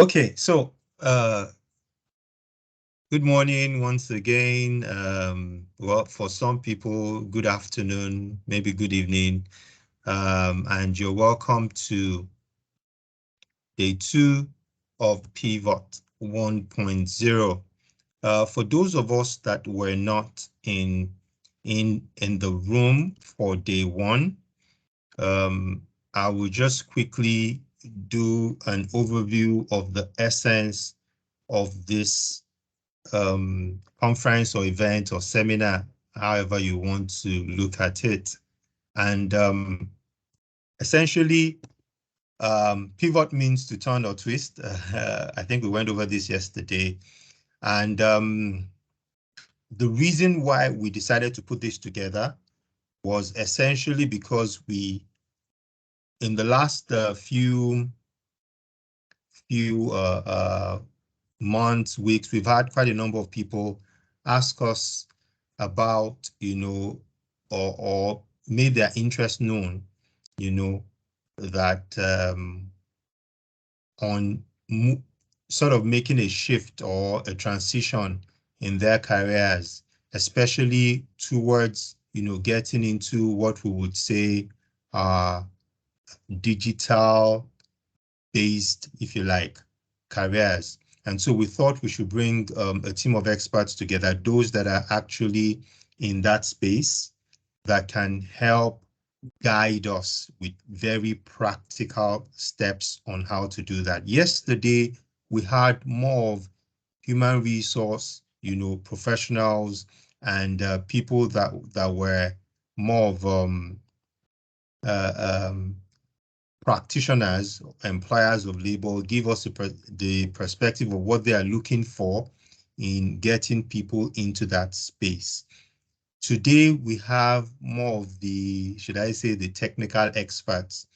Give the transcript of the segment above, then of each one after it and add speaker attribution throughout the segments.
Speaker 1: Okay, so good morning once again. Well, for some people, good afternoon, maybe good evening, and you're welcome to day 2 of Pivot 1.0. For those of us that were not in the room for day 1, I will just quickly do an overview of the essence of this conference or event or seminar, however you want to look at it. And essentially, pivot means to turn or twist. I think we went over this yesterday. And the reason why we decided to put this together was essentially because in the last few months, weeks, we've had quite a number of people ask us about, or made their interest known, that on sort of making a shift or a transition in their careers, especially towards, getting into what we would say are digital based, if you like, careers. And so we thought we should bring a team of experts together, those that are actually in that space that can help guide us with very practical steps on how to do that. Yesterday, we had more of human resource, professionals and people that were more of practitioners, employers of labor, give us the perspective of what they are looking for in getting people into that space. Today, we have more of the, should I say, the technical experts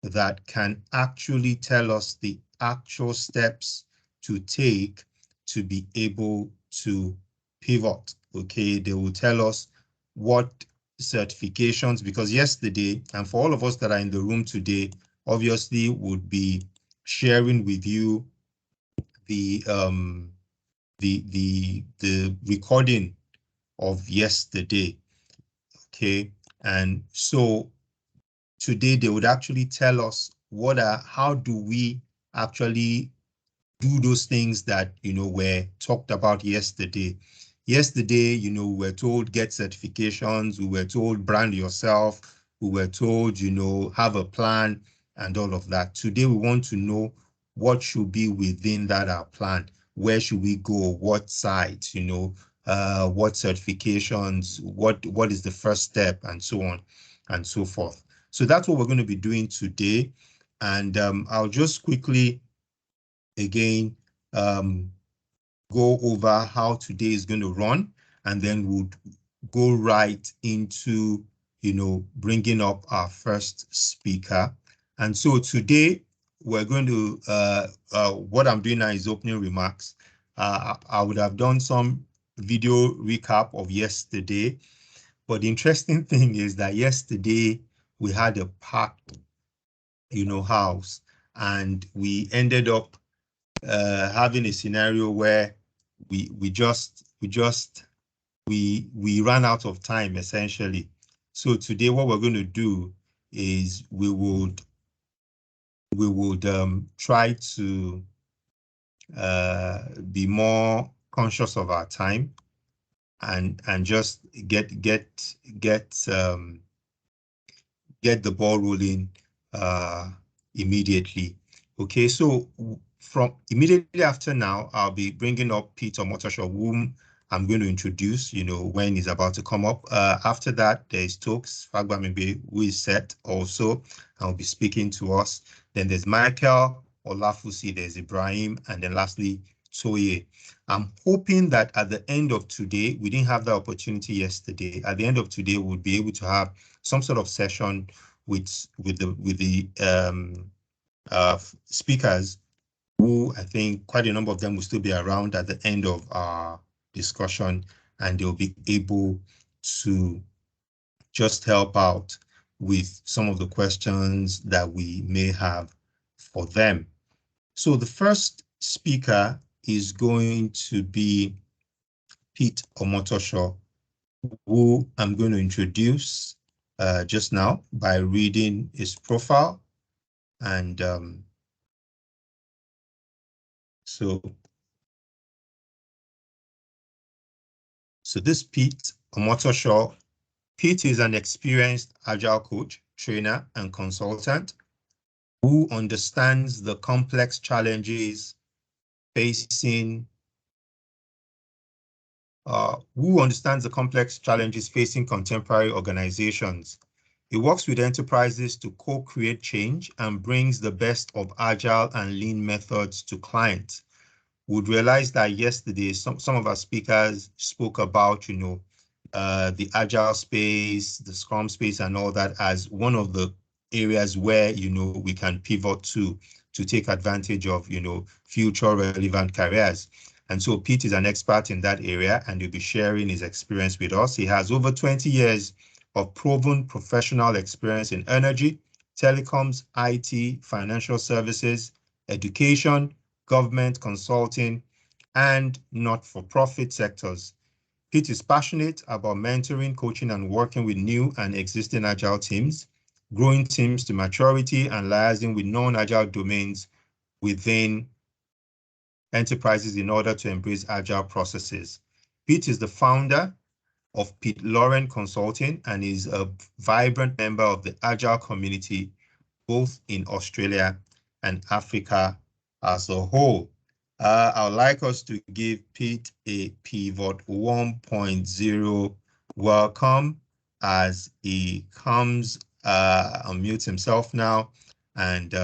Speaker 1: that can actually tell us the actual steps to take to be able to pivot. Okay, they will tell us what certifications, because yesterday, and for all of us that are in the room today, obviously would be sharing with you the recording of yesterday. Okay, and so today they would actually tell us how do we actually do those things that were talked about yesterday. Yesterday, we were told get certifications, we were told brand yourself, we were told, have a plan and all of that. Today, we want to know what should be within that our plan. Where should we go? What sites, what certifications, what is the first step, and so on and so forth. So that's what we're going to be doing today. And I'll just quickly again go over how today is going to run, and then we'll go right into bringing up our first speaker. And so today we're going to what I'm doing now is opening remarks. I would have done some video recap of yesterday, but the interesting thing is that yesterday we had a packed house, and we ended up having a scenario where we ran out of time essentially. So today what we're going to do is we would try to be more conscious of our time and just get the ball rolling immediately. Okay, so from immediately after now, I'll be bringing up Peter Motoshaw, whom I'm going to introduce, when he's about to come up. After that, there's Stokes Fagbamigbe, who is set also, and will be speaking to us. Then there's Michael Olafusi, there's Ibrahim, and then lastly, Toye. I'm hoping that at the end of today, we didn't have the opportunity yesterday. At the end of today, we'll be able to have some sort of session with the speakers, who I think quite a number of them will still be around at the end of our discussion, and they'll be able to just help out with some of the questions that we may have for them. So the first speaker is going to be Pete Omotosho, who I'm going to introduce just now by reading his profile. And so this Pete Omotosho. Pete is an experienced agile coach, trainer, and consultant who understands the complex challenges facing contemporary organizations. He works with enterprises to co-create change and brings the best of agile and lean methods to clients. Would realize that yesterday some of our speakers spoke about, the agile space, the Scrum space, and all that as one of the areas where, we can pivot to take advantage of, future relevant careers. And so Pete is an expert in that area, and he'll be sharing his experience with us. He has over 20 years of proven professional experience in energy, telecoms, IT, financial services, education, government, consulting, and not-for-profit sectors. Pete is passionate about mentoring, coaching, and working with new and existing agile teams, growing teams to maturity, and liaising with non-agile domains within enterprises in order to embrace agile processes. Pete is the founder of Pete Lauren Consulting and is a vibrant member of the agile community, both in Australia and Africa as a whole. I would like us to give Pete a Pivot 1.0 welcome as he comes, unmutes himself now, and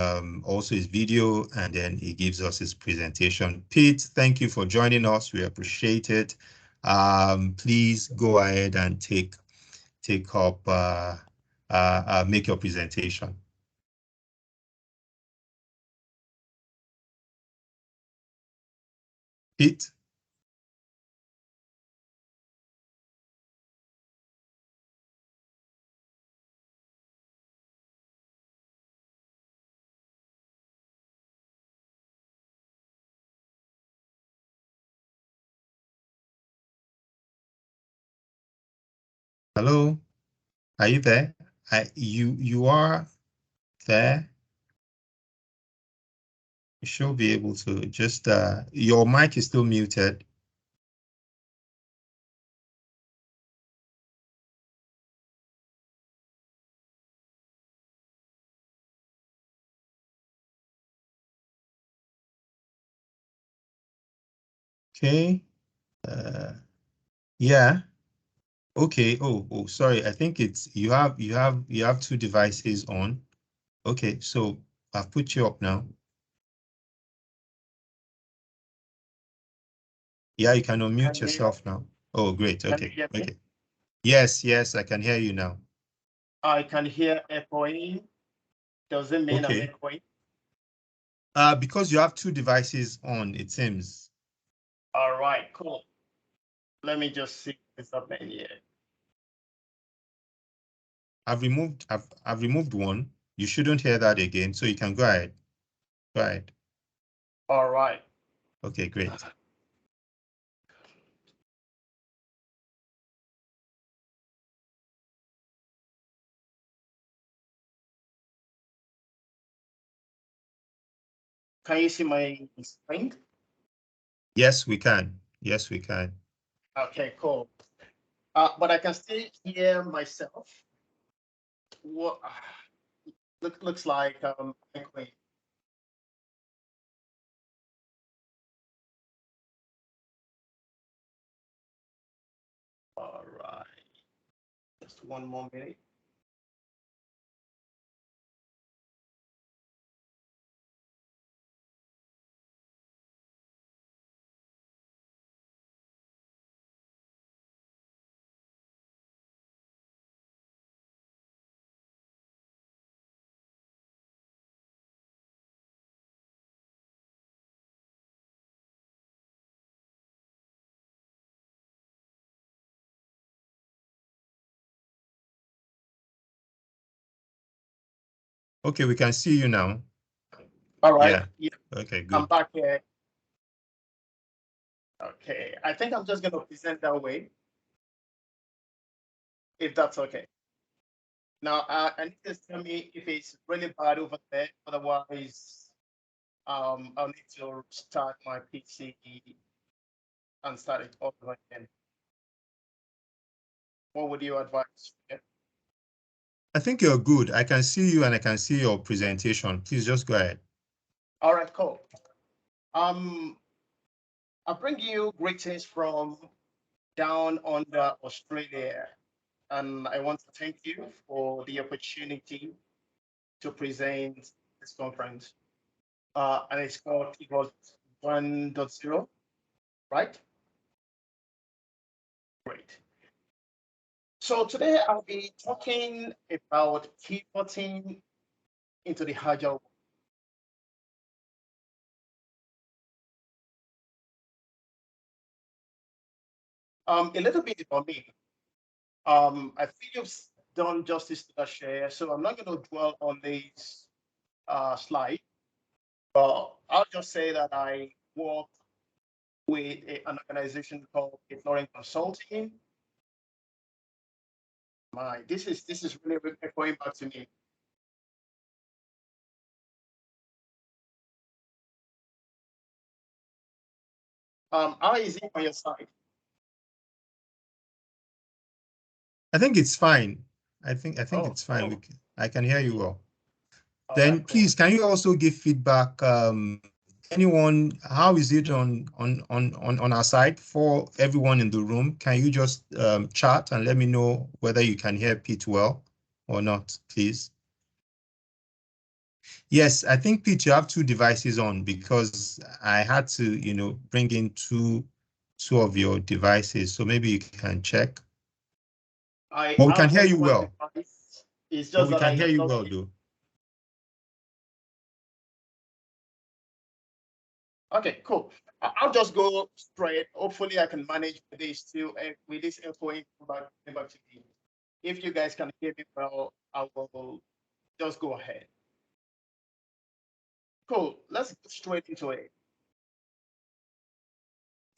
Speaker 1: also his video, and then he gives us his presentation. Pete, thank you for joining us. We appreciate it. Please go ahead and take up, make your presentation. Pete? Hello? Are you there? You are there. You should be able to just, your mic is still muted. Okay. Yeah. Okay. Oh, sorry. I think it's you have two devices on. Okay, so I've put you up now. Yeah, you can unmute yourself now. Oh, great. Okay. Okay. Yes, I can hear you now.
Speaker 2: I can hear echoing. Does it mean I'm echoing?
Speaker 1: Because you have two devices on, it seems.
Speaker 2: All right, cool. Let me just see what's happening here.
Speaker 1: I've removed one. You shouldn't hear that again, so you can go ahead. Go ahead.
Speaker 2: All right.
Speaker 1: Okay, great.
Speaker 2: Can you see my screen?
Speaker 1: Yes, we can. Yes, we can.
Speaker 2: Okay, cool. But I can still hear myself. What looks like echoing. All right. Just one more minute.
Speaker 1: Okay, we can see you now.
Speaker 2: All right.
Speaker 1: Yeah. Okay, good.
Speaker 2: I'm back here. Okay, I think I'm just going to present that way, if that's okay. Now, I need to tell me if it's really bad over there. Otherwise, I'll need to start my PC and start it over again. What would you advise? Yeah.
Speaker 1: I think you're good. I can see you and I can see your presentation. Please just go ahead.
Speaker 2: All right, cool. I bring you greetings from down under Australia, and I want to thank you for the opportunity to present this conference. And it's called Pivot 1.0, right? Great. So today I'll be talking about pivoting into the agile. A little bit about me. I think you've done justice to that share, so I'm not going to dwell on this slide, but I'll just say that I work with an organization called Ignoring Consulting. This is really going back to me. How is it on your side?
Speaker 1: I think it's fine. I think
Speaker 2: Oh,
Speaker 1: it's fine.
Speaker 2: cool.
Speaker 1: I can hear you well.
Speaker 2: All right,
Speaker 1: Then
Speaker 2: cool.
Speaker 1: please, can you also give feedback? Anyone, how is it on our side for everyone in the room? Can you just chat and let me know whether you can hear Pete well or not, please? Yes, I think Pete, you have two devices on because I had to, bring in two of your devices. So maybe you can check.
Speaker 2: I
Speaker 1: But we can
Speaker 2: have
Speaker 1: hear
Speaker 2: only
Speaker 1: you
Speaker 2: one
Speaker 1: well.
Speaker 2: device. It's
Speaker 1: But
Speaker 2: just
Speaker 1: we
Speaker 2: that
Speaker 1: can
Speaker 2: I
Speaker 1: hear you
Speaker 2: log
Speaker 1: well,
Speaker 2: in.
Speaker 1: though.
Speaker 2: Okay, cool. I'll just go straight. Hopefully, I can manage with this too, with this info back to me. If you guys can hear me well, I will just go ahead. Cool. Let's go straight into it.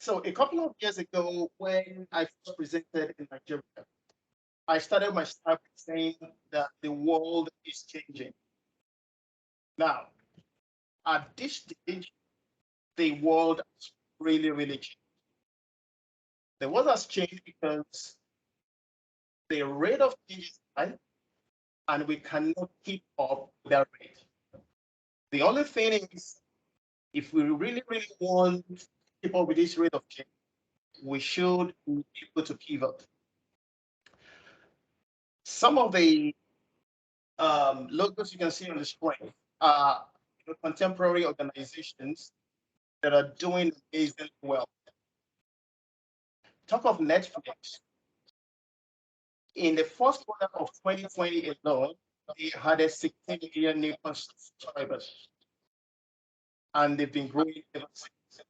Speaker 2: So a couple of years ago, when I first presented in Nigeria, I started my start saying that the world is changing. Now, at this stage, the world has really, really changed. The world has changed because the rate of change is high, and we cannot keep up with that rate. The only thing is, if we really, really want to keep up with this rate of change, we should be able to pivot. Some of the logos you can see on the screen are contemporary organizations that are doing amazingly well. Talk of Netflix. In the first quarter of 2020 alone, they had a 16 million new subscribers, and they've been growing ever since.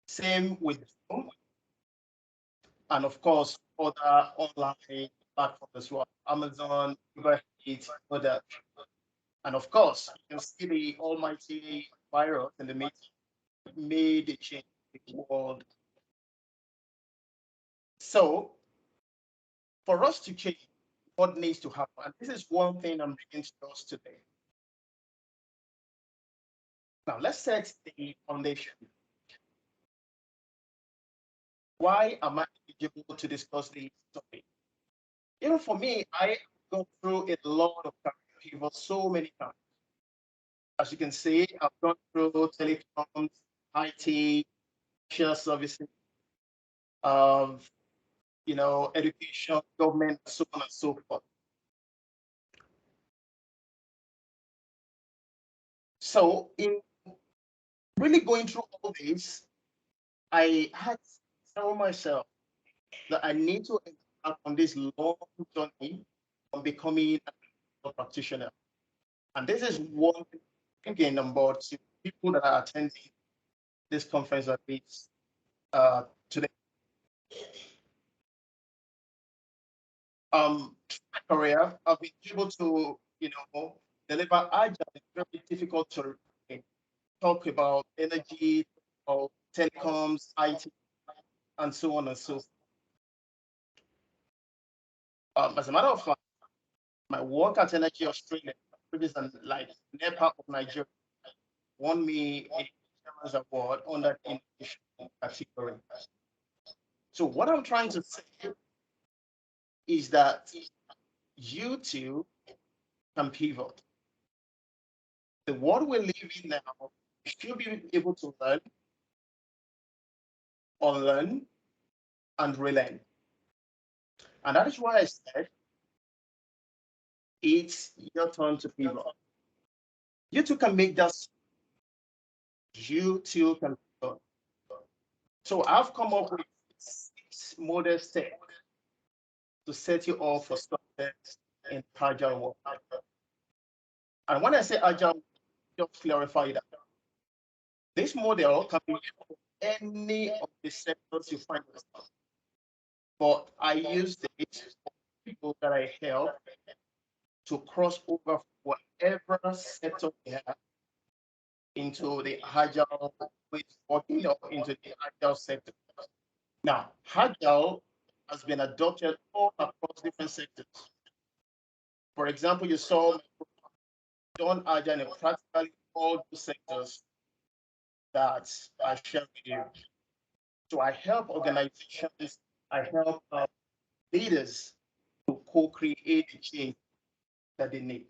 Speaker 2: Same with Zoom, and of course, other online platforms as well. Amazon, Uber Eats, other. And of course, you can see the almighty virus in the media made a change in the world. So for us to change, what needs to happen? And this is one thing I'm bringing to us today. Now let's set the foundation. Why am I eligible to discuss this topic? Even for me, I go through a lot of career pivot so many times. As you can see, I've gone through telecoms, IT, share services, of education, government, so on and so forth. So in really going through all this, I had to tell myself that I need to embark on this long journey on becoming a practitioner. And this is one thing, again, on board to people that are attending this conference at least today. Career, I've been able to, deliver agile. It's very difficult to talk about energy or telecoms, IT. and so on and so forth. As a matter of fact, my work at Energy Australia, which is like NEPA of Nigeria, won me a Chairman's Award under the innovation category. So what I'm trying to say is that you too can pivot. The world we're living now, you should be able to learn, unlearn, and relearn. And that is why I said it's your turn to pivot. You too can make that. You too can pivot. So I've come up with 6 model steps to set you up for success in agile work. And when I say agile, just clarify that this model can be used for any of the sectors you find yourself. But I use this for people that I help to cross over whatever sector they have into the agile way of working or into the agile sector. Now, agile has been adopted all across different sectors. For example, you saw done agile in practically all the sectors that I shared with you. So I help organizations, I help leaders to co-create the change that they need.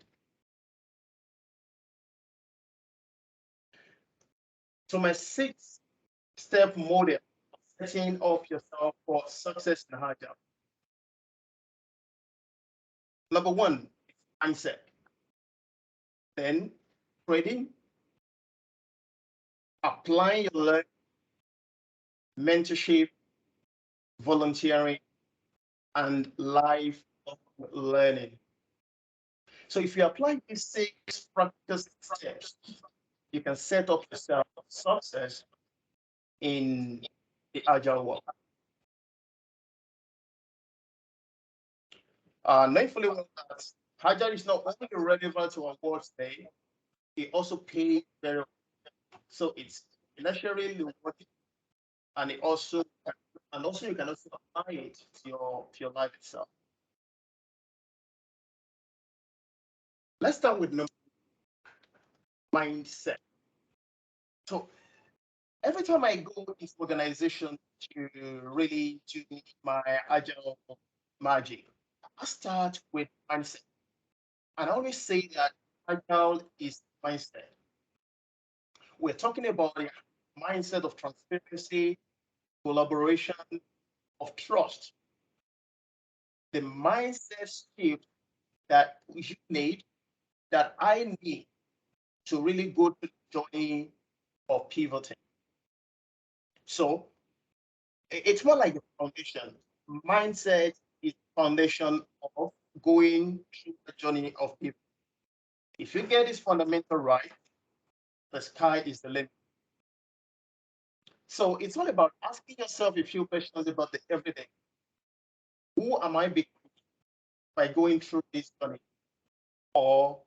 Speaker 2: So my 6-step model of setting up yourself for success in agile. Number 1, mindset. Then trading, applying your learning, mentorship, volunteering, and life learning. So if you apply these 6 practical steps, you can set up yourself for success in the agile world. Knowingly well that agile is not only relevant to our world today, it also pays very well. So it's financially rewarding, and it also you can also apply it to your life itself. Let's start with mindset. So every time I go into organization to really do my agile magic, I start with mindset. And I always say that agile is mindset. We're talking about the mindset of transparency, collaboration, of trust. The mindset shift that you need, that I need to really go to the journey of pivoting. So it's more like a foundation. Mindset is the foundation of going through the journey of pivoting. If you get this fundamental right, the sky is the limit. So it's all about asking yourself a few questions about the everyday. Who am I becoming by going through this journey? Or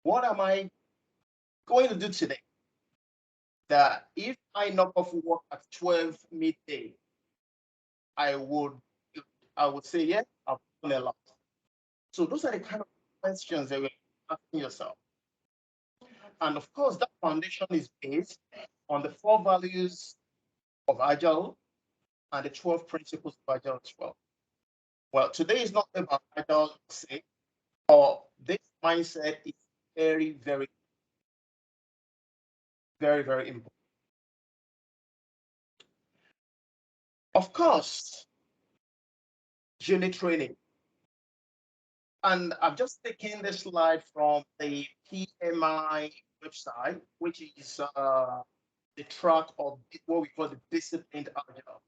Speaker 2: what am I going to do today that if I knock off work at 12 midday, I would say, yeah, I've done a lot. So those are the kind of questions that you're asking yourself. And of course, that foundation is based on the 4 values of Agile and the 12 principles of Agile as well. Well, today is not about Agile say, or this mindset is very, very, very, very important. Of course, unit training. And I've just taken this slide from the PMI website, which is the track of what we call the disciplined agile.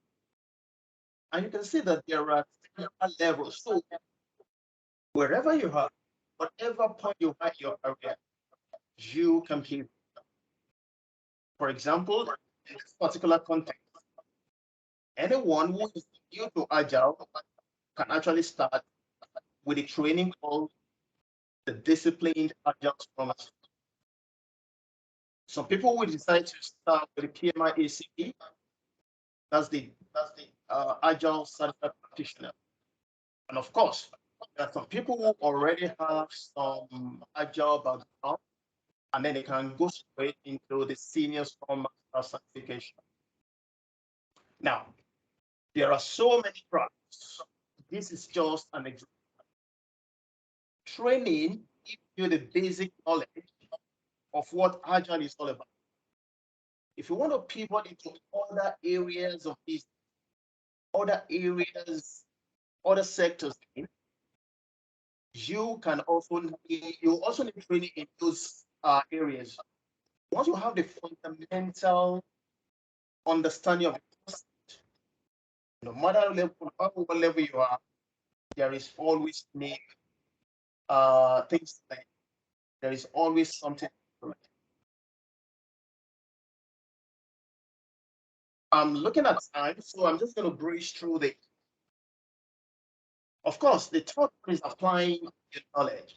Speaker 2: And you can see that there are levels. So wherever you are, whatever point you are in your career, you can pivot. For example, in this particular context, anyone who is new to agile can actually start with a training called the disciplined agile scrum master. Some people will decide to start with the PMI ACP. That's the Agile certified practitioner. And of course, there are some people who already have some Agile background, and then they can go straight into the senior Scrum Master certification. Now, there are so many tracks. This is just an example. Training gives you the basic knowledge of what Agile is all about. If you want to pivot into other areas of business, other areas, other sectors, you also need training in those areas. Once you have the fundamental understanding of the concept, no matter what level you are, there is always need things like there is always something. I'm looking at time, so I'm just going to breeze through the. Of course, the third one is applying your knowledge.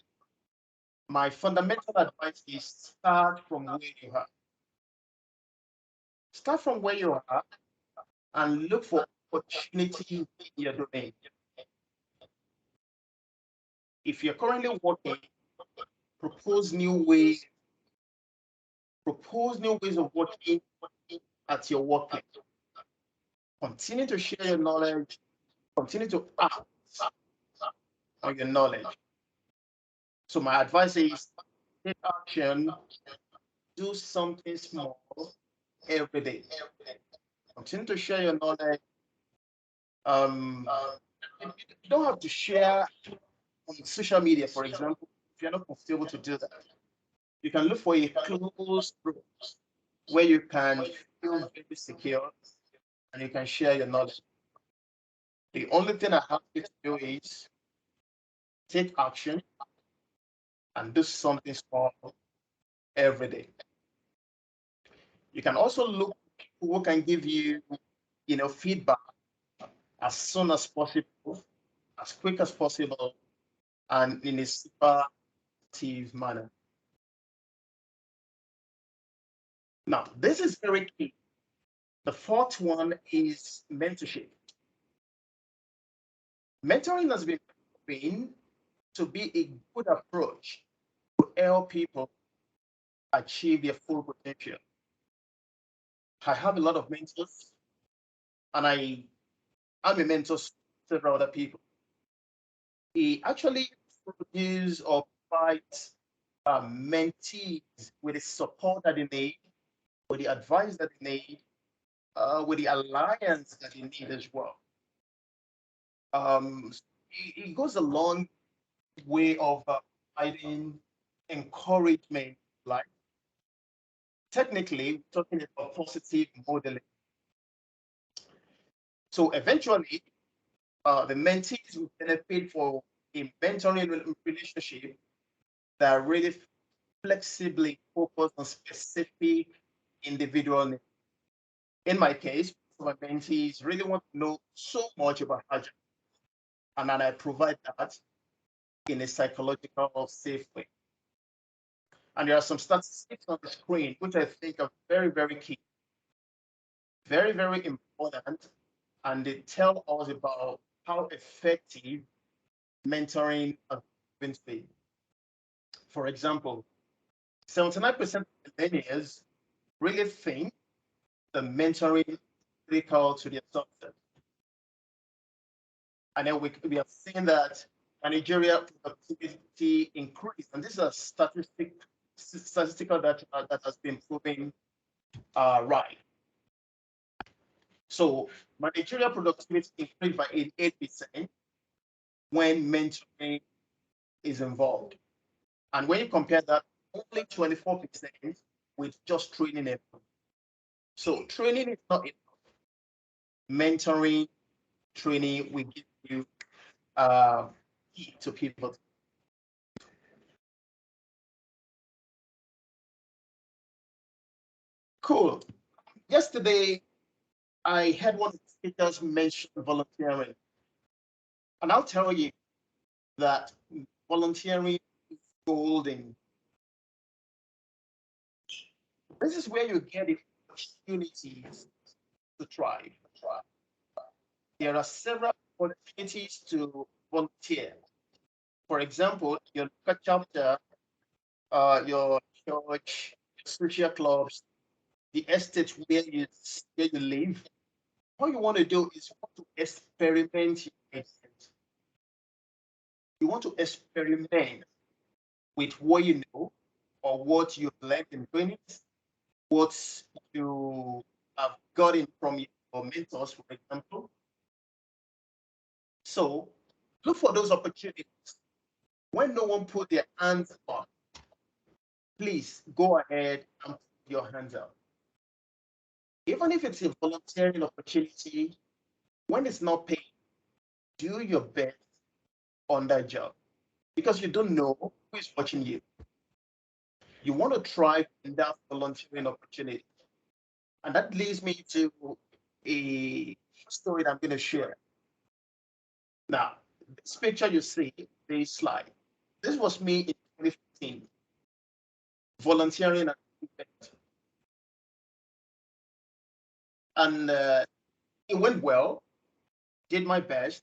Speaker 2: My fundamental advice is start from where you are. Start from where you are and look for opportunity in your domain. If you're currently working, propose new ways, of working at your workplace. Continue to share your knowledge, continue to act on your knowledge. So my advice is take action, do something small every day. Continue to share your knowledge. You don't have to share on social media, for example, if you're not comfortable to do that. You can look for a closed group where you can feel very secure and you can share your knowledge. The only thing I have you to do is take action and do something small every day. You can also look for people who can give you, feedback as soon as possible, as quick as possible, and in a super active manner. Now, this is very key. The fourth one is mentorship. Mentoring has been proven to be a good approach to help people achieve their full potential. I have a lot of mentors, and I'm a mentor to several other people. He actually produces or provides mentees with the support that they need, with the advice that they need, with the alliance that they need as well. It goes a long way of providing encouragement, like technically talking about positive modeling. So eventually, the mentees will benefit for a mentoring relationship that really flexibly focus on specific individual needs. In my case, my mentees really want to know so much about Agile, and then I provide that in a psychological, safe way. And there are some statistics on the screen which I think are very, very key, very, very important, and they tell us about how effective mentoring has been to be. For example, 79% of millennials really think the mentoring is critical to their success. And then we have seen that managerial productivity increased, and this is a statistical data that has been proven right. So managerial productivity increased by 88% when mentoring is involved. And when you compare that, only 24% with just training it. So training is not enough. Mentoring, training will give you key to people. Cool. Yesterday, I had one of the speakers mention volunteering. And I'll tell you that volunteering is golden. This is where you get the opportunities to try. there are several opportunities to volunteer. For example, your local chapter, your church, social clubs, the estate where you live. All you want to do is you want to experiment your ideas. You want to experiment with what you know or what you've learned in doing it, what you have gotten from your mentors, for example. So look for those opportunities. When no one put their hands on, please go ahead and put your hands up. Even if it's a volunteering opportunity, when it's not paid, do your best on that job because you don't know who is watching you. You want to thrive in that volunteering opportunity. And that leads me to a story that I'm going to share. Now, this picture you see, this slide, this was me in 2015, volunteering at an event. And it went well, did my best,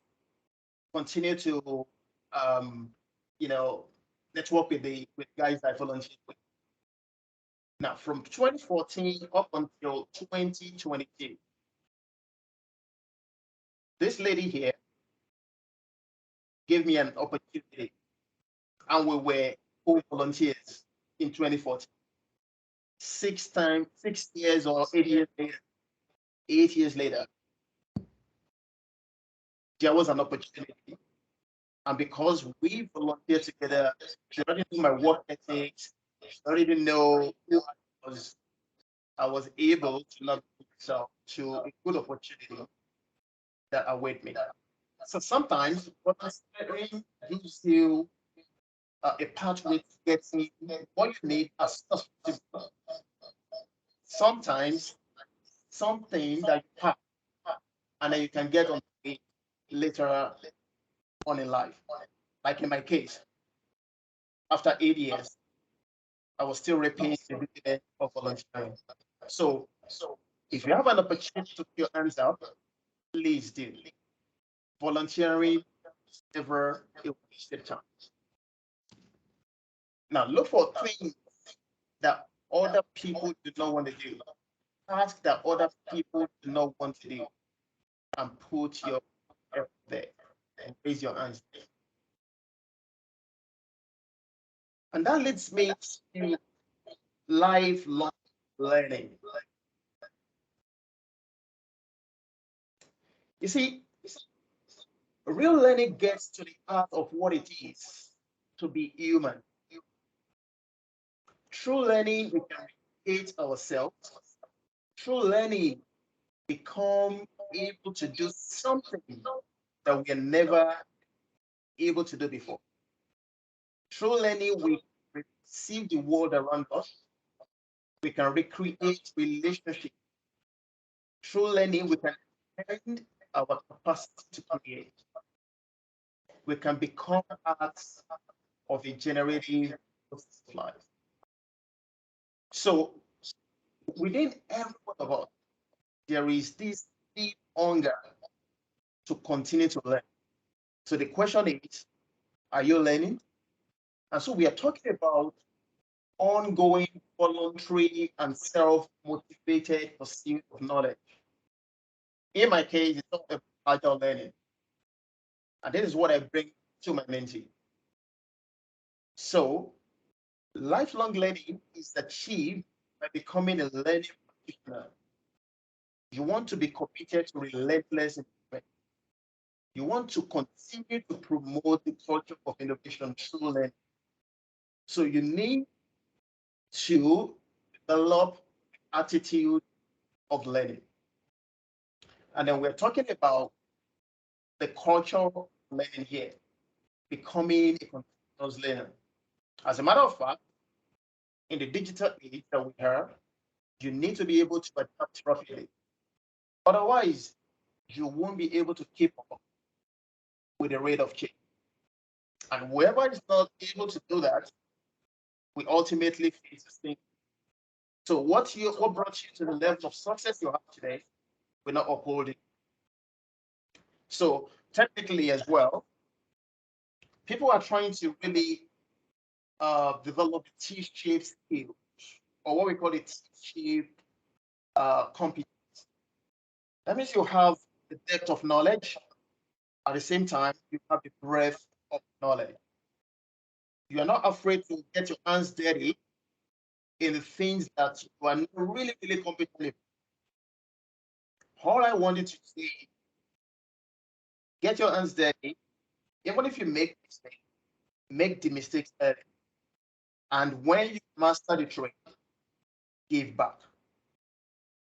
Speaker 2: continue to, um, you know, network with the guys I volunteered with. Now, from 2014 up until 2022, this lady here gave me an opportunity, and we were co-volunteers in 2014. 6 years or 8 years later, 8 years later, there was an opportunity. And because we volunteered together, she already knew my work ethics, she already know who I was able to navigate myself to a good opportunity that await me. So sometimes volunteering gives you a pathway to getting what you need as soon as possible. Sometimes something that you have and then you can get on it later on in life. Like in my case, after 8 years, I was still reaping the dividend of volunteering. So if you have an opportunity to put your hands up, please do. Volunteering is never a wasted time. Now look for things that other people do not want to do. Tasks that other people do not want to do, and put your effort there and raise your hands. And that leads me to lifelong learning. You see, real learning gets to the heart of what it is to be human. Through learning, we can create ourselves. Through learning, become able to do something that we are never able to do before. Through learning, we perceive the world around us. We can recreate relationships. Through learning, we can expand our capacity to create. We can become parts of a generative process of life. So within every one of us, there is this deep hunger to continue to learn. So the question is, are you learning? And so we are talking about ongoing, voluntary, and self-motivated pursuit of knowledge. In my case, it's not about agile learning. And this is what I bring to my mentee. So lifelong learning is achieved by becoming a learning practitioner. You want to be committed to relentless improvement. You want to continue to promote the culture of innovation through learning. So you need to develop attitude of learning. And then we're talking about the culture of learning here, becoming a continuous learner. As a matter of fact, in the digital age that we have, you need to be able to adapt rapidly. Otherwise, you won't be able to keep up with the rate of change. And whoever is not able to do that, we ultimately face the same. So what brought you to the level of success you have today, we're not upholding. So technically as well, people are trying to really develop T-shaped skills, or what we call it T-shaped competence. That means you have the depth of knowledge. At the same time, you have the breadth of knowledge. You are not afraid to get your hands dirty in the things that you are not really, really competent in. All I wanted to say, get your hands dirty. Even if you make mistakes, make the mistakes early. And when you master the trade, give back.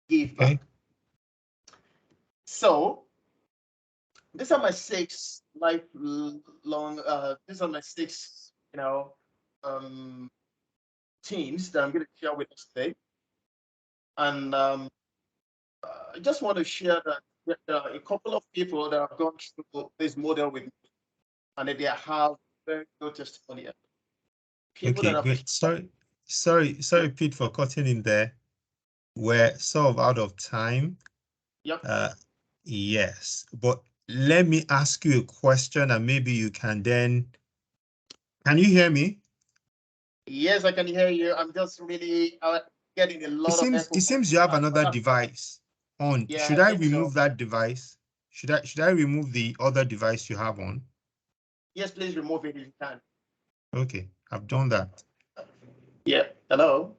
Speaker 2: Give
Speaker 1: Okay.
Speaker 2: back. So these are my 6 lifelong, these are my 6, teams that I'm going to share with us today. And I just want to share that there are a couple of people that have gone through this model with me, and they have very good testimonial. People
Speaker 1: Okay,
Speaker 2: that have,
Speaker 1: great. Sorry, Pete, for cutting in there. We're sort of out of time.
Speaker 2: yep,
Speaker 1: Yes, but let me ask you a question, and maybe you can then. Can you hear me?
Speaker 2: yes, I can hear you. I'm just really getting a
Speaker 1: It
Speaker 2: lot of
Speaker 1: seems
Speaker 2: echo
Speaker 1: it
Speaker 2: from
Speaker 1: seems you have
Speaker 2: my
Speaker 1: another
Speaker 2: laptop.
Speaker 1: device on.
Speaker 2: Yeah, I
Speaker 1: Should I
Speaker 2: think so.
Speaker 1: remove that device? Should I remove the other device you have on?
Speaker 2: Yes, please remove it if you can.
Speaker 1: Okay, I've done that.
Speaker 2: Yeah. Hello.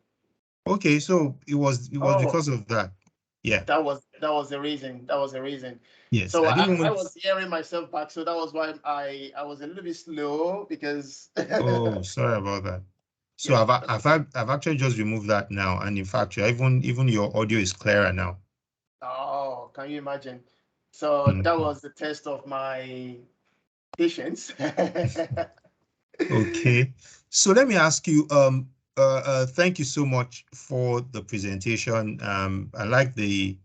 Speaker 1: Okay, so it was
Speaker 2: Oh,
Speaker 1: because of that. Yeah.
Speaker 2: that was the reason. That was the reason.
Speaker 1: Yes,
Speaker 2: So
Speaker 1: I didn't
Speaker 2: I
Speaker 1: want.
Speaker 2: was hearing myself back, so that was why I was a little bit slow because
Speaker 1: Oh, sorry about that. So
Speaker 2: yeah.
Speaker 1: I've actually just removed that now, and in fact, even your audio is clearer now.
Speaker 2: Oh, can you imagine? So that
Speaker 1: Mhm.
Speaker 2: was the test of my patience.
Speaker 1: Okay, so let me ask you. Thank you so much for the presentation. I like the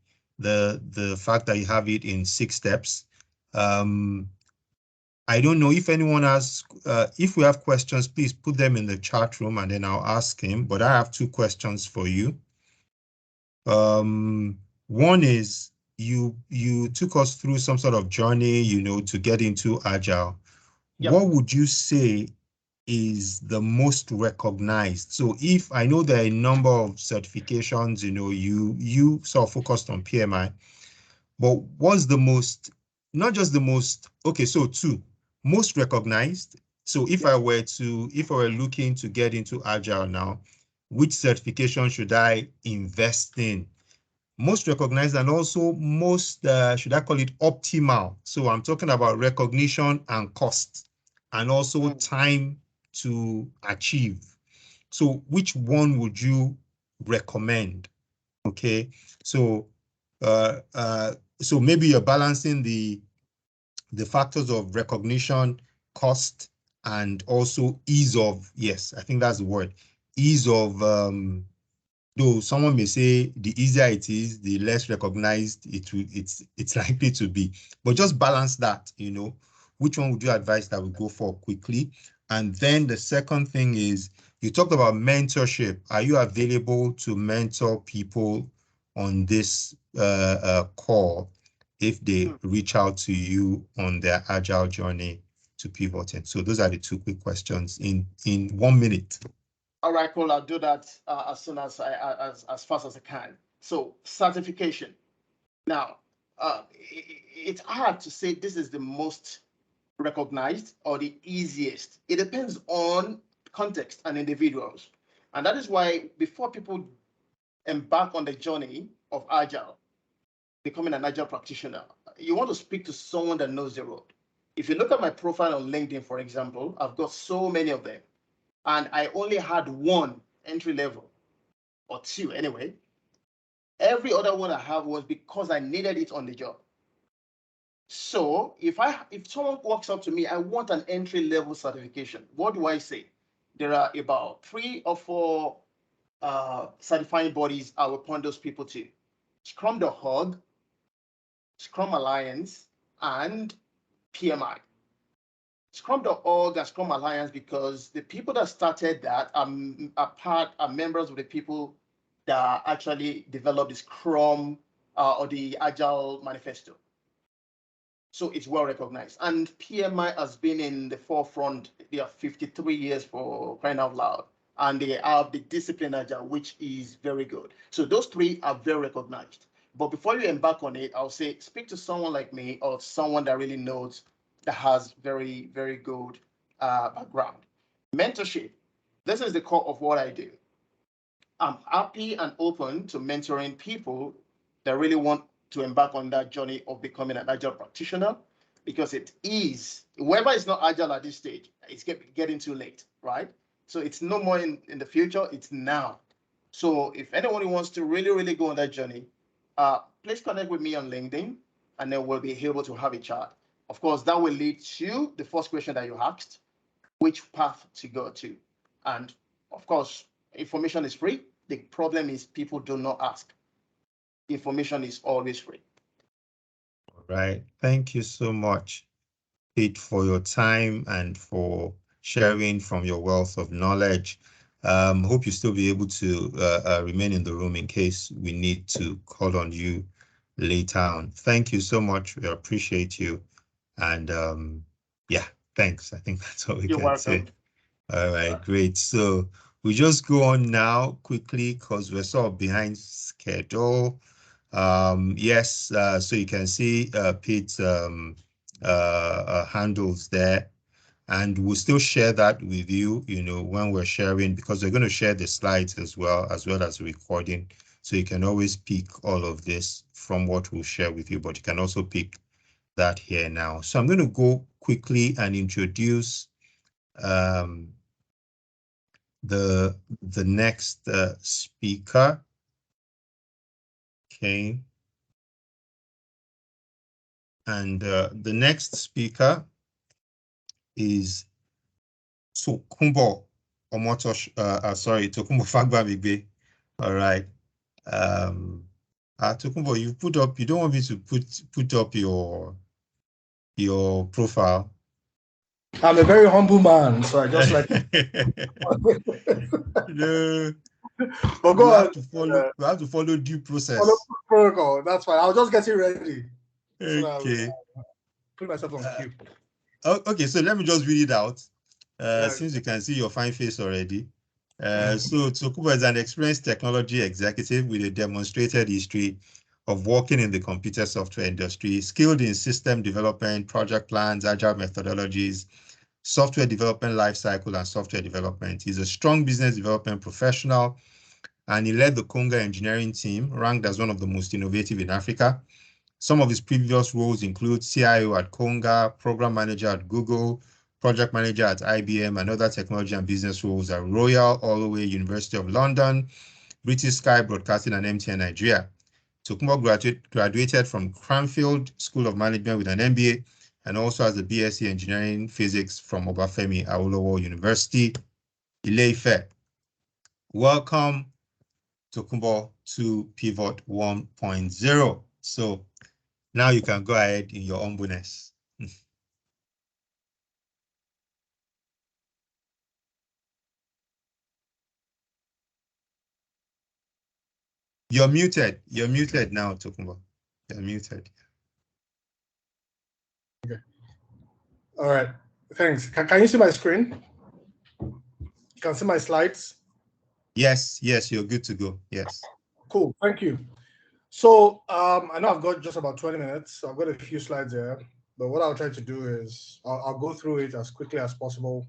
Speaker 1: fact that you have it in 6 steps. Um, I don't know if anyone has. If we have questions, please put them in the chat room, and then I'll ask him. But I have 2 questions for you. One is you took us through some sort of journey, to get into Agile.
Speaker 2: Yep.
Speaker 1: What would you say is the most recognized? So if I know there are a number of certifications, you sort of focused on PMI, but what's the most, not just the most, okay, so 2, most recognized. So if
Speaker 2: Yep.
Speaker 1: if I were looking to get into Agile now, which certification should I invest in? Most recognized and also most, should I call it optimal? So I'm talking about recognition and cost and also
Speaker 2: Mm.
Speaker 1: time to achieve. So which one would you recommend? Okay, so uh, uh, so maybe you're balancing the factors of recognition, cost, and also ease of, yes, I think that's the word, ease of though someone may say the easier it is, the less recognized it's likely to be. But just balance that, which one would you advise that we go for quickly? And then the second thing is, you talked about mentorship. Are you available to mentor people on this call if they
Speaker 2: Mm.
Speaker 1: reach out to you on their agile journey to pivoting? So those are the 2 quick questions in 1 minute.
Speaker 2: All right, cool. I'll do that as soon as fast as I can. So certification. Now, it's hard to say this is the most recognized or the easiest. It depends on context and individuals. And that is why before people embark on the journey of Agile, becoming an Agile practitioner, you want to speak to someone that knows the road. If you look at my profile on LinkedIn, for example, I've got so many of them. And I only had 1 entry level, or 2 anyway. Every other one I have was because I needed it on the job. So if someone walks up to me, I want an entry level certification. What do I say? There are about 3 or 4 certifying bodies I will point those people to: Scrum.org, Scrum Alliance, and PMI. Scrum.org and Scrum Alliance, because the people that started that are members of the people that actually developed the Scrum or the Agile Manifesto. So it's well recognized. And PMI has been in the forefront. They are 53 years for crying out loud. And they have the discipline agile, which is very good. So those three are very recognized. But before you embark on it, I'll say speak to someone like me or someone that really knows, that has very, very good background. Mentorship. This is the core of what I do. I'm happy and open to mentoring people that really want to embark on that journey of becoming an agile practitioner, because it is, whoever is not agile at this stage, it's getting too late, right? So it's no more in the future, it's now. So if anyone who wants to really, really go on that journey, please connect with me on LinkedIn, and then we'll be able to have a chat. Of course, that will lead to the first question that you asked, which path to go to. And of course, information is free. The problem is people do not ask. Information is always free.
Speaker 1: All right. Thank you so much, Pete, for your time and for sharing from your wealth of knowledge. Hope you still be able to remain in the room in case we need to call on you later on. Thank you so much. We appreciate you. And yeah, thanks. I think that's all we
Speaker 2: You're
Speaker 1: can say.
Speaker 2: welcome.
Speaker 1: All right, great. So we just go on now quickly because we're sort of behind schedule. Yes, so you can see Pete's handles there, and we'll still share that with you, when we're sharing, because we're going to share the slides as well as the recording. So you can always pick all of this from what we'll share with you, but you can also pick that here now. So I'm going to go quickly and introduce the next speaker. Okay. And the next speaker is Tokunbo Omotosh, Tokunbo Fagbamigbe. All right. Tokunbo, you don't want me to put up your profile.
Speaker 3: I'm a very humble man, so I just like.
Speaker 1: No.
Speaker 3: But go on.
Speaker 1: We have to follow due process.
Speaker 3: Follow protocol. That's fine. I'll just get it ready.
Speaker 1: Okay.
Speaker 3: So put myself on cue.
Speaker 1: Okay, so let me just read it out. Since you can see your fine face already. So Tokunbo is an experienced technology executive with a demonstrated history of working in the computer software industry, skilled in system development, project plans, agile methodologies, software development lifecycle, and software development. He's a strong business development professional, and he led the Conga engineering team, ranked as one of the most innovative in Africa. Some of his previous roles include CIO at Conga, program manager at Google, project manager at IBM, and other technology and business roles at Royal Holloway, University of London, British Sky Broadcasting, and MTN Nigeria. Tokunbo graduated from Cranfield School of Management with an MBA, and also has a BSc Engineering Physics from Obafemi Awolowo University, Ile-Ife. Welcome, Tokunbo, to Pivot 1.0. So now you can go ahead in your humbleness. You're muted. You're muted now, Tokunbo. You're muted.
Speaker 3: Okay. All right. Thanks. Can you see my screen? You can see my slides?
Speaker 1: Yes, you're good to go. Yes.
Speaker 3: Cool. Thank you. So I know I've got just about 20 minutes. So I've got a few slides there. But what I'll try to do is I'll go through it as quickly as possible.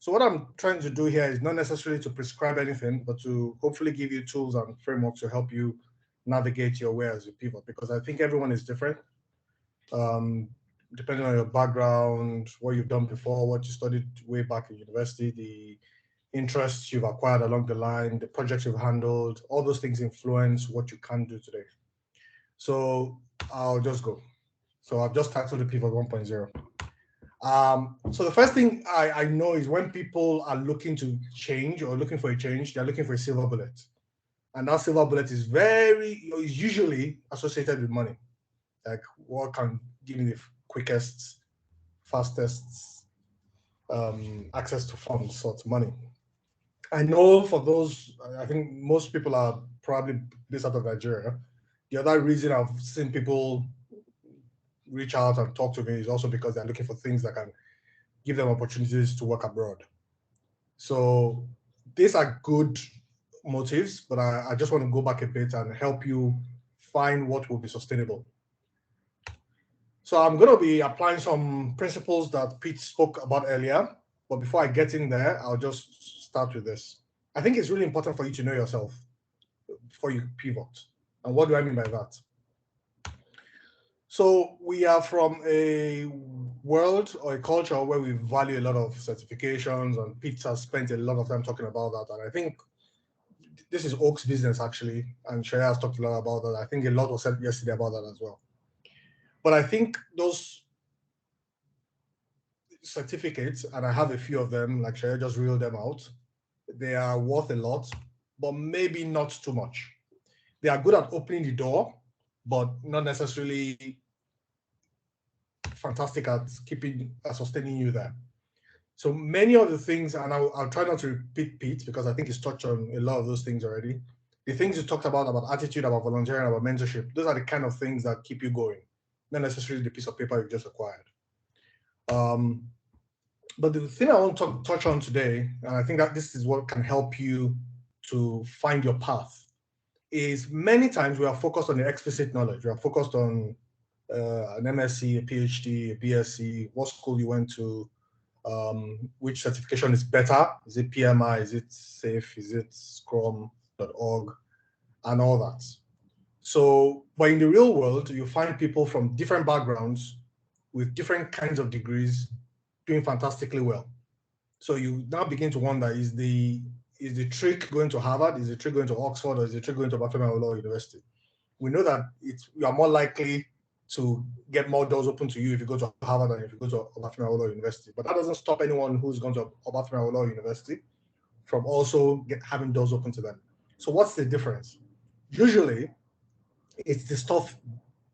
Speaker 3: So what I'm trying to do here is not necessarily to prescribe anything, but to hopefully give you tools and frameworks to help you navigate your way as you pivot, because I think everyone is different. Depending on your background, what you've done before, what you studied way back in university, the interests you've acquired along the line, the projects you've handled, all those things influence what you can do today. So I'll just go. So I've just titled the Pivot 1.0. So the first thing I know is when people are looking to change or looking for a change, they're looking for a silver bullet. And that silver bullet is usually associated with money. Like what can give me the quickest, fastest access to funds, sort of money. I know for those, I think most people are probably based out of Nigeria. The other reason I've seen people reach out and talk to me is also because they're looking for things that can give them opportunities to work abroad. So these are good motives, but I just want to go back a bit and help you find what will be sustainable. So I'm going to be applying some principles that Pete spoke about earlier. But before I get in there, I'll just start with this. I think it's really important for you to know yourself before you pivot. And what do I mean by that? So we are from a world or a culture where we value a lot of certifications, and Pete has spent a lot of time talking about that. And I think this is Oak's business actually, and Shreya has talked a lot about that. I think a lot was said yesterday about that as well. But I think those certificates, and I have a few of them, like Shreya just reeled them out, they are worth a lot, but maybe not too much. They are good at opening the door, but not necessarily fantastic at keeping sustaining you there. So many of the things, and I'll try not to repeat Pete because I think he's touched on a lot of those things already. The things you talked about attitude, about volunteering, about mentorship, those are the kind of things that keep you going, not necessarily the piece of paper you just acquired. But the thing I want to touch on today, and I think that this is what can help you to find your path, is many times we are focused on the explicit knowledge. We are focused on an MSc, a PhD, a BSc, what school you went to, which certification is better. Is it PMI? Is it SAFE? Is it Scrum.org? And all that. So, but in the real world, you find people from different backgrounds with different kinds of degrees doing fantastically well. So you now begin to wonder, is the trick going to Harvard? Is the trick going to Oxford? Or is the trick going to Obafemi University? We know that you are more likely to get more doors open to you if you go to Harvard than if you go to Obafemi University. But that doesn't stop anyone who's gone to Obafemi University from also having doors open to them. So what's the difference? Usually, it's the stuff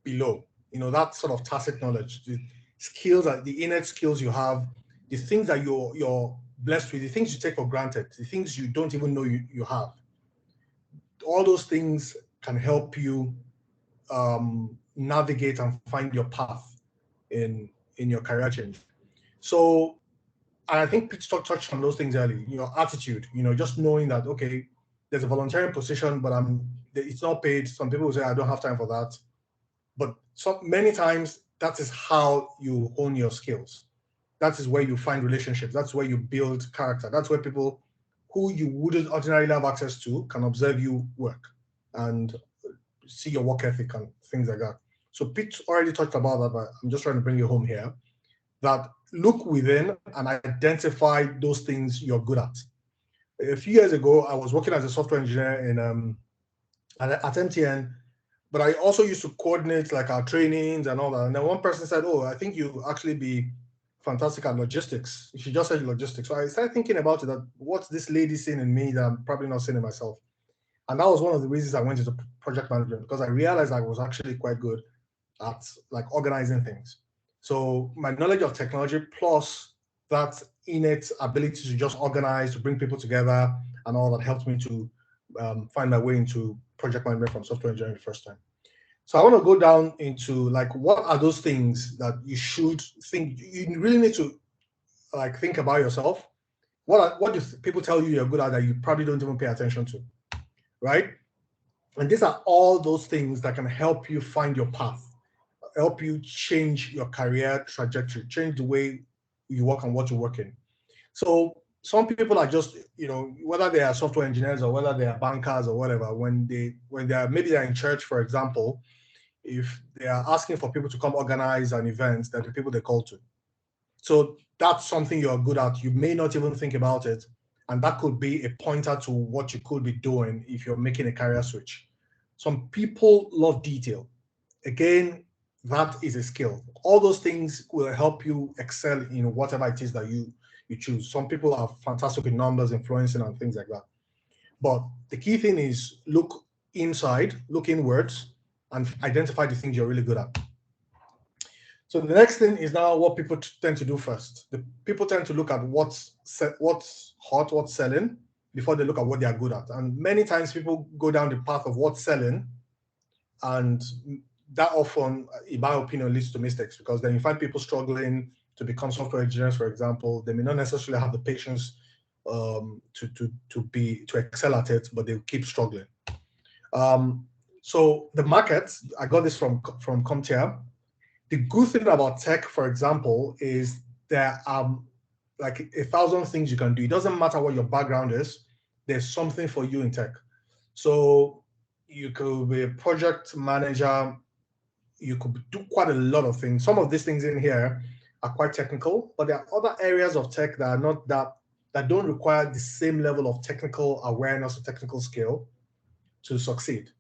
Speaker 3: below, that sort of tacit knowledge, the skills, the innate skills you have, the things that you're blessed with, the things you take for granted, the things you don't even know you have. All those things can help you navigate and find your path in your career change. So, and I think Pete touched on those things early. Attitude. Just knowing that okay, there's a volunteering position, but it's not paid. Some people will say I don't have time for that, but many times that is how you hone your skills. That is where you find relationships. That's where you build character. That's where people who you wouldn't ordinarily have access to can observe you work and see your work ethic and things like that. So Pete already talked about that, but I'm just trying to bring you home here. That look within and identify those things you're good at. A few years ago, I was working as a software engineer at MTN, but I also used to coordinate like our trainings and all that. And then one person said, "Oh, I think you actually be fantastic at logistics." She just said logistics. So I started thinking about it, that what's this lady seeing in me that I'm probably not seeing in myself? And that was one of the reasons I went into project management, because I realized I was actually quite good at like organizing things. So my knowledge of technology plus that innate ability to just organize, to bring people together and all that helped me to find my way into project management from software engineering the first time. So I want to go down into like, what are those things that you should think, you really need to like think about yourself. What do people tell you you're good at that you probably don't even pay attention to, right? And these are all those things that can help you find your path, help you change your career trajectory, change the way you work and what you work in. So some people are just, whether they are software engineers or whether they are bankers or whatever, when maybe they're in church, for example, if they are asking for people to come organize an event, that the people they call to. So that's something you're good at. You may not even think about it. And that could be a pointer to what you could be doing if you're making a career switch. Some people love detail. Again, that is a skill. All those things will help you excel in whatever it is that you choose. Some people are fantastic with numbers, influencing, and things like that. But the key thing is look inside, look inwards, and identify the things you're really good at. So the next thing is now what people tend to do first. The people tend to look at what's hot, what's selling, before they look at what they are good at. And many times people go down the path of what's selling and that often, in my opinion, leads to mistakes, because then you find people struggling to become software engineers, for example. They may not necessarily have the patience to excel at it, but they keep struggling. So the market, I got this from CompTIA. The good thing about tech, for example, is there are like 1,000 things you can do. It doesn't matter what your background is. There's something for you in tech. So you could be a project manager. You could do quite a lot of things. Some of these things in here are quite technical, but there are other areas of tech that are not that don't require the same level of technical awareness or technical skill to succeed.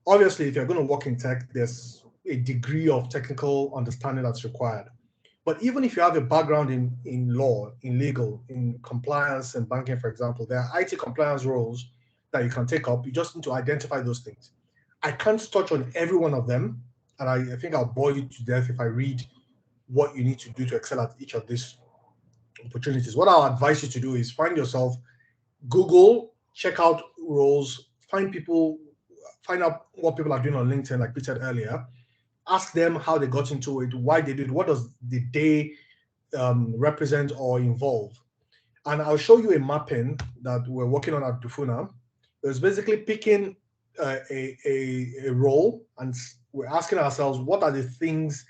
Speaker 3: Obviously, if you're going to work in tech, there's a degree of technical understanding that's required. But even if you have a background in law, in legal, in compliance and banking, for example, there are IT compliance roles that you can take up. You just need to identify those things. I can't touch on every one of them, and I think I'll bore you to death if I read what you need to do to excel at each of these opportunities. What I'll advise you to do is find yourself, Google, check out roles, find out what people are doing on LinkedIn, like Peter said earlier. Ask them how they got into it, why they did it, what does the day represent or involve. And I'll show you a mapping that we're working on at Dufuna. It's basically picking a role, and we're asking ourselves, what are the things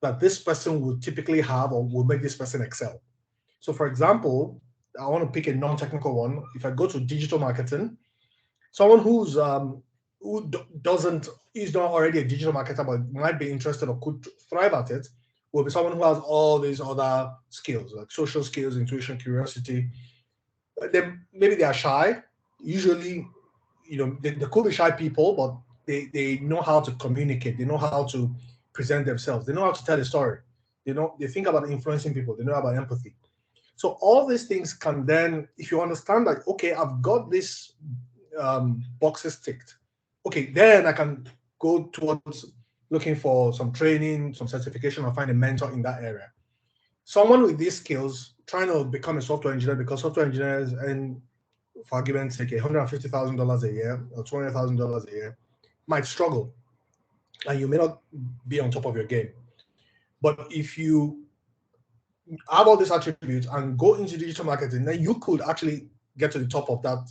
Speaker 3: that this person will typically have or will make this person excel? So for example, I want to pick a non-technical one. If I go to digital marketing, someone who's is not already a digital marketer but might be interested or could thrive at it will be someone who has all these other skills like social skills, intuition, curiosity. Maybe they are shy. Usually, they could be shy people, but they know how to communicate. They know how to present themselves. They know how to tell a story. They think about influencing people. They know about empathy. So all these things can then, if you understand that, okay, I've got this boxes ticked. Okay, then I can go towards looking for some training, some certification, or find a mentor in that area. Someone with these skills trying to become a software engineer, because software engineers earn, for argument's sake, $150,000 a year or $200,000 a year, might struggle, and you may not be on top of your game. But if you have all these attributes and go into digital marketing, then you could actually get to the top of that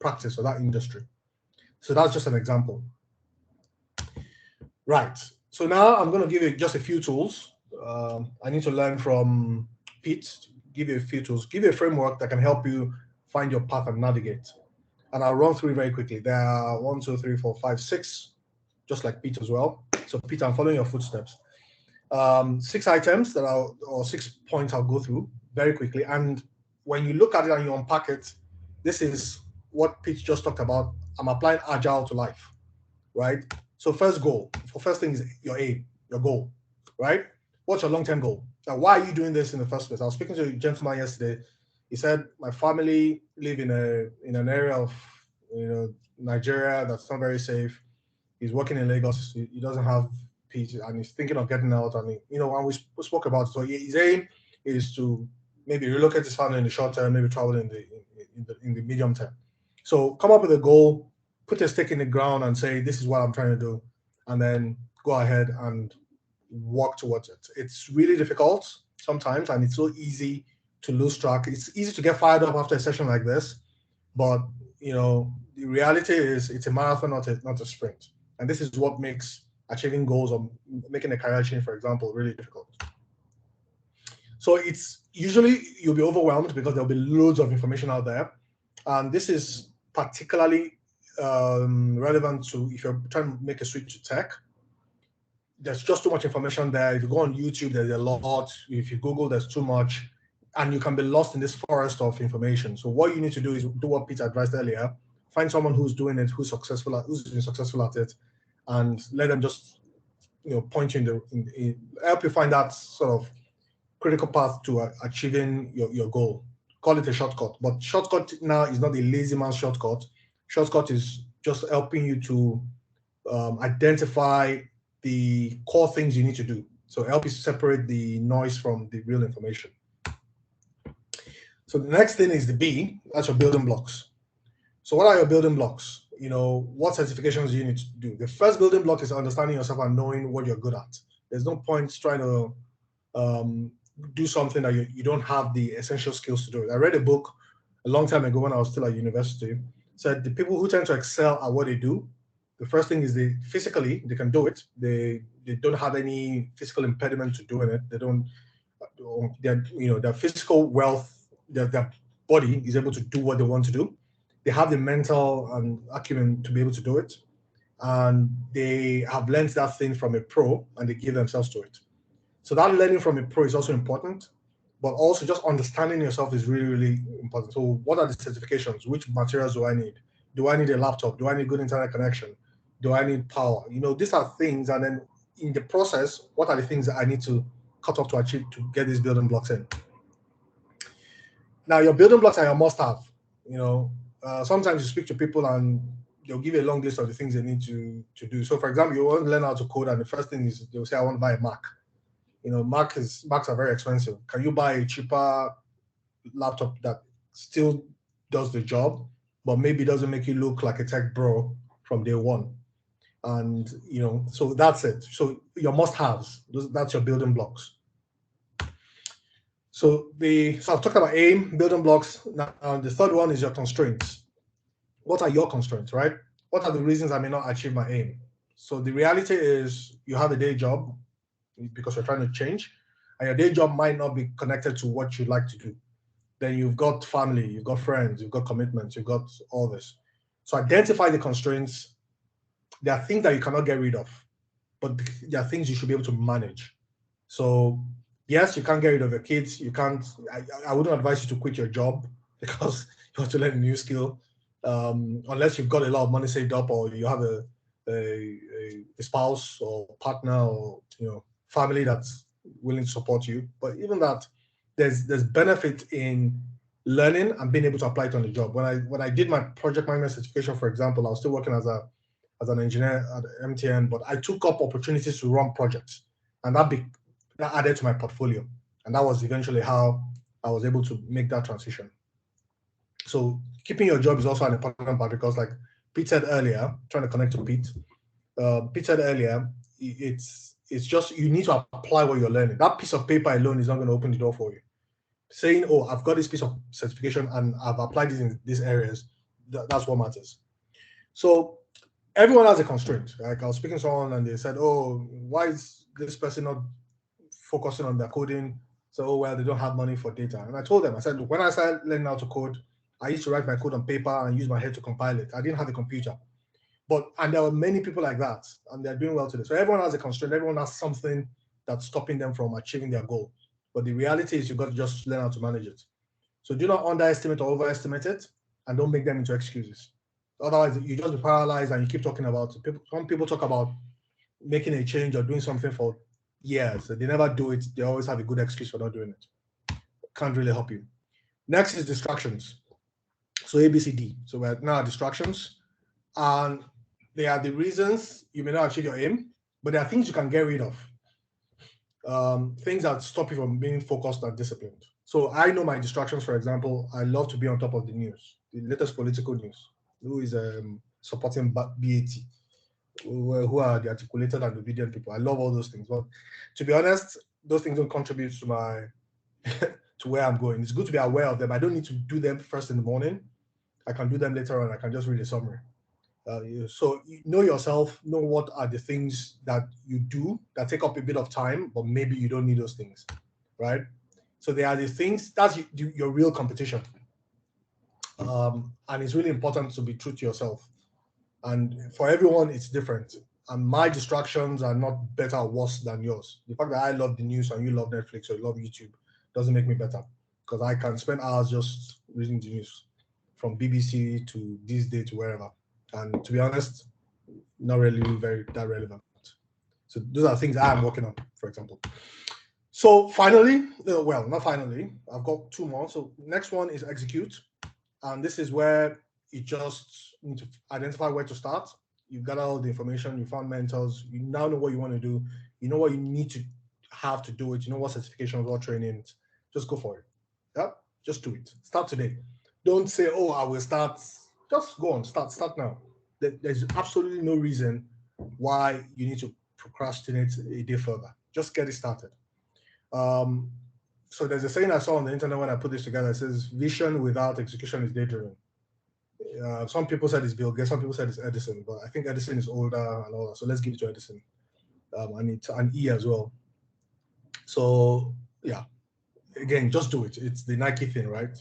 Speaker 3: practice or that industry. So that's just an example. Right. So now I'm going to give you just a few tools. I need to learn from Pete, give you a few tools, give you a framework that can help you find your path and navigate. And I'll run through very quickly. There are 1, 2, 3, 4, 5, 6, just like Pete as well. So Pete, I'm following your footsteps. 6 items or 6 points I'll go through very quickly. And when you look at it and you unpack it, this is what Pete just talked about. I'm applying agile to life, right? So first thing is your aim, your goal, right? What's your long-term goal? Now, why are you doing this in the first place? I was speaking to a gentleman yesterday. He said, my family live in an area of Nigeria that's not very safe. He's working in Lagos. He doesn't have peace, and he's thinking of getting out. And and we spoke about it. So his aim is to maybe relocate his family in the short term, maybe travel in the medium term. So come up with a goal, put a stake in the ground, and say, this is what I'm trying to do, and then go ahead and work towards it. It's really difficult sometimes, and it's so easy to lose track. It's easy to get fired up after a session like this, but the reality is it's a marathon, not a sprint. And this is what makes achieving goals or making a career change, for example, really difficult. So it's usually you'll be overwhelmed because there'll be loads of information out there. And this is particularly relevant to if you're trying to make a switch to tech. There's just too much information there. If you go on YouTube, there's a lot. If you Google, there's too much. And you can be lost in this forest of information. So what you need to do is do what Peter advised earlier. Find someone who's doing it, who's been successful at it, and let them just point you help you find that sort of critical path to achieving your goal. Call it a shortcut, but shortcut now is not a lazy man's shortcut. Shortcut is just helping you to identify the core things you need to do. So help you separate the noise from the real information. So the next thing is the B, that's your building blocks. So what are your building blocks? what certifications you need to do. The first building block is understanding yourself and knowing what you're good at. There's no point trying to do something that you don't have the essential skills to do it. I read a book a long time ago when I was still at university, said the people who tend to excel at what they do, the first thing is they can do it. They don't have any physical impediment to doing it. They don't their physical wealth, their body is able to do what they want to do. They have the mental acumen to be able to do it, and they have learned that thing from a pro and they give themselves to it. So that learning from a pro is also important, but also just understanding yourself is really, really important. So what are the certifications? Which materials do I need? Do I need a laptop? Do I need good internet connection? Do I need power? These are things. And then in the process, what are the things that I need to cut off to achieve to get these building blocks in? Now, your building blocks are your must-have. Sometimes you speak to people and they'll give you a long list of the things they need to do. So, for example, you want to learn how to code, and the first thing is they'll say, "I want to buy a Mac." Macs are very expensive. Can you buy a cheaper laptop that still does the job, but maybe doesn't make you look like a tech bro from day one? And so that's it. So your must-haves, that's your building blocks. So I've talked about aim, building blocks. Now the third one is your constraints. What are your constraints, right? What are the reasons I may not achieve my aim? So the reality is you have a day job because you're trying to change, and your day job might not be connected to what you like to do. Then you've got family, you've got friends, you've got commitments, you've got all this. So identify the constraints. There are things that you cannot get rid of, but there are things you should be able to manage. So yes, you can't get rid of your kids. You can't. I wouldn't advise you to quit your job because you want to learn a new skill, unless you've got a lot of money saved up or you have a spouse or partner or family that's willing to support you. But even that, there's benefit in learning and being able to apply it on the job. When I did my project management certification, for example, I was still working as an engineer at MTN, but I took up opportunities to run projects, and that added to my portfolio, and that was eventually how I was able to make that transition. So keeping your job is also an important part because, like Pete said earlier, trying to connect to Pete. Pete said earlier, it's just you need to apply what you're learning. That piece of paper alone is not going to open the door for you. Saying, "Oh, I've got this piece of certification and I've applied this in these areas," that's what matters. So everyone has a constraint. Like I was speaking to someone and they said, "Oh, why is this person not focusing on their coding?" So, "Oh, well, they don't have money for data." And I told them, I said, when I started learning how to code, I used to write my code on paper and use my head to compile it. I didn't have a computer. And there were many people like that, and they're doing well today. So everyone has a constraint. Everyone has something that's stopping them from achieving their goal. But the reality is you've got to just learn how to manage it. So do not underestimate or overestimate it, and don't make them into excuses. Otherwise, you just be paralyzed and you keep talking about it. Some people talk about making a change or doing something for years. They never do it. They always have a good excuse for not doing it. Can't really help you. Next is distractions. So ABCD. So we're now at distractions. And they are the reasons you may not achieve your aim, but there are things you can get rid of. Things that stop you from being focused and disciplined. So I know my distractions, for example, I love to be on top of the news, the latest political news. Who is supporting BAT? Who are the articulated and obedient people? I love all those things. But to be honest, those things don't contribute to my to where I'm going. It's good to be aware of them. I don't need to do them first in the morning. I can do them later on. I can just read a summary. So you know yourself, know what are the things that you do that take up a bit of time, but maybe you don't need those things, right? So they are the things, that's your real competition. And it's really important to be true to yourself. And for everyone, it's different. And my distractions are not better or worse than yours. The fact that I love the news and you love Netflix or you love YouTube doesn't make me better, because I can spend hours just reading the news from BBC to this day to wherever. And to be honest, not really that relevant. So those are things I'm working on, for example. So finally, well, not finally, I've got two more. So next one is execute. And this is where you just need to identify where to start. You've got all the information, you found mentors, you now know what you want to do, you know what you need to have to do it, you know what certifications, what training, just go for it. Yep, just do it. Start today. Don't say, "Oh, I will start." Just go on, start now. There's absolutely no reason why you need to procrastinate a day further. Just get it started. So there's a saying I saw on the internet when I put this together. It says, vision without execution is daydreaming. Some people said it's Bill Gates, some people said it's Edison, but I think Edison is older and all that. So let's give it to Edison. And it's an E as well. So yeah, again, just do it. It's the Nike thing, right?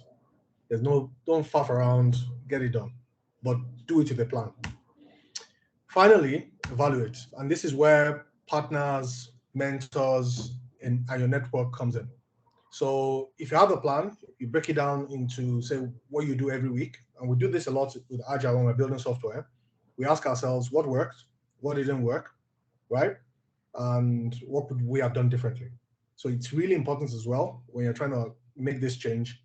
Speaker 3: Don't faff around, get it done, but do it with a plan. Finally, evaluate. And this is where partners, mentors, and your network comes in. So if you have a plan, you break it down into, say, what you do every week. And we do this a lot with Agile when we're building software. We ask ourselves what worked, what didn't work, right? And what could we have done differently? So it's really important as well when you're trying to make this change,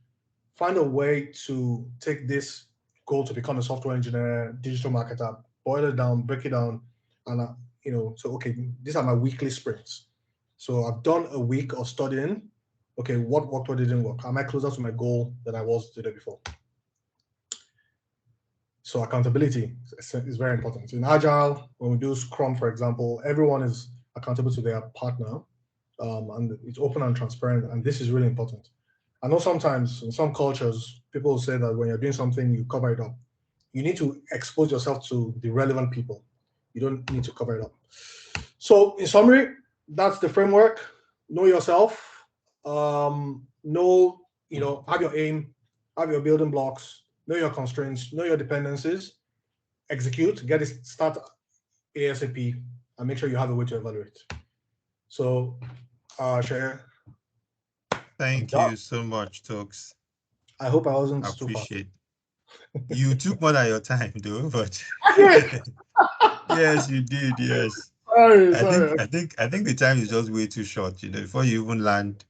Speaker 3: find a way to take this goal to become a software engineer, digital marketer, boil it down, break it down, and so okay, these are my weekly sprints. So I've done a week of studying. Okay, what worked, what didn't work? Am I closer to my goal than I was the day before? So accountability is very important. In Agile, when we do Scrum, for example, everyone is accountable to their partner, and it's open and transparent, and this is really important. I know sometimes in some cultures, people will say that when you're doing something, you cover it up. You need to expose yourself to the relevant people. You don't need to cover it up. So in summary, that's the framework. Know yourself. Have your aim, have your building blocks, know your constraints, know your dependencies, execute, get it start ASAP, and make sure you have a way to evaluate. So, Share.
Speaker 1: Thank you so much, Tokes.
Speaker 3: I hope I wasn't
Speaker 1: I
Speaker 3: too fast.
Speaker 1: appreciate. You took more than your time, though, but
Speaker 3: Okay.
Speaker 1: yes, you did. Yes,
Speaker 3: Sorry.
Speaker 1: I think the time is just way too short. Before you even land,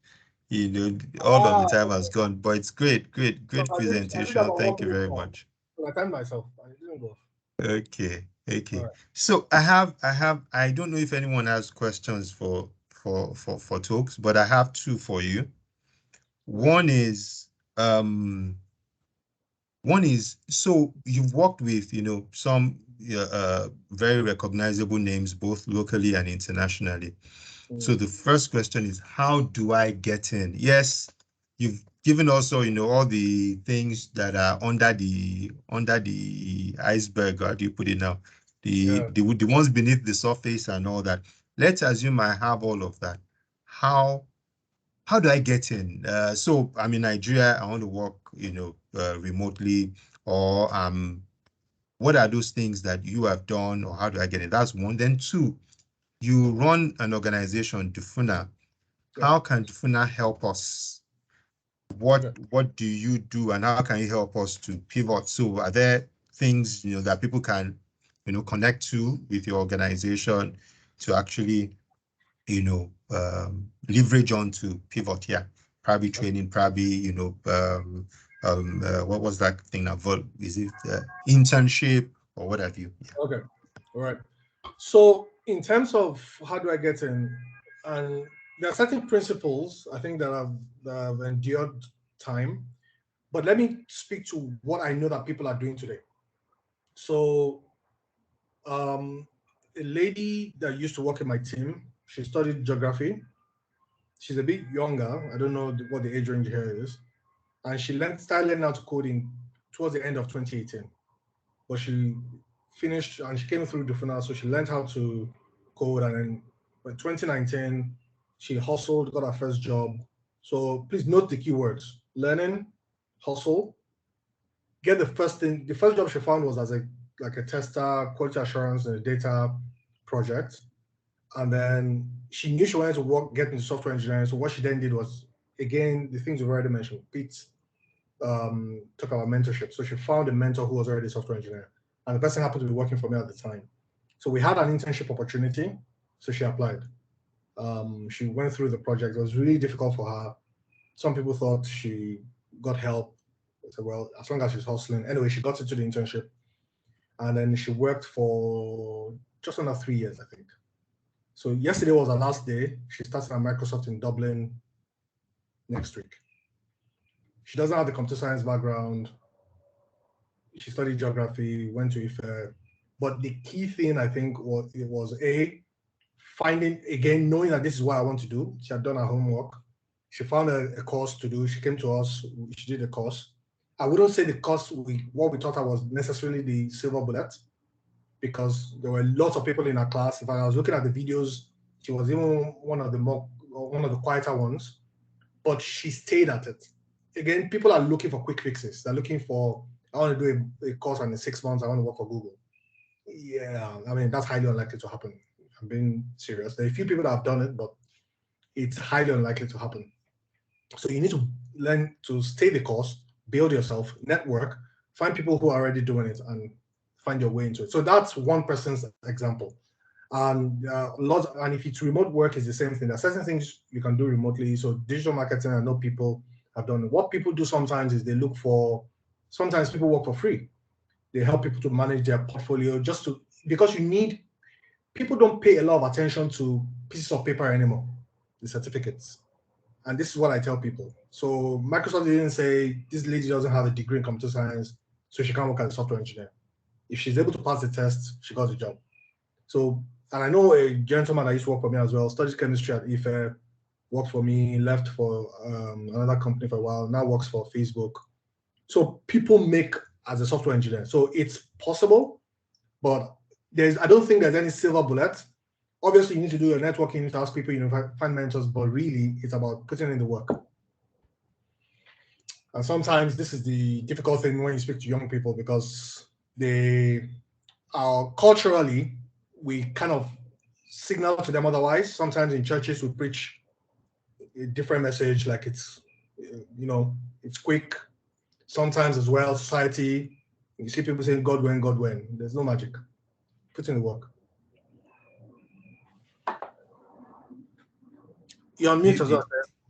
Speaker 1: all of the time has gone. But it's great
Speaker 3: I think I'm
Speaker 1: presentation.
Speaker 3: on
Speaker 1: Thank
Speaker 3: 1
Speaker 1: you
Speaker 3: minute
Speaker 1: very
Speaker 3: more.
Speaker 1: much.
Speaker 3: I timed myself. I didn't go.
Speaker 1: Okay.
Speaker 3: All right.
Speaker 1: So I don't know if anyone has questions for Tokes, but I have two for you. One is so you've worked with some very recognizable names both locally and internationally. So the first question is, how do I get in? Yes, you've given also all the things that are under the iceberg. How do you put it now? The ones beneath the surface and all that. Let's assume I have all of that. How do I get in? So I'm in Nigeria, I want to work, remotely, or what are those things that you have done, or how do I get in? That's one. Then two, you run an organization, Dufuna. How can Dufuna help us? What do you do, and how can you help us to pivot? So are there things that people can connect to with your organization to actually leverage on to pivot here? Probably training, probably, what was that thing now? Is it internship or what have you? Yeah.
Speaker 3: Okay. All right. So in terms of how do I get in, and there are certain principles I think that have endured time, but let me speak to what I know that people are doing today. So a lady that used to work in my team, she studied geography. She's a bit younger. I don't know what the age range here is. And she started learning how to coding towards the end of 2018. But she finished and she came through Dufuna, so she learned how to code. And then by 2019, she hustled, got her first job. So please note the keywords: learning, hustle. Get the first thing. The first job she found was as a tester, quality assurance, and a data project. And then she knew she wanted to get into software engineering. So what she then did was, again, the things we've already mentioned. Pete talk about mentorship. So she found a mentor who was already a software engineer, and the person happened to be working for me at the time. So we had an internship opportunity. So she applied. She went through the project. It was really difficult for her. Some people thought she got help. I said, well, as long as she's hustling. Anyway, she got into the internship, and then she worked for just under 3 years, I think. So yesterday was her last day. She starts at Microsoft in Dublin next week. She doesn't have the computer science background. She studied geography, went to IFE, But the key thing I think was finding, again, knowing that this is what I want to do. She had done her homework. She found a course to do. She came to us. She did the course. I wouldn't say the course what we taught her was necessarily the silver bullet, because there were lots of people in her class. If I was looking at the videos, she was even one of the quieter ones, but she stayed at it. Again, people are looking for quick fixes. They're looking for, I want to do a course, and in 6 months I want to work for Google. Yeah, I mean, that's highly unlikely to happen. I'm being serious. There are a few people that have done it, but it's highly unlikely to happen. So you need to learn to stay the course, build yourself, network, find people who are already doing it, and find your way into it. So that's one person's example. And and if it's remote work, it's the same thing. There are certain things you can do remotely. So digital marketing, I know people have done it. What people do sometimes is they look for, sometimes people work for free. They help people to manage their portfolio because people don't pay a lot of attention to pieces of paper anymore, the certificates. And this is what I tell people. So Microsoft didn't say this lady doesn't have a degree in computer science, so she can't work as a software engineer. If she's able to pass the test, she got the job. So, and I know a gentleman that used to work for me as well, studied chemistry at IFE, worked for me, left for another company for a while, now works for Facebook. So people make as a software engineer. So it's possible, but I don't think there's any silver bullet. Obviously, you need to do your networking, you need to ask people, you know, find mentors, but really it's about putting in the work. And sometimes this is the difficult thing when you speak to young people, because they are culturally, we kind of signal to them otherwise. Sometimes in churches we preach a different message, like it's, you know, it's quick. Sometimes as well, society, you see people saying God when, God when. There's no magic. Put in the work. You're on mute as well.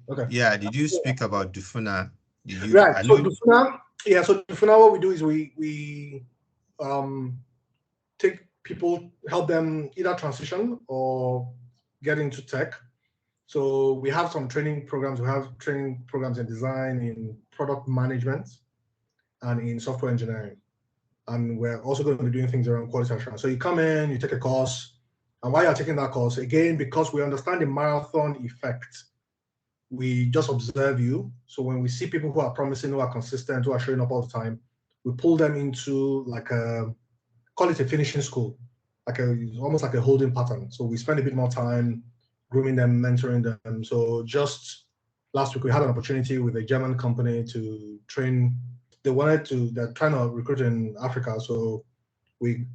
Speaker 3: Okay.
Speaker 1: Yeah, did you speak about Dufuna?
Speaker 3: Right. So Dufuna, what we do is we take people, help them either transition or get into tech. So we have some training programs. We have training programs in design, in product management, and in software engineering. And we're also going to be doing things around quality assurance. So you come in, you take a course, and while you're taking that course, again, because we understand the marathon effect, we just observe you. So when we see people who are promising, who are consistent, who are showing up all the time, we pull them into like call it a finishing school, almost like a holding pattern. So we spend a bit more time grooming them, mentoring them. So just last week we had an opportunity with a German company to train. They're trying to recruit in Africa. So we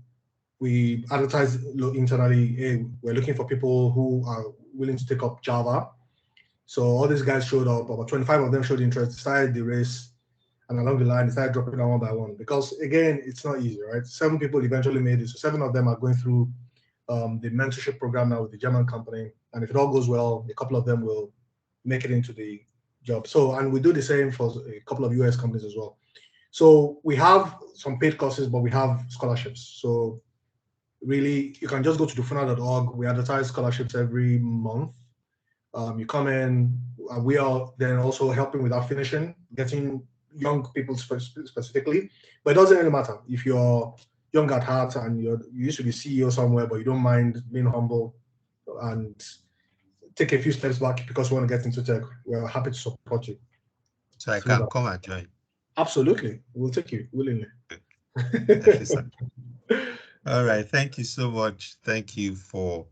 Speaker 3: advertise internally, hey, we're looking for people who are willing to take up Java. So all these guys showed up, about 25 of them showed interest, started the race, and along the line, they started dropping down one by one. Because again, it's not easy, right? 7 people eventually made it. So 7 of them are going through the mentorship program now with the German company. And if it all goes well, a couple of them will make it into the job. So, and we do the same for a couple of US companies as well. So we have some paid courses, but we have scholarships. So really, you can just go to dufuna.org. We advertise scholarships every month. You come in, we are then also helping with our finishing, getting young people specifically, but it doesn't really matter if you're young at heart and you used to be CEO somewhere, but you don't mind being humble and take a few steps back because you want to get into tech. We're happy to support you.
Speaker 1: So I can come and join.
Speaker 3: Absolutely, we'll take you willingly.
Speaker 1: All right, thank you so much. Thank you for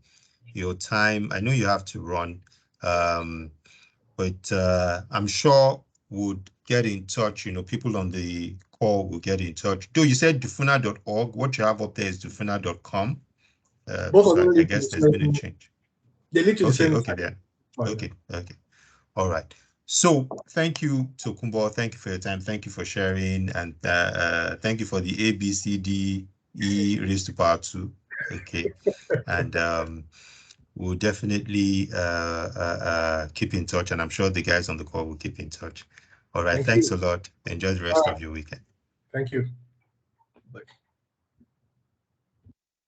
Speaker 1: your time. I know you have to run, but I'm sure we'll get in touch. You know, people on the call will get in touch. Though you said dufuna.org, what you have up there is dufuna.com.
Speaker 3: Both
Speaker 1: so
Speaker 3: of them
Speaker 1: I guess there's been a change.
Speaker 3: They lead to the same.
Speaker 1: Okay, then. Okay. All right. So thank you, Tokunbo. Thank you for your time. Thank you for sharing, and thank you for the ABCDE raised to power 2. Okay, and we'll definitely keep in touch, and I'm sure the guys on the call will keep in touch. All right. Thanks a lot. Enjoy the rest of your weekend.
Speaker 3: Thank you. Bye.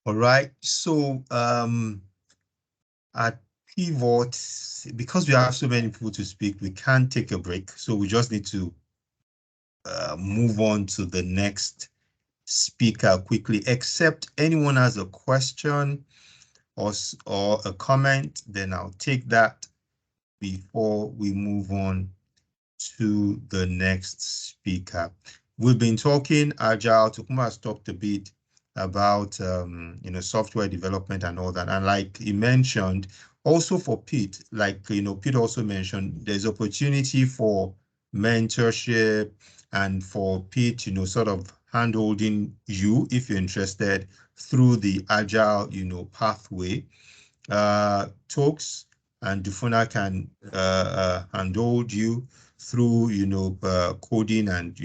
Speaker 1: All right. So at Pivot, because we have so many people to speak, we can't take a break. So we just need to move on to the next speaker quickly, except anyone has a question or a comment, then I'll take that before we move on to the next speaker. We've been talking Agile. Tokuma has talked a bit about software development and all that. And like he mentioned, also for Pete, like Pete also mentioned, there's opportunity for mentorship and for Pete, sort of hand-holding you if you're interested through the Agile, pathway. Talks and Dufuna can handhold you through coding and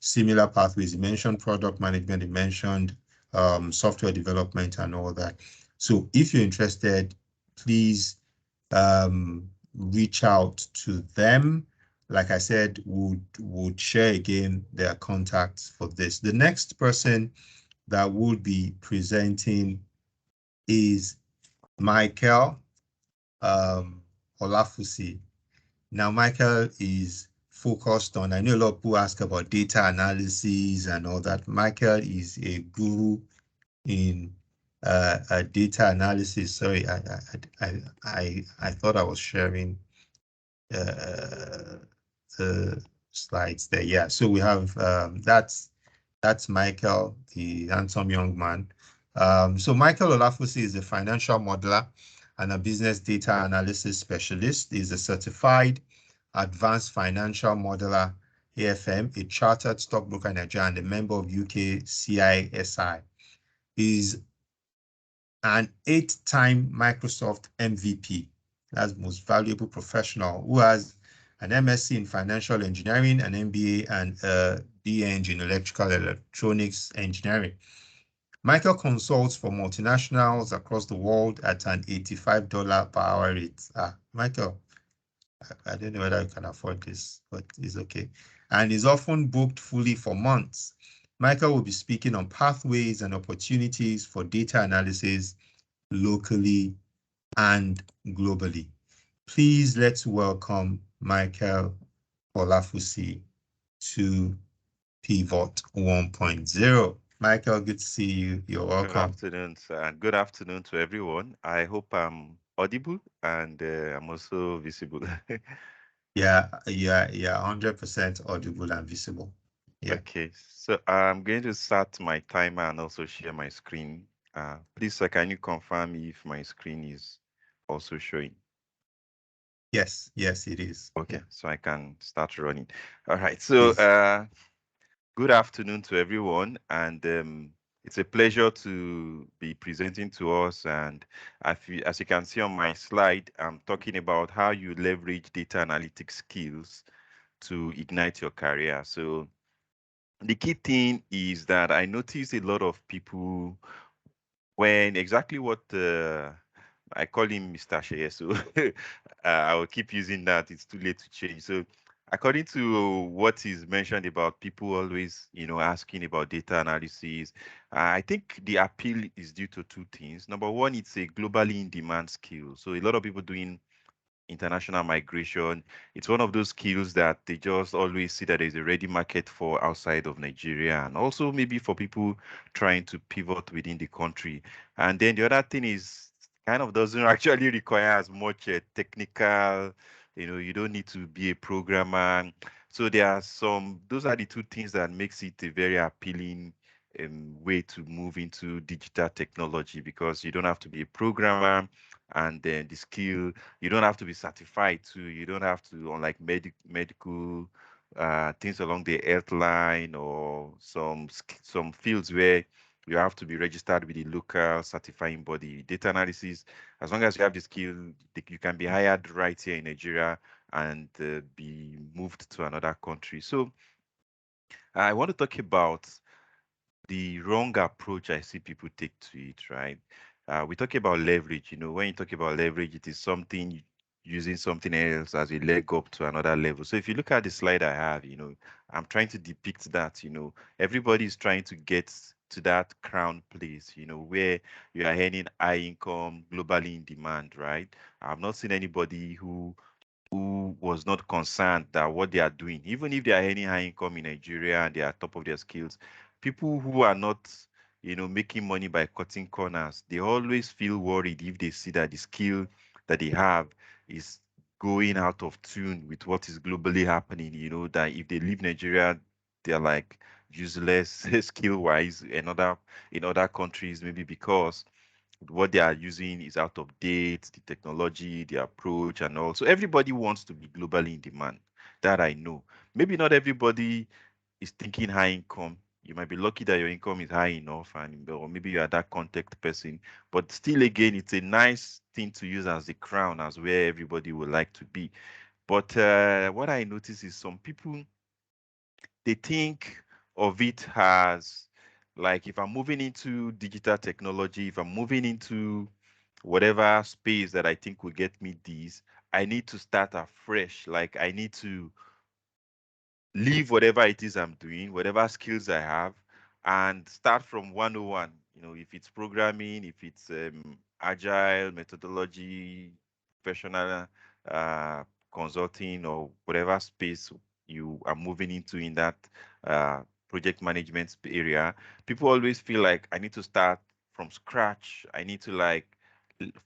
Speaker 1: similar pathways. You mentioned product management, you mentioned software development and all that. So if you're interested, please reach out to them. Like I said, would share again their contacts for this. The next person that would be presenting is Michael Olafusi. Now, Michael is focused on, I know a lot of people ask about data analysis and all that. Michael is a guru in data analysis. Sorry, I thought I was sharing the slides there. Yeah, so we have that's Michael, the handsome young man. So Michael Olafusi is a financial modeler and a business data analysis specialist. He's a certified advanced financial modeler, AFM, a chartered stockbroker in Nigeria, and a member of UK CISI. He's an 8-time Microsoft MVP, that's most valuable professional, who has an MSc in financial engineering, an MBA, and a BEng in electrical electronics engineering. Michael consults for multinationals across the world at an $85 per hour rate. Michael, I don't know whether you can afford this, but it's okay. And is often booked fully for months. Michael will be speaking on pathways and opportunities for data analysis locally and globally. Please let's welcome Michael Olafusi to Pivot 1.0. Michael, good to see you. You're welcome.
Speaker 4: Good afternoon, sir, and good afternoon to everyone. I hope I'm audible and I'm also visible.
Speaker 1: Yeah, 100% audible and visible. Yeah.
Speaker 4: Okay, so I'm going to start my timer and also share my screen. Please, sir, can you confirm if my screen is also showing?
Speaker 1: Yes, it is.
Speaker 4: Okay,
Speaker 1: yeah.
Speaker 4: so I can start running. All right, so good afternoon to everyone, and it's a pleasure to be presenting to us. And as you can see on my slide, I'm talking about how you leverage data analytics skills to ignite your career. So the key thing is that I notice a lot of people when exactly what I call him Mr. Sheye, so I will keep using that. It's too late to change. So according to what is mentioned about people always, asking about data analysis, I think the appeal is due to two things. Number one, it's a globally in demand skill. So a lot of people doing international migration. It's one of those skills that they just always see that there's a ready market for outside of Nigeria, and also maybe for people trying to pivot within the country. And then the other thing is kind of doesn't actually require as much technical, you don't need to be a programmer. So there are those are the two things that makes it a very appealing way to move into digital technology, because you don't have to be a programmer, and then the skill, you don't have to be certified too. You don't have to, unlike medical things along the health line, or some fields where you have to be registered with the local certifying body. Data analysis, as long as you have the skill, you can be hired right here in Nigeria and be moved to another country. So I want to talk about the wrong approach I see people take to it, right? We talk about leverage. When you talk about leverage, it is something using something else as a leg up to another level. So if you look at the slide I have, I'm trying to depict that, everybody is trying to get to that crown place, where you are earning high income, globally in demand, right? I've not seen anybody who was not concerned that what they are doing, even if they are earning high income in Nigeria and they are top of their skills, people who are not, making money by cutting corners, they always feel worried if they see that the skill that they have is going out of tune with what is globally happening. That if they leave Nigeria, they're like useless skill wise in other countries, maybe because what they are using is out of date, the technology, the approach, and all. So everybody wants to be globally in demand. That I know. Maybe not everybody is thinking high income. You might be lucky that your income is high enough, and or maybe you are that contact person. But still, again, it's a nice thing to use as the crown, as where everybody would like to be. But what I notice is some people, they think of it as like, if I'm moving into digital technology, if I'm moving into whatever space that I think will get me these, I need to start afresh. Like, I need to leave whatever it is I'm doing, whatever skills I have, and start from 101. If it's programming, if it's agile methodology, professional uh, consulting, or whatever space you are moving into in that uh, project management area, people always feel like, I need to start from scratch. I need to, like,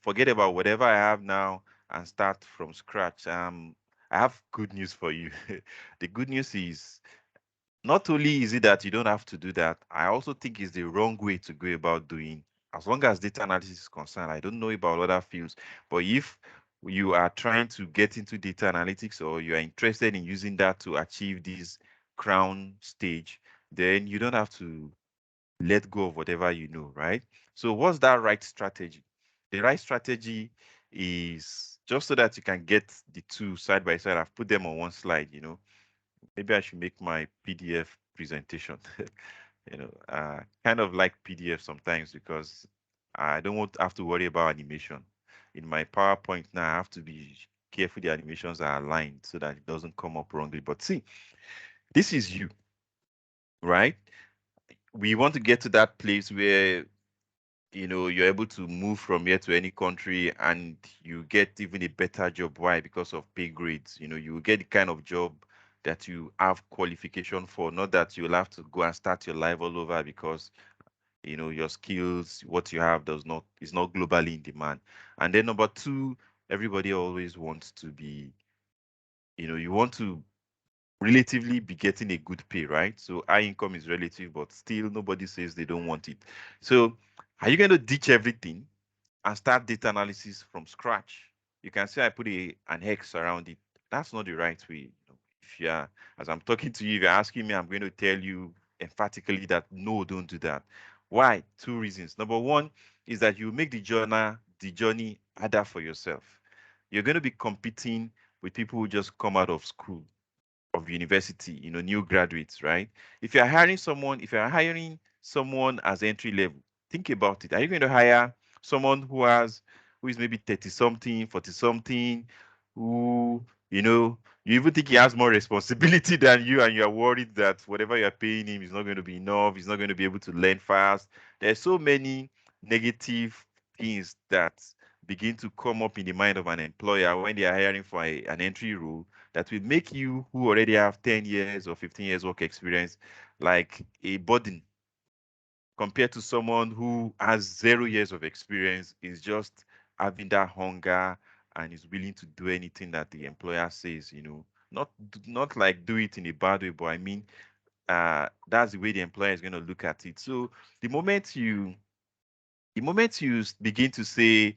Speaker 4: forget about whatever I have now and start from scratch. I have good news for you. The good news is, not only is it that you don't have to do that, I also think it's the wrong way to go about doing. As long as data analysis is concerned, I don't know about other fields, but if you are trying to get into data analytics, or you are interested in using that to achieve this crown stage, then you don't have to let go of whatever you know, right? So what's that right strategy? The right strategy is, just so that you can get the two side by side, I've put them on one slide. Maybe I should make my PDF presentation. Kind of like PDF sometimes, because I don't want to have to worry about animation. In my PowerPoint now, I have to be careful the animations are aligned so that it doesn't come up wrongly. But see, this is you, right? We want to get to that place where you're able to move from here to any country, and you get even a better job. Why? Because of pay grades. You will get the kind of job that you have qualification for, not that you'll have to go and start your life all over, because your skills, what you have, is not globally in demand. And then number two, everybody always wants to be, you want to relatively be getting a good pay, right? So high income is relative, but still nobody says they don't want it. So are you going to ditch everything and start data analysis from scratch? You can say I put an X around it. That's not the right way. If you are, as I'm talking to you, if you're asking me, I'm going to tell you emphatically that no, don't do that. Why? Two reasons. Number one is that you make the journey harder for yourself. You're going to be competing with people who just come out of school, of university, new graduates, right? If you're hiring someone as entry level, think about it. Are you going to hire someone who is maybe 30 something, 40 something, who, you even think he has more responsibility than you, and you're worried that whatever you're paying him is not going to be enough, he's not going to be able to learn fast. There's so many negative things that begin to come up in the mind of an employer when they are hiring for an entry role, that will make you, who already have 10 years or 15 years work experience, like a burden, compared to someone who has 0 years of experience, is just having that hunger and is willing to do anything that the employer says. Not like do it in a bad way, but I mean, that's the way the employer is going to look at it. So the moment you begin to say,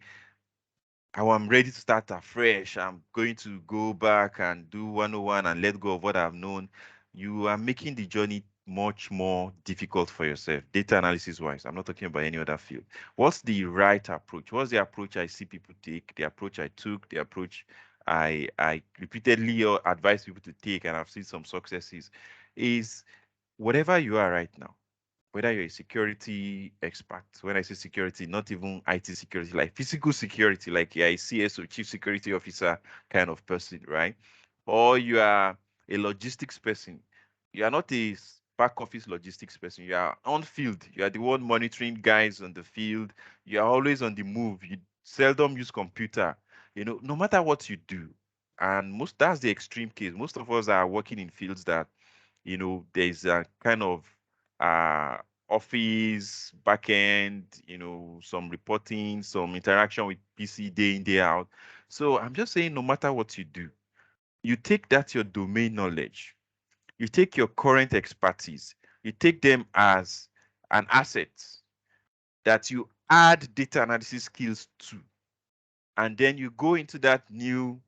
Speaker 4: I'm ready to start afresh, I'm going to go back and do 101 and let go of what I've known, you are making the journey much more difficult for yourself, data analysis wise. I'm not talking about any other field. What's the right approach? What's the approach I see people take, the approach I took, the approach I repeatedly advise people to take, and I've seen some successes, is whatever you are right now, whether you're a security expert. When I say security, not even IT security, like physical security, like you're a CSO, chief security officer kind of person, right? Or you are a logistics person. You are not a back office logistics person. You are on field. You are the one monitoring guys on the field. You are always on the move. You seldom use computer. No matter what you do, and that's the extreme case. Most of us are working in fields that, there's a kind of office, backend, some reporting, some interaction with PC day in, day out. So I'm just saying, no matter what you do, you take that your domain knowledge, you take your current expertise, you take them as an asset that you add data analysis skills to, and then you go into that new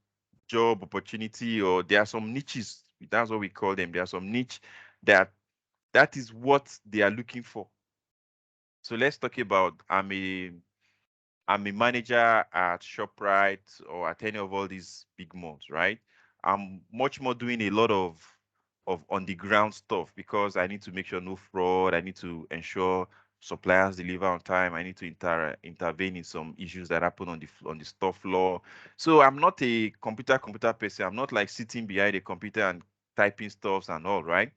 Speaker 4: job opportunity, or there are some niches, that's what we call them. There are some niche that is what they are looking for. So let's talk about I'm a manager at ShopRite or at any of all these big malls, right? I'm much more doing a lot of on the ground stuff because I need to make sure no fraud. I need to ensure suppliers deliver on time. I need to intervene in some issues that happen on the store floor. So I'm not a computer person. I'm not like sitting behind a computer and typing stuffs and all, right?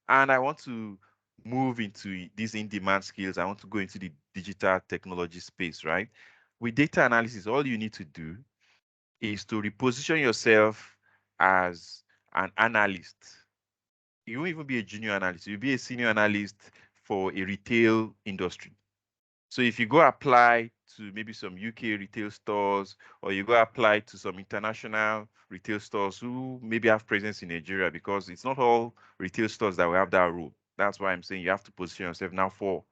Speaker 4: And I want to move into these in-demand skills. I want to go into the digital technology space, right? With data analysis, all you need to do is to reposition yourself as an analyst. You won't even be a junior analyst, you'll be a senior analyst for a retail industry. So if you go apply to maybe some UK retail stores, or you go apply to some international retail stores who maybe have presence in Nigeria, because it's not all retail stores that will have that role. That's why I'm saying you have to position yourself now for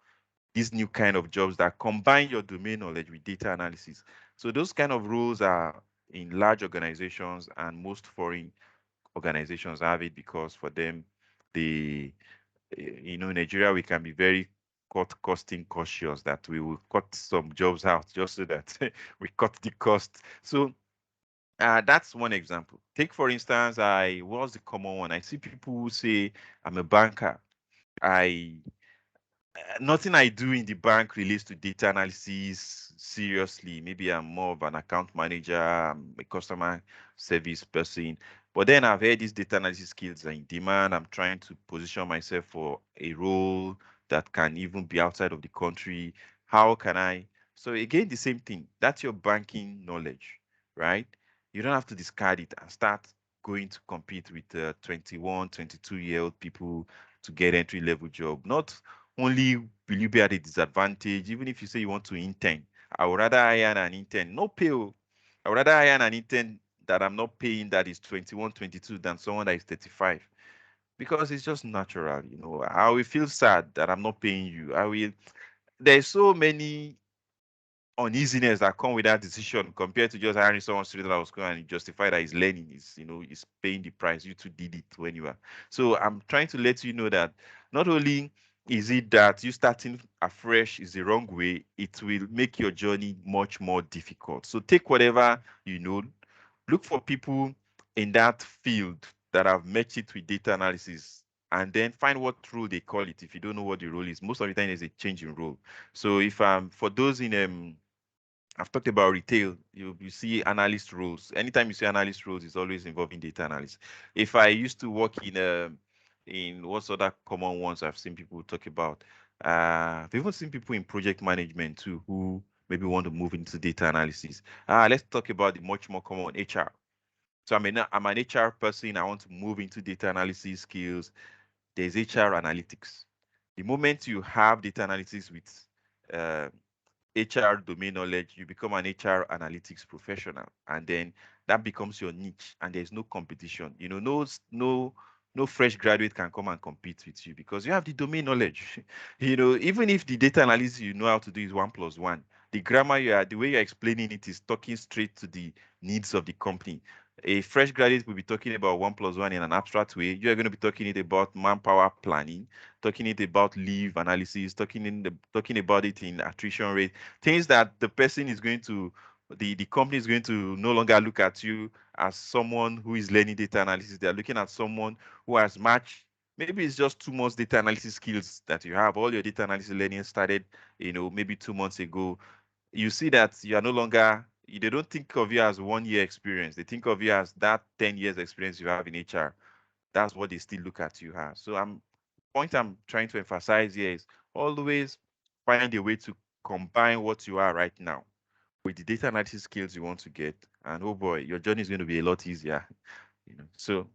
Speaker 4: these new kind of jobs that combine your domain knowledge with data analysis. So those kind of roles are in large organizations, and most foreign organizations have it because for them, they, in Nigeria, we can be very costing cautious, that we will cut some jobs out just so that we cut the cost. So that's one example. Take, for instance, what's the common one? I see people who say, I'm a banker. I Nothing I do in the bank relates to data analysis seriously. Maybe I'm more of an account manager, I'm a customer service person. But then I've heard these data analysis skills are in demand. I'm trying to position myself for a role that can even be outside of the country. How can I? So again, the same thing. That's your banking knowledge, right? You don't have to discard it and start going to compete with 21, 22-year-old people to get entry level job. Not only will you be at a disadvantage, even if you say you want to intern. I would rather hire an intern, no pay. I would rather hire an intern that I'm not paying that is 21, 22 than someone that is 35. Because it's just natural, I will feel sad that I'm not paying you. There's so many uneasiness that come with that decision compared to just hiring someone straight out of school and justify that he's learning, is paying the price. You two did it when you are. So I'm trying to let you know that not only is it that you starting afresh is the wrong way, it will make your journey much more difficult. So take whatever look for people in that field that have matched it with data analysis, and then find what role they call it. If you don't know what the role is, most of the time there's a change in role. So if for those in I've talked about retail. You see analyst roles. Anytime you see analyst roles, it's always involving data analysis. If I used to work in what's other common ones I've seen people talk about, I've even seen people in project management too who maybe want to move into data analysis. Let's talk about the much more common HR. So I'm an HR person. I want to move into data analysis skills. There's HR analytics. The moment you have data analytics with uh, HR domain knowledge, you become an HR analytics professional, and then that becomes your niche, and there's no competition. No fresh graduate can come and compete with you because you have the domain knowledge. Even if the data analysis you know how to do is 1+1, the grammar the way you're explaining it is talking straight to the needs of the company. A fresh graduate will be talking about 1+1 in an abstract way. You're going to be talking it about manpower planning, talking it about leave analysis, talking about it in attrition rate, things that the person is going to, the company is going to no longer look at you as someone who is learning data analysis. They're looking at someone who has matched. Maybe it's just 2 months data analysis skills that you have. All your data analysis learning started, maybe 2 months ago. You see that you are no longer, they don't think of you as 1 year experience. They think of you as that 10 years experience you have in HR. That's what they still look at you as. So point I'm trying to emphasize here is always find a way to combine what you are right now with the data analysis skills you want to get. And oh boy, your journey is going to be a lot easier. So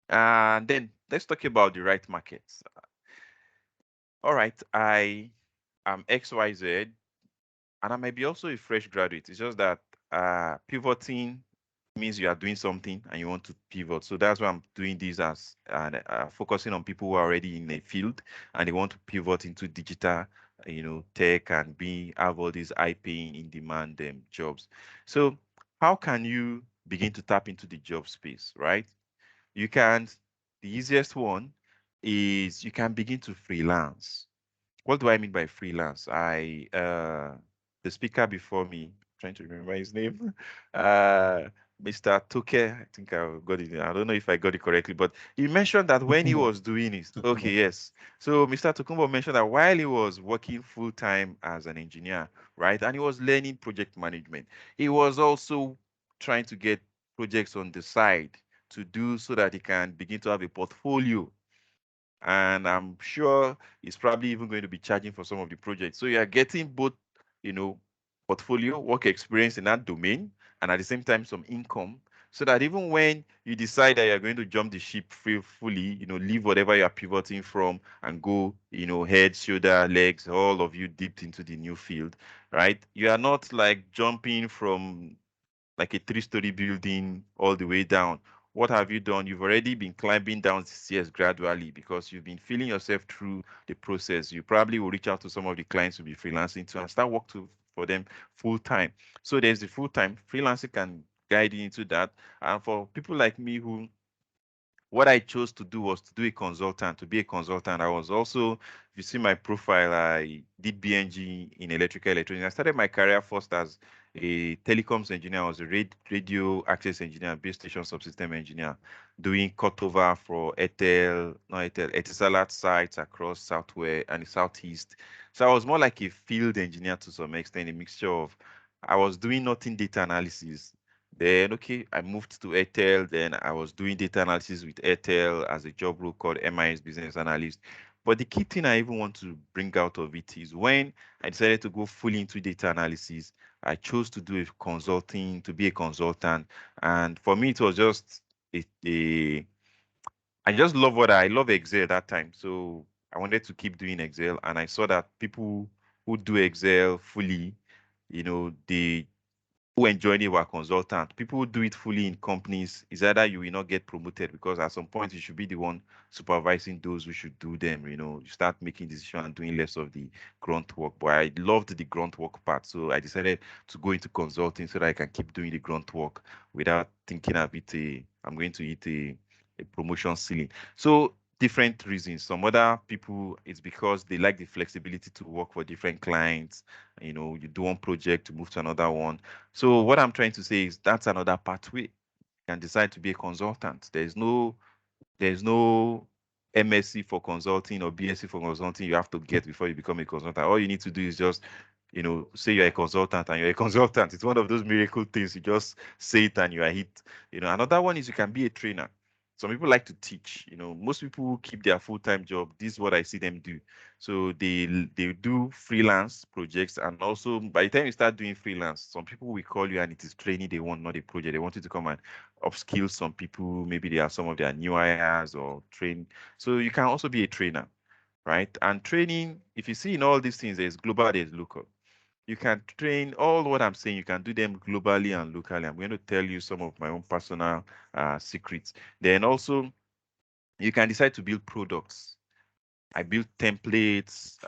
Speaker 4: and then let's talk about the right markets. All right, I am XYZ, and I might be also a fresh graduate. It's just that pivoting means you are doing something and you want to pivot. So that's why I'm doing this as and focusing on people who are already in a field and they want to pivot into digital, tech and have all these high paying in demand jobs. So how can you begin to tap into the job space, right? You can, the easiest one is you can begin to freelance. What do I mean by freelance? The speaker before me, trying to remember his name, uh, Mr. Toke, I think I got it. I don't know if I got it correctly, but he mentioned that when he
Speaker 1: Tokumbo.
Speaker 4: was doing it, okay,
Speaker 1: Tokumbo.
Speaker 4: yes. So Mr. Tokumbo mentioned that while he was working full time as an engineer, right, and he was learning project management, he was also trying to get projects on the side to do so that he can begin to have a portfolio, and I'm sure he's probably even going to be charging for some of the projects. So you are getting both, you know, portfolio, work experience in that domain, and at the same time some income, so that even when you decide that you're going to jump the ship fully, leave whatever you're pivoting from and go, head, shoulder, legs, all of you dipped into the new field, right? You are not like jumping from like a three-story building all the way down. What have you done? You've already been climbing down the stairs gradually because you've been feeling yourself through the process. You probably will reach out to some of the clients you'll be freelancing to and start work for them full time. So there's the full time. Freelancing can guide you into that. And for people like me who what I chose to do was to be a consultant. I was also, if you see my profile, I did BNG in electrical electronics. I started my career first as a telecoms engineer. I was a radio access engineer, base station subsystem engineer, doing cutover for Etisalat sites across Southwest and the Southeast. So I was more like a field engineer to some extent, a mixture of, I was doing nothing data analysis. Then, okay, I moved to Airtel. Then I was doing data analysis with Airtel as a job role called MIS Business Analyst. But the key thing I even want to bring out of it is when I decided to go fully into data analysis, I chose to do a consulting, to be a consultant. And for me, it was just I just love I love Excel at that time. So I wanted to keep doing Excel. And I saw that people who do Excel fully, they who enjoy it were consultants. People who do it fully in companies is either you will not get promoted because at some point you should be the one supervising those who should do them. You start making decisions and doing less of the grunt work. But I loved the grunt work part, so I decided to go into consulting so that I can keep doing the grunt work without thinking of it. I'm going to hit a promotion ceiling. So different reasons. Some other people, it's because they like the flexibility to work for different clients. You do one project to move to another one. So what I'm trying to say is that's another pathway. You can decide to be a consultant. There's no MSc for consulting or BSc for consulting you have to get before you become a consultant. All you need to do is just, say you're a consultant and you're a consultant. It's one of those miracle things. You just say it and you are hit. Another one is you can be a trainer. Some people like to teach. Most people who keep their full-time job, this is what I see them do. So they do freelance projects, and also by the time you start doing freelance, some people will call you and it is training they want, not a project. They want you to come and upskill some people. Maybe they are some of their new hires or train. So you can also be a trainer, right? And training, if you see in all these things, there's global, there's local. You can train all what I'm saying, you can do them globally and locally. I'm going to tell you some of my own personal secrets. Then also, you can decide to build products. I build templates.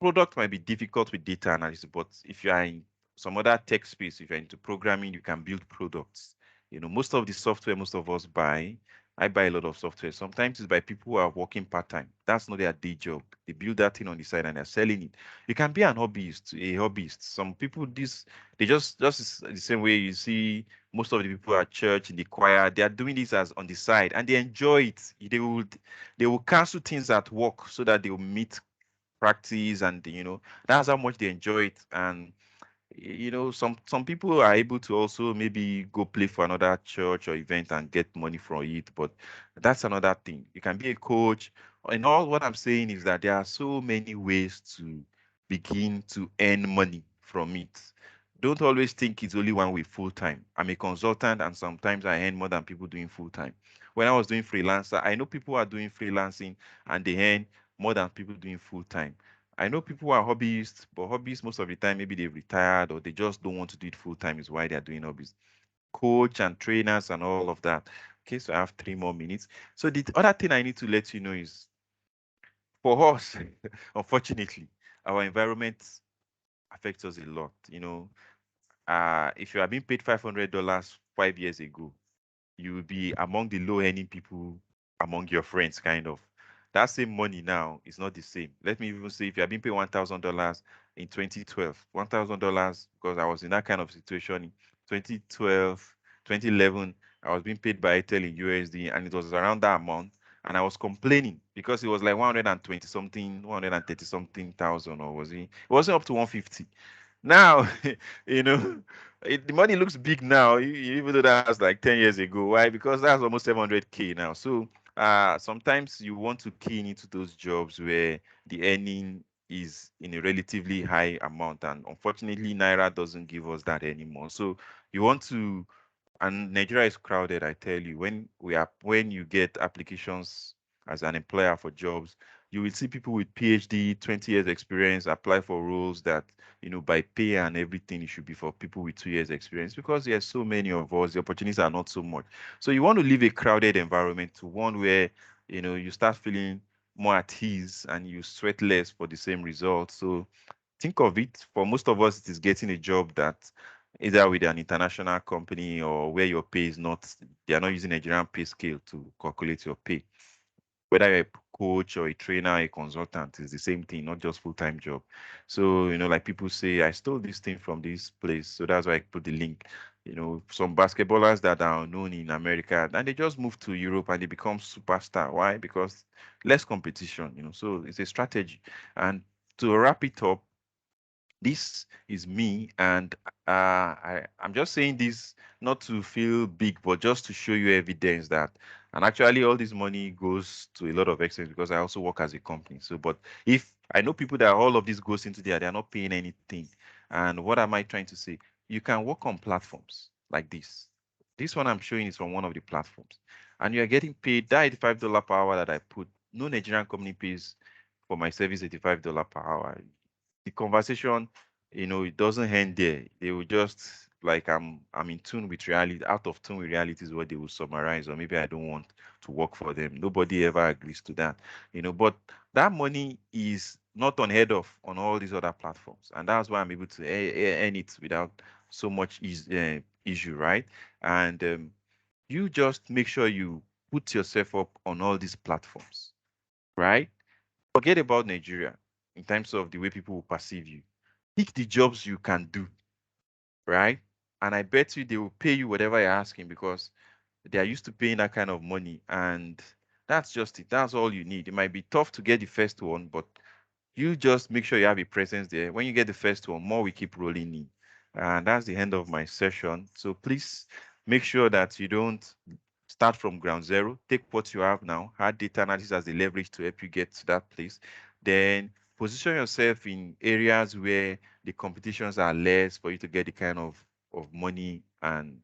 Speaker 4: Product might be difficult with data analysis, but if you are in some other tech space, if you're into programming, you can build products. Most of the software most of us buy, I buy a lot of software. Sometimes it's by people who are working part-time. That's not their day job. They build that thing on the side and they're selling it. You can be an hobbyist. Some people, they just the same way you see most of the people at church in the choir, they are doing this as on the side and they enjoy it. They will cancel things at work so that they will meet practice, and that's how much they enjoy it. And some people are able to also maybe go play for another church or event and get money from it, but that's another thing. You can be a coach. And all what I'm saying is that there are so many ways to begin to earn money from it. Don't always think it's only one way, full time. I'm a consultant and sometimes I earn more than people doing full time. When I was doing freelancer, I know people are doing freelancing and they earn more than people doing full time. I know people who are hobbyists, but hobbyists most of the time maybe they've retired or they just don't want to do it full time is why they're doing hobbies. Coach and trainers and all of that. Okay, so I have 3 more minutes. So the other thing I need to let you know is for us, unfortunately, our environment affects us a lot. If you are being paid $500 5 years ago, you will be among the low earning people among your friends, kind of. That same money now is not the same. Let me even say, if you are being paid $1,000 in 2012, $1,000, because I was in that kind of situation in 2012, 2011, I was being paid by Airtel in USD, and it was around that amount. And I was complaining because it was like 120 something, 130 something thousand, or was it? It wasn't up to 150. Now, the money looks big now, even though that's like 10 years ago. Why? Because that's almost 700K now. So sometimes you want to key into those jobs where the earning is in a relatively high amount. And unfortunately, Naira doesn't give us that anymore. So you want to, and Nigeria is crowded, I tell you. When you get applications as an employer for jobs, you will see people with PhD, 20 years experience apply for roles that, by pay and everything, it should be for people with 2 years experience, because there's so many of us, the opportunities are not so much. So you want to leave a crowded environment to one where, you start feeling more at ease and you sweat less for the same result. So think of it, for most of us, it is getting a job that either with an international company or where your pay is not, they are not using Nigerian pay scale to calculate your pay. Whether you're a coach or a trainer, a consultant, is the same thing, not just full-time job. So, like people say, I stole this thing from this place. So that's why I put the link. Some basketballers that are known in America, and they just move to Europe and they become superstar. Why? Because less competition, so it's a strategy. And to wrap it up, this is me, and I'm just saying this not to feel big, but just to show you evidence that, and actually all this money goes to a lot of extent because I also work as a company. So, but if I know people that all of this goes into there, they're not paying anything. And what am I trying to say? You can work on platforms like this. This one I'm showing is from one of the platforms, and you're getting paid that $85 per hour that I put. No Nigerian company pays for my service $85 per hour. The conversation, it doesn't end there. They will just like I'm in tune with reality, out of tune with reality is what they will summarize, or maybe I don't want to work for them. Nobody ever agrees to that, but that money is not unheard of on all these other platforms, and that's why I'm able to earn it without so much issue, right? And you just make sure you put yourself up on all these platforms, right? Forget about Nigeria in terms of the way people will perceive you. Pick the jobs you can do, right? And I bet you they will pay you whatever you're asking because they are used to paying that kind of money. And that's just it. That's all you need. It might be tough to get the first one, but you just make sure you have a presence there. When you get the first one, more we keep rolling in. And that's the end of my session. So please make sure that you don't start from ground zero. Take what you have now, add data analysis as the leverage to help you get to that place. Then position yourself in areas where the competitions are less for you to get the kind of money and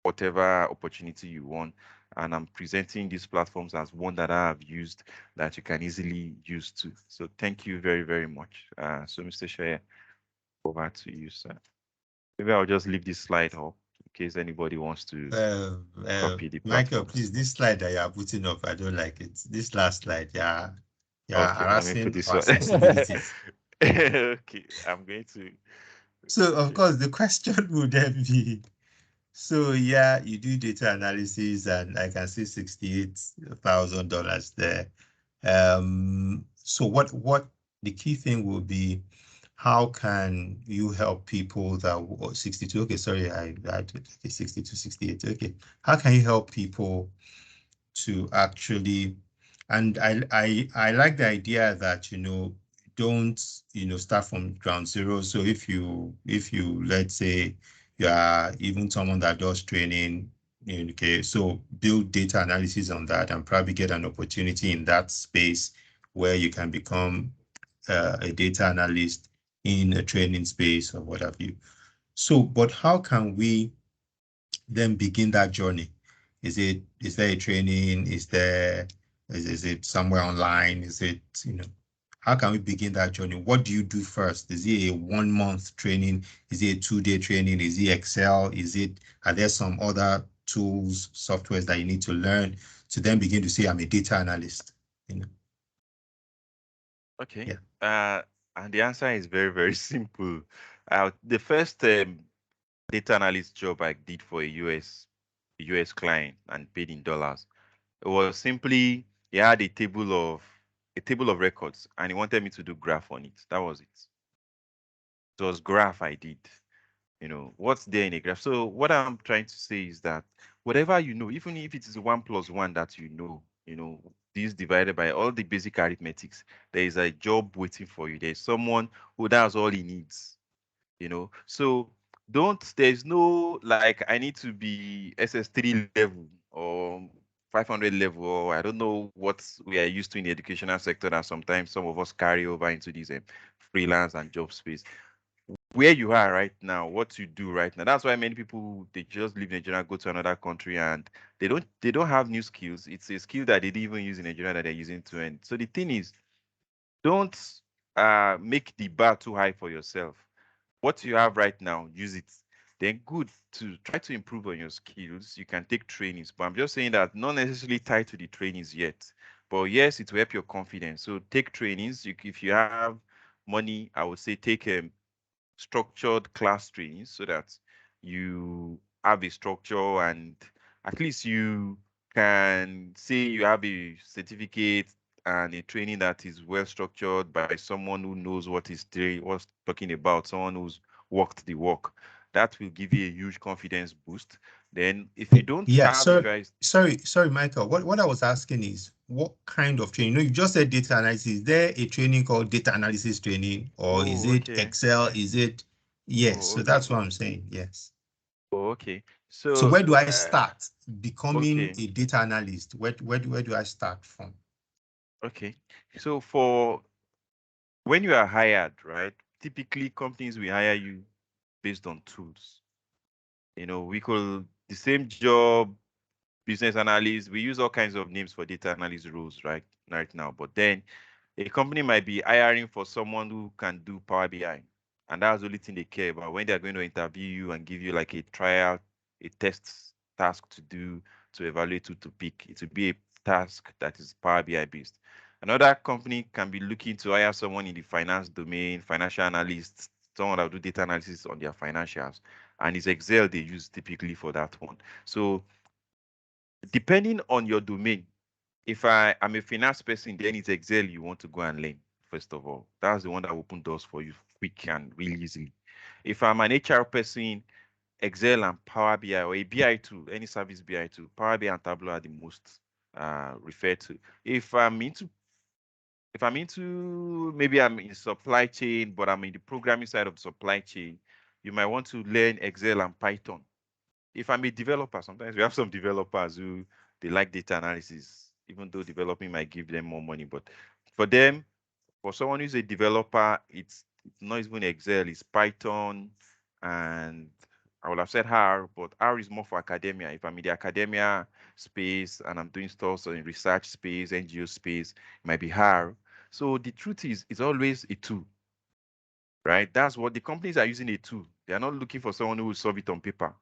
Speaker 4: whatever opportunity you want. And I'm presenting these platforms as one that I have used that you can easily use too. So thank you very, very much. So Mr. Shaya, over to you, sir. Maybe I'll just leave this slide up in case anybody wants to copy the
Speaker 1: Michael,
Speaker 4: platforms.
Speaker 1: please, this slide that you are putting up, I don't like it. This last slide, yeah,
Speaker 4: Okay, let me put
Speaker 1: harassing
Speaker 4: this
Speaker 1: our
Speaker 4: one.
Speaker 1: sensibilities.
Speaker 4: Okay, I'm going to.
Speaker 1: So, of
Speaker 4: Okay.
Speaker 1: course, the question would then be, so yeah, you do data analysis, and I can see $68,000 there. So what the key thing will be, how can you help people that 62? Okay, sorry, I did 62, 68. Okay, how can you help people to actually, and I like the idea that don't start from ground zero. So if you let's say you are even someone that does training, okay, so build data analysis on that and probably get an opportunity in that space where you can become a data analyst in a training space or what have you. So, but how can we then begin that journey? Is there a training? Is it somewhere online? Is it, how can we begin that journey? What do you do first? Is it a 1 month training? Is it a 2-day training? Is it Excel? Are there some other tools, softwares that you need to learn to then begin to say, I'm a data analyst?
Speaker 4: Okay.
Speaker 1: Yeah.
Speaker 4: And the answer is very, very simple. The first data analyst job I did for a US client and paid in dollars. It was simply he had a table of records and he wanted me to do graph on it. That was it. It was graph I did. What's there in a graph. So what I'm trying to say is that whatever you know, even if it is 1 + 1 that this divided by all the basic arithmetics, there is a job waiting for you. There's someone who does all he needs. So there's no like I need to be SS3 level or 500 level, or I don't know what we are used to in the educational sector that sometimes some of us carry over into this freelance and job space. Where you are right now, what you do right now, that's why many people, they just leave Nigeria, go to another country, and they don't have new skills. It's a skill that they didn't even use in Nigeria that they're using to end. So the thing is, don't make the bar too high for yourself. What you have right now, use it. Then good to try to improve on your skills. You can take trainings, but I'm just saying that not necessarily tied to the trainings yet. But yes, it will help your confidence. So take trainings. If you have money, I would say take structured class trainings so that you have a structure, and at least you can say you have a certificate and a training that is well structured by someone who knows what's talking about, someone who's walked the walk. That will give you a huge confidence boost. Then if you don't
Speaker 1: Yeah,
Speaker 4: have,
Speaker 1: so
Speaker 4: if I
Speaker 1: sorry, Michael. What I was asking is what kind of training? You just said data analysis. Is there a training called data analysis training, or is
Speaker 4: oh
Speaker 1: it
Speaker 4: okay
Speaker 1: Excel? Is it yes?
Speaker 4: oh
Speaker 1: So
Speaker 4: okay
Speaker 1: that's what I'm saying. Yes.
Speaker 4: oh okay
Speaker 1: So
Speaker 4: so
Speaker 1: where do I start becoming
Speaker 4: okay
Speaker 1: a data analyst? Where do I start from?
Speaker 4: okay so for when you are hired, right? Typically, companies will hire you based on tools. We call the same job business analyst. We use all kinds of names for data analyst roles right now. But then a company might be hiring for someone who can do Power BI, and that's the only thing they care about when they're going to interview you and give you like a trial, a test task to do to evaluate who to pick. It will be a task that is Power BI based. Another company can be looking to hire someone in the finance domain, financial analyst, someone that will do data analysis on their financials, and it's Excel they use typically for that one. So depending on your domain, if I am a finance person, then it's Excel you want to go and learn, first of all. That's the one that open doors for you quick and really easily. If I'm an HR person, Excel and Power BI or a BI tool, any service BI tool, Power BI and Tableau are the most referred to. If I'm into maybe I'm in supply chain, but I'm in the programming side of supply chain, you might want to learn Excel and Python. If I'm a developer, sometimes we have some developers who they like data analysis, even though developing might give them more money. But for them, for someone who's a developer, it's not even Excel, it's Python, and I would have said R, but R is more for academia. If I'm in the academia space and I'm doing stuff in research space, NGO space, it might be R. So the truth is, it's always a tool, right? That's what the companies are using, a tool. They are not looking for someone who will solve it on paper.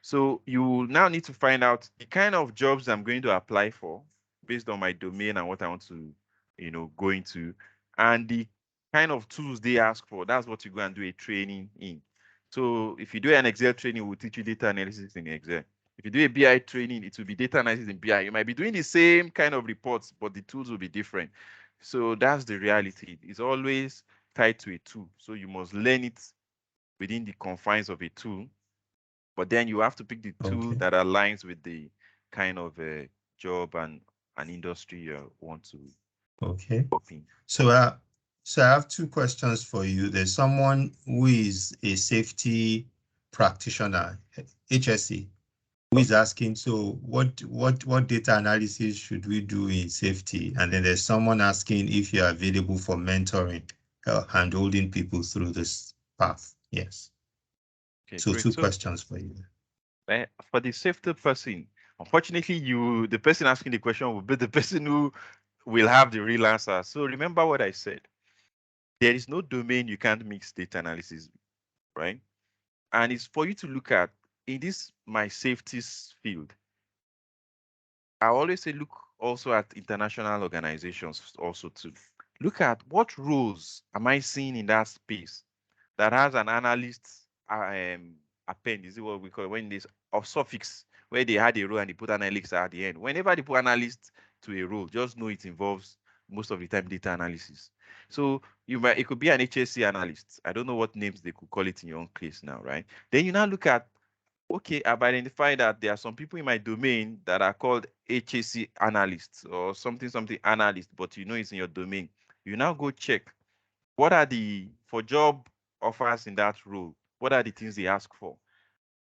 Speaker 4: So you now need to find out the kind of jobs I'm going to apply for based on my domain and what I want to, go into, and the kind of tools they ask for. That's what you go and do a training in. So if you do an Excel training, we'll teach you data analysis in Excel. If you do a BI training, it will be data analysis in BI. You might be doing the same kind of reports, but the tools will be different. So that's the reality. It's always tied to a tool. So you must learn it within the confines of a tool, but then you have to pick the tool
Speaker 1: Okay.
Speaker 4: that aligns with the kind of job and an industry you want to
Speaker 1: Okay.
Speaker 4: work in.
Speaker 1: So so I have two questions for you. There's someone who is a safety practitioner, HSE, who is asking, so what data analysis should we do in safety? And then there's someone asking if you're available for mentoring, hand holding people through this path. Yes.
Speaker 4: Okay,
Speaker 1: So
Speaker 4: great.
Speaker 1: two
Speaker 4: So
Speaker 1: questions for you.
Speaker 4: for the safety person, unfortunately, the person asking the question will be the person who will have the real answer. So remember what I said. there is no domain you can't mix data analysis, right? And it's for you to look at in this my safeties field. I always say look also at international organizations also to look at what roles am I seeing in that space that has an analyst append, is it what we call it, when this or suffix where they had a role and they put analyst at the end. Whenever they put analyst to a role, just know it involves most of the time data analysis. So it could be an HSC analyst. I don't know what names they could call it in your own case now, right? Then you now look at, okay, I've identified that there are some people in my domain that are called HAC analysts or something analyst, but you know it's in your domain. You now go check what are the for job offers in that role, what are the things they ask for.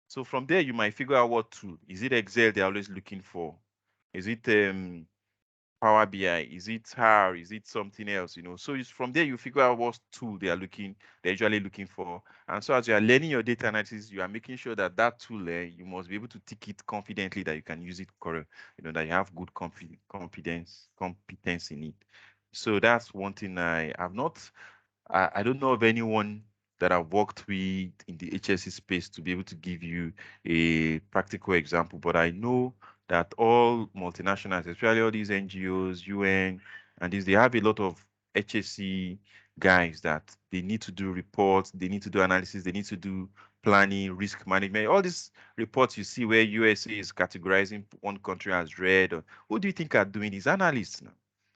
Speaker 4: So from there you might figure out what tool. Is it Excel they're always looking for? Is it Power BI? Is it HAR? Is it something else? So it's from there you figure out what tool they're usually looking for. And so as you are learning your data analysis, you are making sure that that tool, you must be able to tick it confidently that you can use it correct, that you have good competence in it. So that's one thing I have not. I don't know of anyone that I've worked with in the HSC space to be able to give you a practical example, but I know that all multinationals, especially all these NGOs, UN, and these, they have a lot of HSC guys that they need to do reports, they need to do analysis, they need to do planning, risk management, all these reports you see where USA is categorizing one country as red. Or, who do you think are doing these analysts now?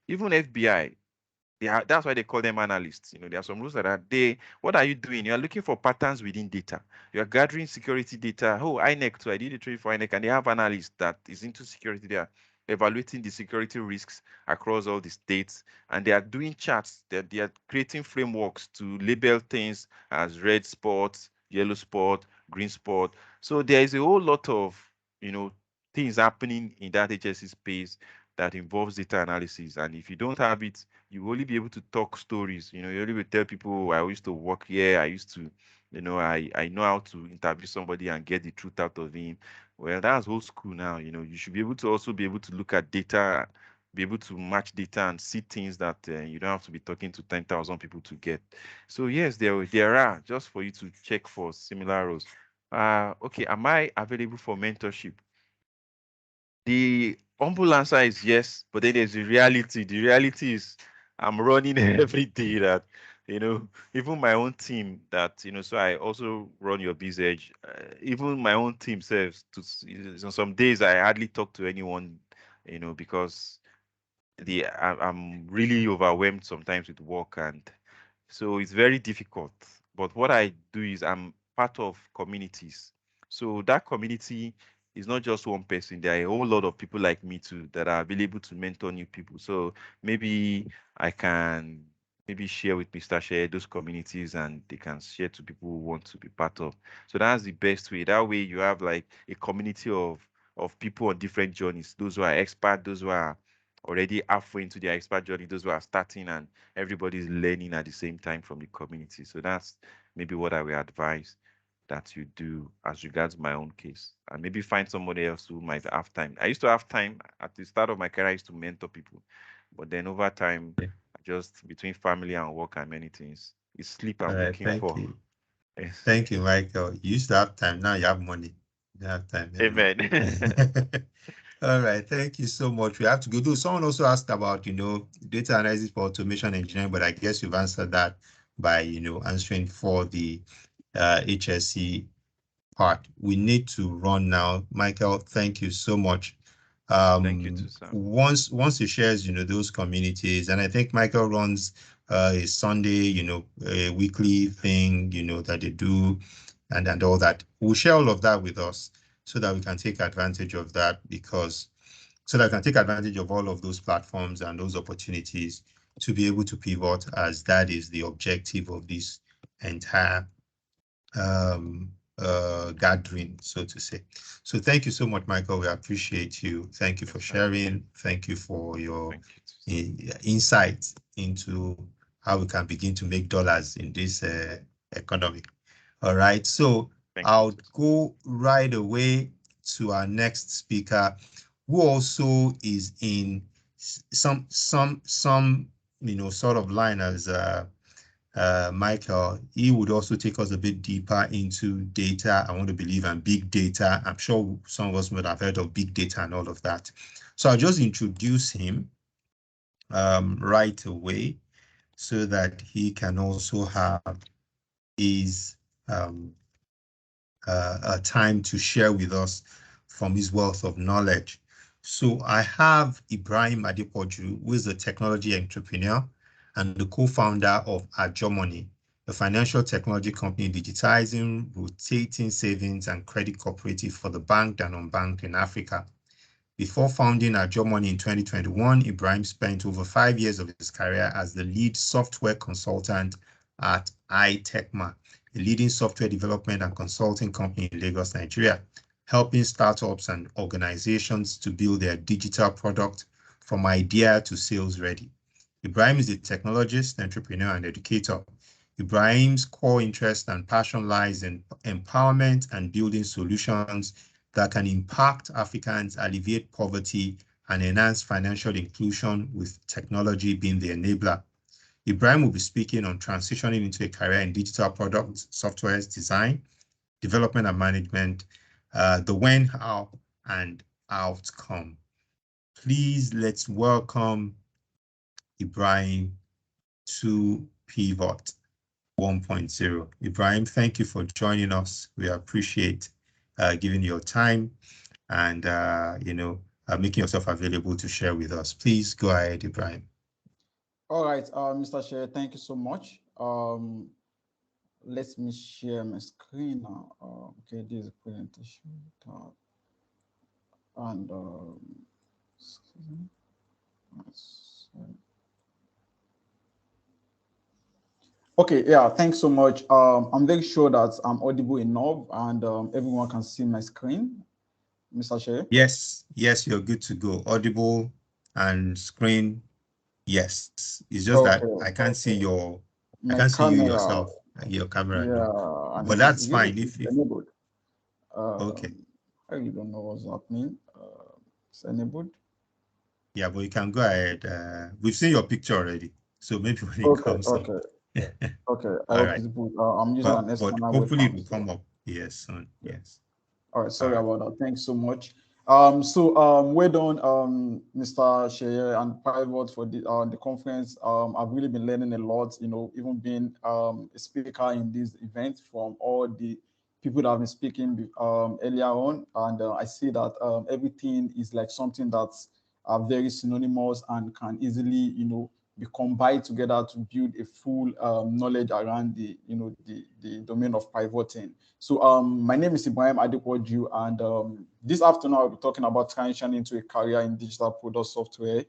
Speaker 4: Even FBI, that's why they call them analysts. There are some rules that are they. What are you doing? You are looking for patterns within data. You are gathering security data. Oh, INEC too. I did a training for INEC, and they have analysts that is into security. They are evaluating the security risks across all the states, and they are doing charts. That they are creating frameworks to label things as red spot, yellow spot, green spot. So there is a whole lot of things happening in that HSC space that involves data analysis. And if you don't have it, you will only be able to talk stories. You only will tell people, I used to work here. I used to, I know how to interview somebody and get the truth out of him. Well, that's old school now. You should be able to also be able to look at data, be able to match data and see things that you don't have to be talking to 10,000 people to get. So yes, there are, just for you to check for similar roles. Okay, am I available for mentorship? The humble answer is yes, but then there's the reality. The reality is I'm running every day that, even my own team that, so I also run your biz edge. Even my own team says on some days I hardly talk to anyone, because I'm really overwhelmed sometimes with work, and so it's very difficult. But what I do is I'm part of communities. So that community is not just one person. There are a whole lot of people like me too that are available to mentor new people. So maybe I can maybe share with Mr. Share those communities, and they can share to people who want to be part of. So that's the best way. That way you have like a community of people on different journeys. Those who are expert, those who are already halfway into their expert journey, those who are starting, and everybody's learning at the same time from the community. So that's maybe what I will advise that you do as regards my own case, and maybe find somebody else who might have time. I used to have time at the start of my career. I used to mentor people, but then over time,
Speaker 1: Yeah.
Speaker 4: just between family and work and many things, it's sleep
Speaker 1: All
Speaker 4: I'm
Speaker 1: right,
Speaker 4: looking
Speaker 1: thank
Speaker 4: for.
Speaker 1: you.
Speaker 4: Yes.
Speaker 1: Thank you, Michael. You used to have time, now you have money. You have time anymore.
Speaker 4: Amen.
Speaker 1: All right, thank you so much. We have to go do. Someone also asked about, data analysis for automation engineering, but I guess you've answered that by, answering for the HSC part. We need to run now. Michael, thank you so much.
Speaker 4: Thank you too, Sam.
Speaker 1: Once he shares, those communities, and I think Michael runs a Sunday, a weekly thing, that they do, and all that. We'll share all of that with us so that we can take advantage of that, so that I can take advantage of all of those platforms and those opportunities to be able to pivot, as that is the objective of this entire gathering, so to say. So thank you so much, Michael. We appreciate you. Thank you for
Speaker 4: Yes, sir.
Speaker 1: sharing. Thank you for your
Speaker 4: Thank you too, sir.
Speaker 1: insights into how we can begin to make dollars in this economy. All right, so
Speaker 4: Thank you
Speaker 1: I'll
Speaker 4: too, sir.
Speaker 1: go right away to our next speaker, who also is in some sort of line as Michael, he would also take us a bit deeper into data, I want to believe, and big data. I'm sure some of us would have heard of big data and all of that. So I'll just introduce him right away so that he can also have his time to share with us from his wealth of knowledge. So I have Ibrahim Adepoju, who is a technology entrepreneur and the co-founder of Ajomoni, a financial technology company digitizing, rotating savings and credit cooperative for the banked and unbanked in Africa. Before founding Ajomoni in 2021, Ibrahim spent over 5 years of his career as the lead software consultant at iTechma, a leading software development and consulting company in Lagos, Nigeria, helping startups and organizations to build their digital product from idea to sales ready. Ibrahim is a technologist, entrepreneur, and educator. Ibrahim's core interest and passion lies in empowerment and building solutions that can impact Africans, alleviate poverty, and enhance financial inclusion, with technology being the enabler. Ibrahim will be speaking on transitioning into a career in digital products, software design, development and management, the when, how, and outcome. Please let's welcome Ibrahim to Pivot 1.0. Ibrahim, thank you for joining us. We appreciate giving your time and making yourself available to share with us. Please go ahead, Ibrahim.
Speaker 5: All right, Mr. Chair, thank you so much. Let me share my screen now. Okay, this is a presentation. And excuse me. Okay, yeah, thanks so much. I'm very sure that I'm audible enough and everyone can see my screen, Mr. Chair.
Speaker 1: Yes, you're good to go. Audible and screen, yes. It's just that I can't see you yourself, your camera.
Speaker 5: Yeah,
Speaker 1: no.
Speaker 5: and
Speaker 1: But that's fine
Speaker 5: if enabled.
Speaker 1: Okay.
Speaker 5: I really don't know what's happening. It's enabled.
Speaker 1: Yeah, but you can go ahead. We've seen your picture already, so maybe when it comes up.
Speaker 5: Okay.
Speaker 1: All right.
Speaker 5: I'm using an
Speaker 1: but
Speaker 5: external
Speaker 1: hopefully
Speaker 5: webcam,
Speaker 1: it will come up. Yes, soon. Yes.
Speaker 5: All right, sorry about that. Thanks so much. Well done, Mr. Sheye and Pivot for the conference. I've really been learning a lot, even being a speaker in this event from all the people that have been speaking earlier on. And I see that everything is like something that's very synonymous and can easily, be combined together to build a full knowledge around the domain of pivoting. So my name is Ibrahim Adepoju, and this afternoon I'll be talking about transition into a career in digital product software,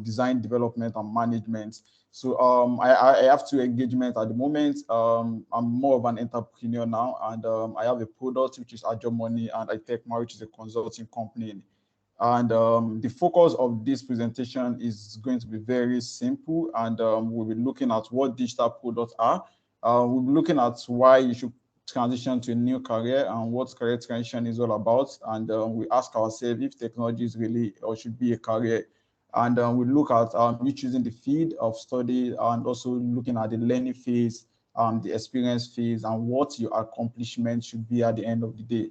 Speaker 5: design, development, and management. So I have two engagements at the moment. I'm more of an entrepreneur now, and I have a product which is Ajomoni, and iTechma, which is a consulting company. And the focus of this presentation is going to be very simple, and we'll be looking at what digital products are. We'll be looking at why you should transition to a new career and what career transition is all about. And we ask ourselves if technology is really or should be a career. And we look at you choosing the field of study and also looking at the learning phase, the experience phase, and what your accomplishment should be at the end of the day.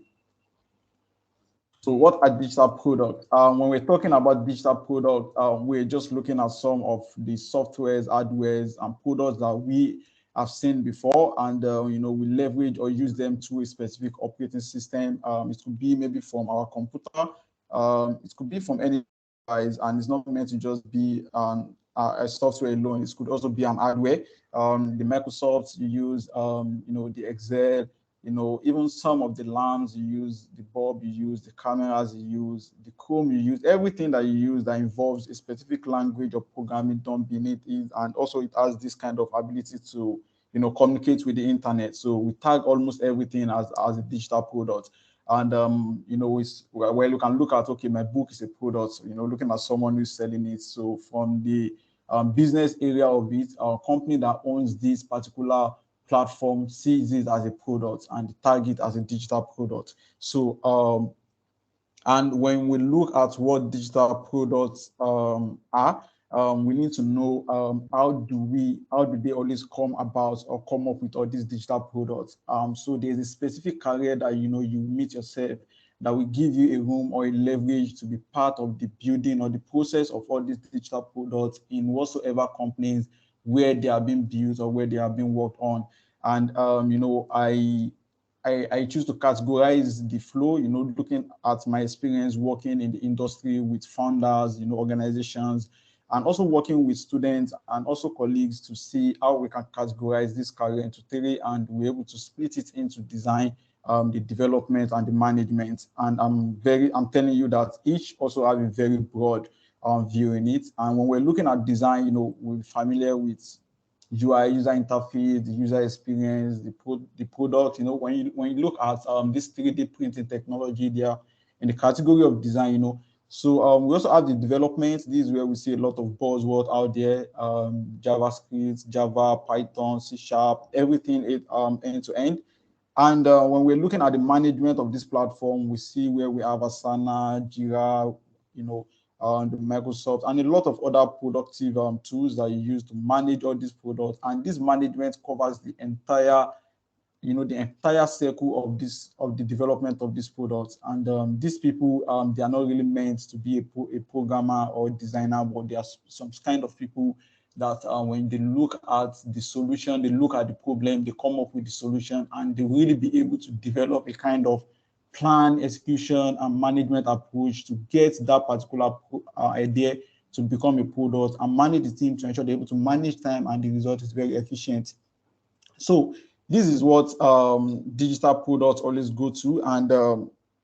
Speaker 5: So what are digital products? When we're talking about digital product, we're just looking at some of the softwares, hardwares, and products that we have seen before, and we leverage or use them to a specific operating system. It could be maybe from our computer, it could be from any device, and it's not meant to just be a software alone. It could also be an hardware. The Microsoft you use, the Excel, even some of the lamps you use, the bulb you use, the cameras you use, the Chrome you use, everything that you use that involves a specific language or programming done beneath it. And also it has this kind of ability to, communicate with the internet. So we tag almost everything as a digital product. And, well, you can look at, okay, my book is a product, looking at someone who's selling it. So from the business area of it, our company that owns this particular platform sees it as a product and tag it as a digital product. So, and when we look at what digital products are, we need to know how do they always come about or come up with all these digital products. So there's a specific career that you meet yourself that will give you a room or a leverage to be part of the building or the process of all these digital products in whatsoever companies where they are being built or where they are being worked on. And I choose to categorize the flow, looking at my experience working in the industry with founders, organizations, and also working with students and also colleagues to see how we can categorize this career into three, and we're able to split it into design, the development, and the management. And I'm telling you that each also have a very broad view in it. And when we're looking at design, we're familiar with UI, user interface, the user experience, the product. When you look at this 3D printing technology, they are in the category of design. So we also have the development. This is where we see a lot of buzzword out there: JavaScript, Java, Python, C#, everything end to end. And when we're looking at the management of this platform, we see where we have Asana, Jira, the Microsoft, and a lot of other productive tools that you use to manage all these products. And this management covers the entire circle of the development of these products. And these people, they are not really meant to be a programmer or designer, but they are some kind of people that when they look at the solution, they look at the problem, they come up with the solution, and they really be able to develop a kind of plan, execution, and management approach to get that particular idea to become a product, and manage the team to ensure they're able to manage time and the result is very efficient. So this is what digital products always go to. And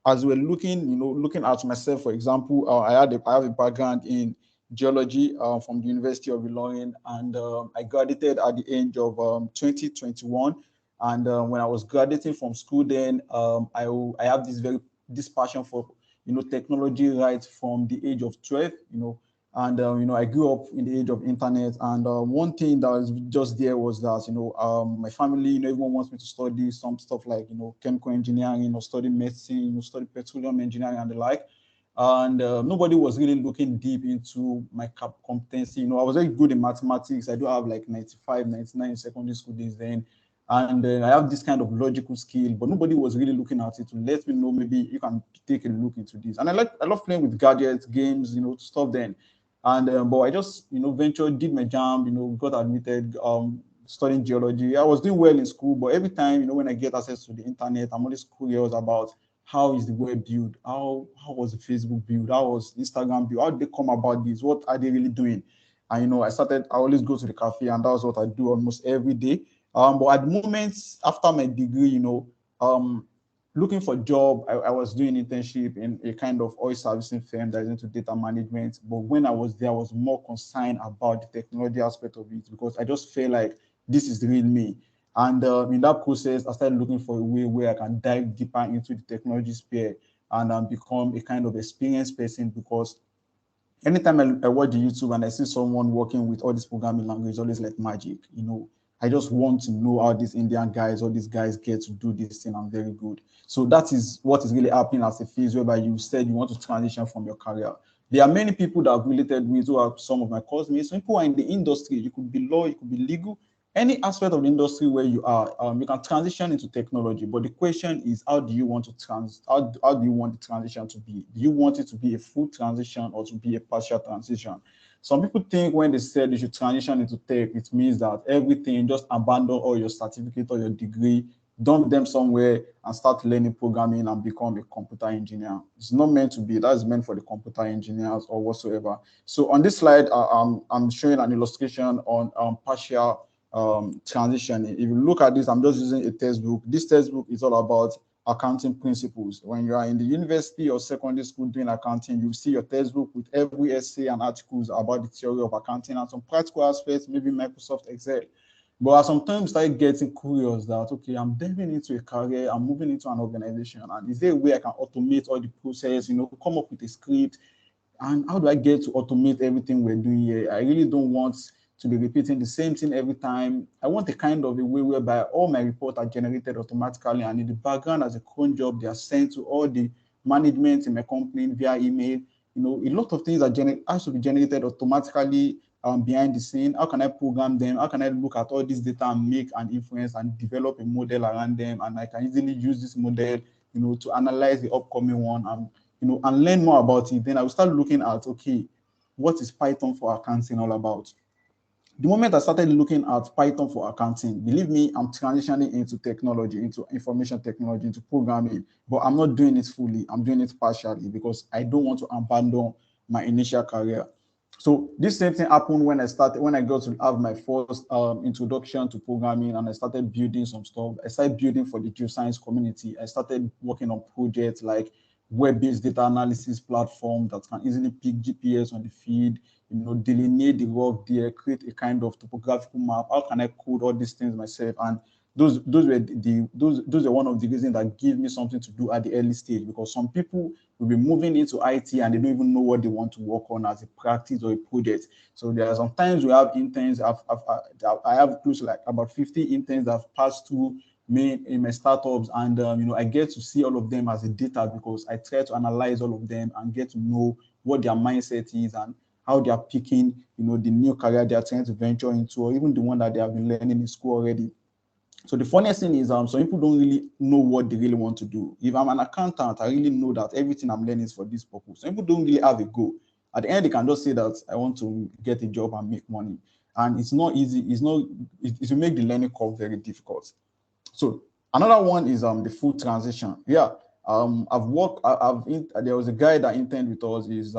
Speaker 5: as we're looking at myself, for example, I have a background in geology from the University of Ilorin, and I graduated at the age of 2021. And when I was graduating from school, then I have this passion for technology right from the age of 12. And I grew up in the age of internet, and one thing that was just there was that my family, everyone wants me to study some stuff like chemical engineering, or study medicine, study petroleum engineering and the like. And nobody was really looking deep into my competency. I was very good in mathematics. I do have like 95, 99 in secondary school days then. And I have this kind of logical skill, but nobody was really looking at it to let me know maybe you can take a look into this. And I love playing with gadgets, games, stuff then. And but I just ventured, did my jam, got admitted, studying geology. I was doing well in school, but every time when I get access to the internet, I'm always curious about how is the web built, how was the Facebook built, how was Instagram built, how did they come about this, what are they really doing? And I always go to the cafe, and that's what I do almost every day. But at the moment after my degree, looking for job, I was doing internship in a kind of oil servicing firm that is into data management. But when I was there, I was more concerned about the technology aspect of it, because I just felt like this is the real me. And in that process, I started looking for a way where I can dive deeper into the technology sphere and become a kind of experienced person, because anytime I watch the YouTube and I see someone working with all this programming language, it's always like magic. I just want to know how these Indian guys or these guys get to do this thing. I'm very good. So that is what is really happening as a phase whereby you said you want to transition from your career. There are many people that I've related with who are some of my classmates. Some people are in the industry. You could be law, you could be legal, any aspect of the industry where you are, you can transition into technology. But the question is, how do you want to how do you want the transition to be? Do you want it to be a full transition or to be a partial transition? Some people think when they said you should transition into tech, it means that everything, just abandon all your certificate or your degree, dump them somewhere and start learning programming and become a computer engineer. It's not meant to be. That is meant for the computer engineers or whatsoever. So on this slide, I'm showing an illustration on partial transition. If you look at this, I'm just using a textbook. This textbook is all about accounting principles. When you are in the university or secondary school doing accounting, you see your textbook with every essay and articles about the theory of accounting and some practical aspects, maybe Microsoft Excel. But I sometimes start getting curious that, okay, I'm diving into a career, I'm moving into an organization, and is there a way I can automate all the process, come up with a script? And how do I get to automate everything we're doing here? I really don't want to be repeating the same thing every time. I want a kind of a way whereby all my reports are generated automatically, and in the background as a cron job, they are sent to all the management in my company via email. You know, a lot of things are has to be generated automatically behind the scene. How can I program them? How can I look at all this data and make an inference and develop a model around them? And I can easily use this model, you know, to analyze the upcoming one and, you know, and learn more about it. Then I will start looking at, okay, what is Python for accounting all about? The moment I started looking at Python for accounting, believe me, I'm transitioning into technology, into information technology, into programming, but I'm not doing it fully. I'm doing it partially because I don't want to abandon my initial career. So this same thing happened when I got to have my first introduction to programming, and I started building some stuff. I started building for the geoscience community. I started working on projects like web-based data analysis platform that can easily pick GPS on the feed, you know, delineate the rock there, create a kind of topographical map. How can I code all these things myself? And those were one of the reasons that give me something to do at the early stage, because some people will be moving into IT and they don't even know what they want to work on as a practice or a project. So there are sometimes we have interns. I have close to like about 50 interns that have passed through me in my startups, and you know, I get to see all of them as a data because I try to analyze all of them and get to know what their mindset is and how they are picking, you know, the new career they are trying to venture into, or even the one that they have been learning in school already. So the funniest thing is some people don't really know what they really want to do. If I'm an accountant, I really know that everything I'm learning is for this purpose. Some people don't really have a goal. At the end, they can just say that I want to get a job and make money. And it's not easy. It will make the learning curve very difficult. So another one is the full transition. Yeah, there was a guy that interned with us. Is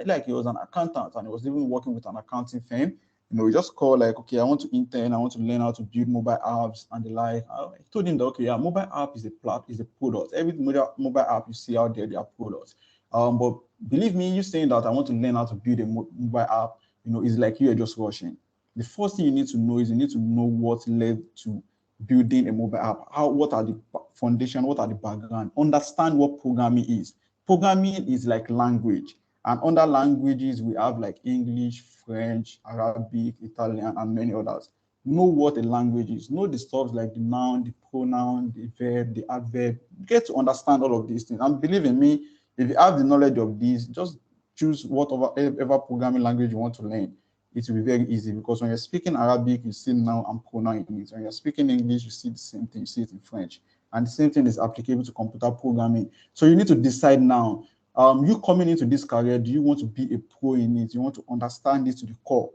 Speaker 5: like he was an accountant and he was even working with an accounting firm. You know, we just called like, okay, I want to intern, I want to learn how to build mobile apps and the like. I told him that, okay, yeah, mobile app is a product. Every mobile app you see out there, they are products. But believe me, you saying that I want to learn how to build a mobile app, you know, is like you are just rushing. The first thing you need to know is you need to know what led to building a mobile app. What are the foundation? What are the background? Understand what programming is. Programming is like language. And under languages, we have like English, French, Arabic, Italian, and many others. Know what a language is. Know the stuff like the noun, the pronoun, the verb, the adverb. Get to understand all of these things. And believe in me, if you have the knowledge of these, just choose whatever programming language you want to learn. It will be very easy because when you're speaking Arabic, you see noun and pronoun in it. When you're speaking English, you see the same thing, you see it in French. And the same thing is applicable to computer programming. So you need to decide now, you coming into this career, do you want to be a pro in it? You want to understand it to the core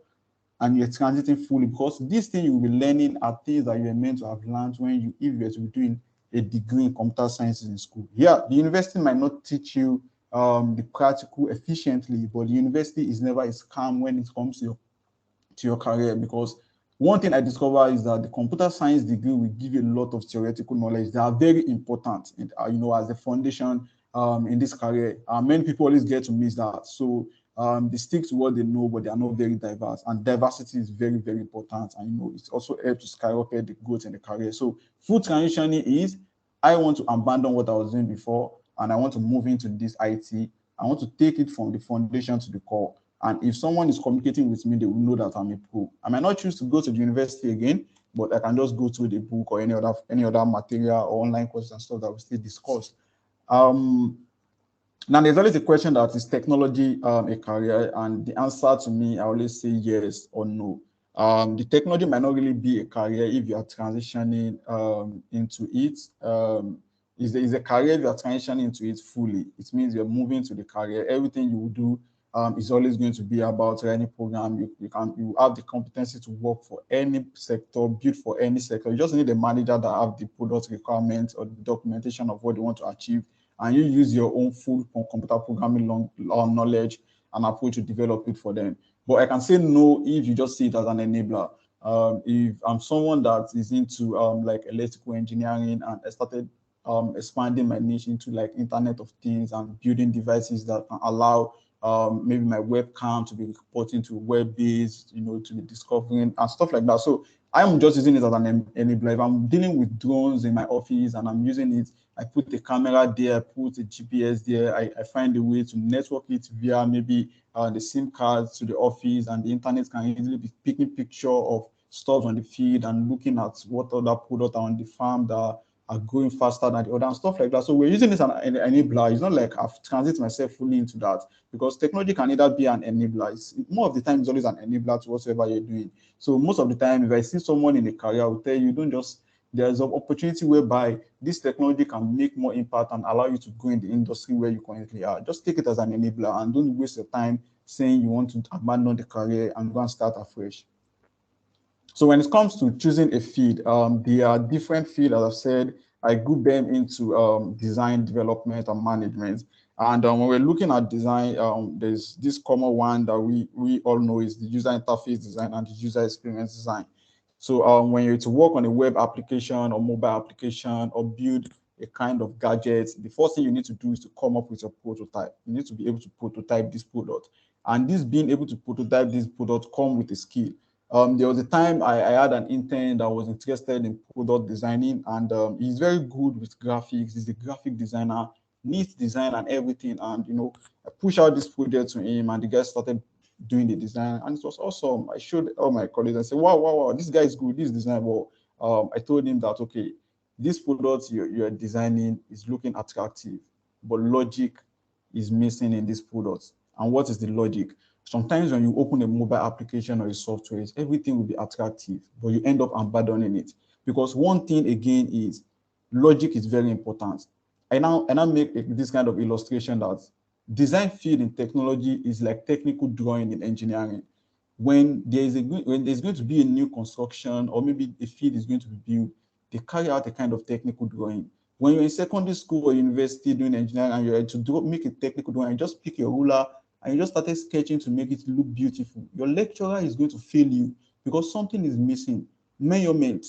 Speaker 5: and you're transiting fully, because this thing you will be learning are things that you're meant to have learned if you were to be doing a degree in computer sciences in school. Yeah, the university might not teach you the practical efficiently, but the university is never a scam when it comes to your career, because one thing I discovered is that the computer science degree will give you a lot of theoretical knowledge that are very important, and, you know, as a foundation in this career. Many people always get to miss that. So they stick to what they know, but they are not very diverse. And diversity is very, very important. And, you know, it's also helps to skyrocket the growth in the career. So full transitioning is, I want to abandon what I was doing before, and I want to move into this IT. I want to take it from the foundation to the core. And if someone is communicating with me, they will know that I'm a pro. I might not choose to go to the university again, but I can just go through the book or any other material or online courses and stuff that we still discuss. Now, there's always a question that is technology a career? And the answer to me, I always say yes or no. The technology might not really be a career if you are transitioning into it. Is a career if you are transitioning into it fully. It means you're moving to the career. Everything you will do is always going to be about any program. You have the competency to work for any sector, build for any sector. You just need a manager that have the product requirements or the documentation of what they want to achieve, and you use your own full computer programming knowledge and approach to develop it for them. But I can say no if you just see it as an enabler. If I'm someone that is into like electrical engineering, and I started expanding my niche into like Internet of Things and building devices that can allow maybe my webcam to be reporting to web-based, you know, to be discovering and stuff like that. So I'm just using it as an enabler. If I'm dealing with drones in my office and I'm using it, I put the camera there, put a GPS there. I find a way to network it via maybe the SIM cards to the office, and the internet can easily be picking picture of stuff on the feed and looking at what other products are on the farm that are growing faster than the other and stuff like that. So we're using this as an enabler. It's not like I've transited myself fully into that, because technology can either be an enabler. More of the time, it's always an enabler to whatever you're doing. So most of the time, if I see someone in a career, I will tell you, don't just, there's an opportunity whereby this technology can make more impact and allow you to go in the industry where you currently are. Just take it as an enabler and don't waste your time saying you want to abandon the career and go and start afresh. So when it comes to choosing a field, there are different fields. As I've said, I group them into design, development, and management. And when we're looking at design, there's this common one that we all know is the user interface design and the user experience design. So when you're to work on a web application or mobile application or build a kind of gadget, the first thing you need to do is to come up with a prototype. You need to be able to prototype this product. And this being able to prototype this product come with a skill. There was a time I had an intern that was interested in product designing, and he's very good with graphics. He's a graphic designer, neat design and everything. And I pushed out this project to him, and the guy started doing the design, and it was awesome. I showed all my colleagues and said, wow, this guy is good, this design. Well, I told him that, okay, this product you're designing is looking attractive, but logic is missing in this product. And what is the logic? Sometimes when you open a mobile application or a software, everything will be attractive, but you end up abandoning it. Because one thing again is logic is very important. I now make this kind of illustration that design field in technology is like technical drawing in engineering. When there's going to be a new construction, or maybe a field is going to be built, they carry out a kind of technical drawing. When you're in secondary school or university doing engineering and you're to make a technical drawing, you just pick a ruler and you just started sketching to make it look beautiful. Your lecturer is going to fail you because something is missing. Measurement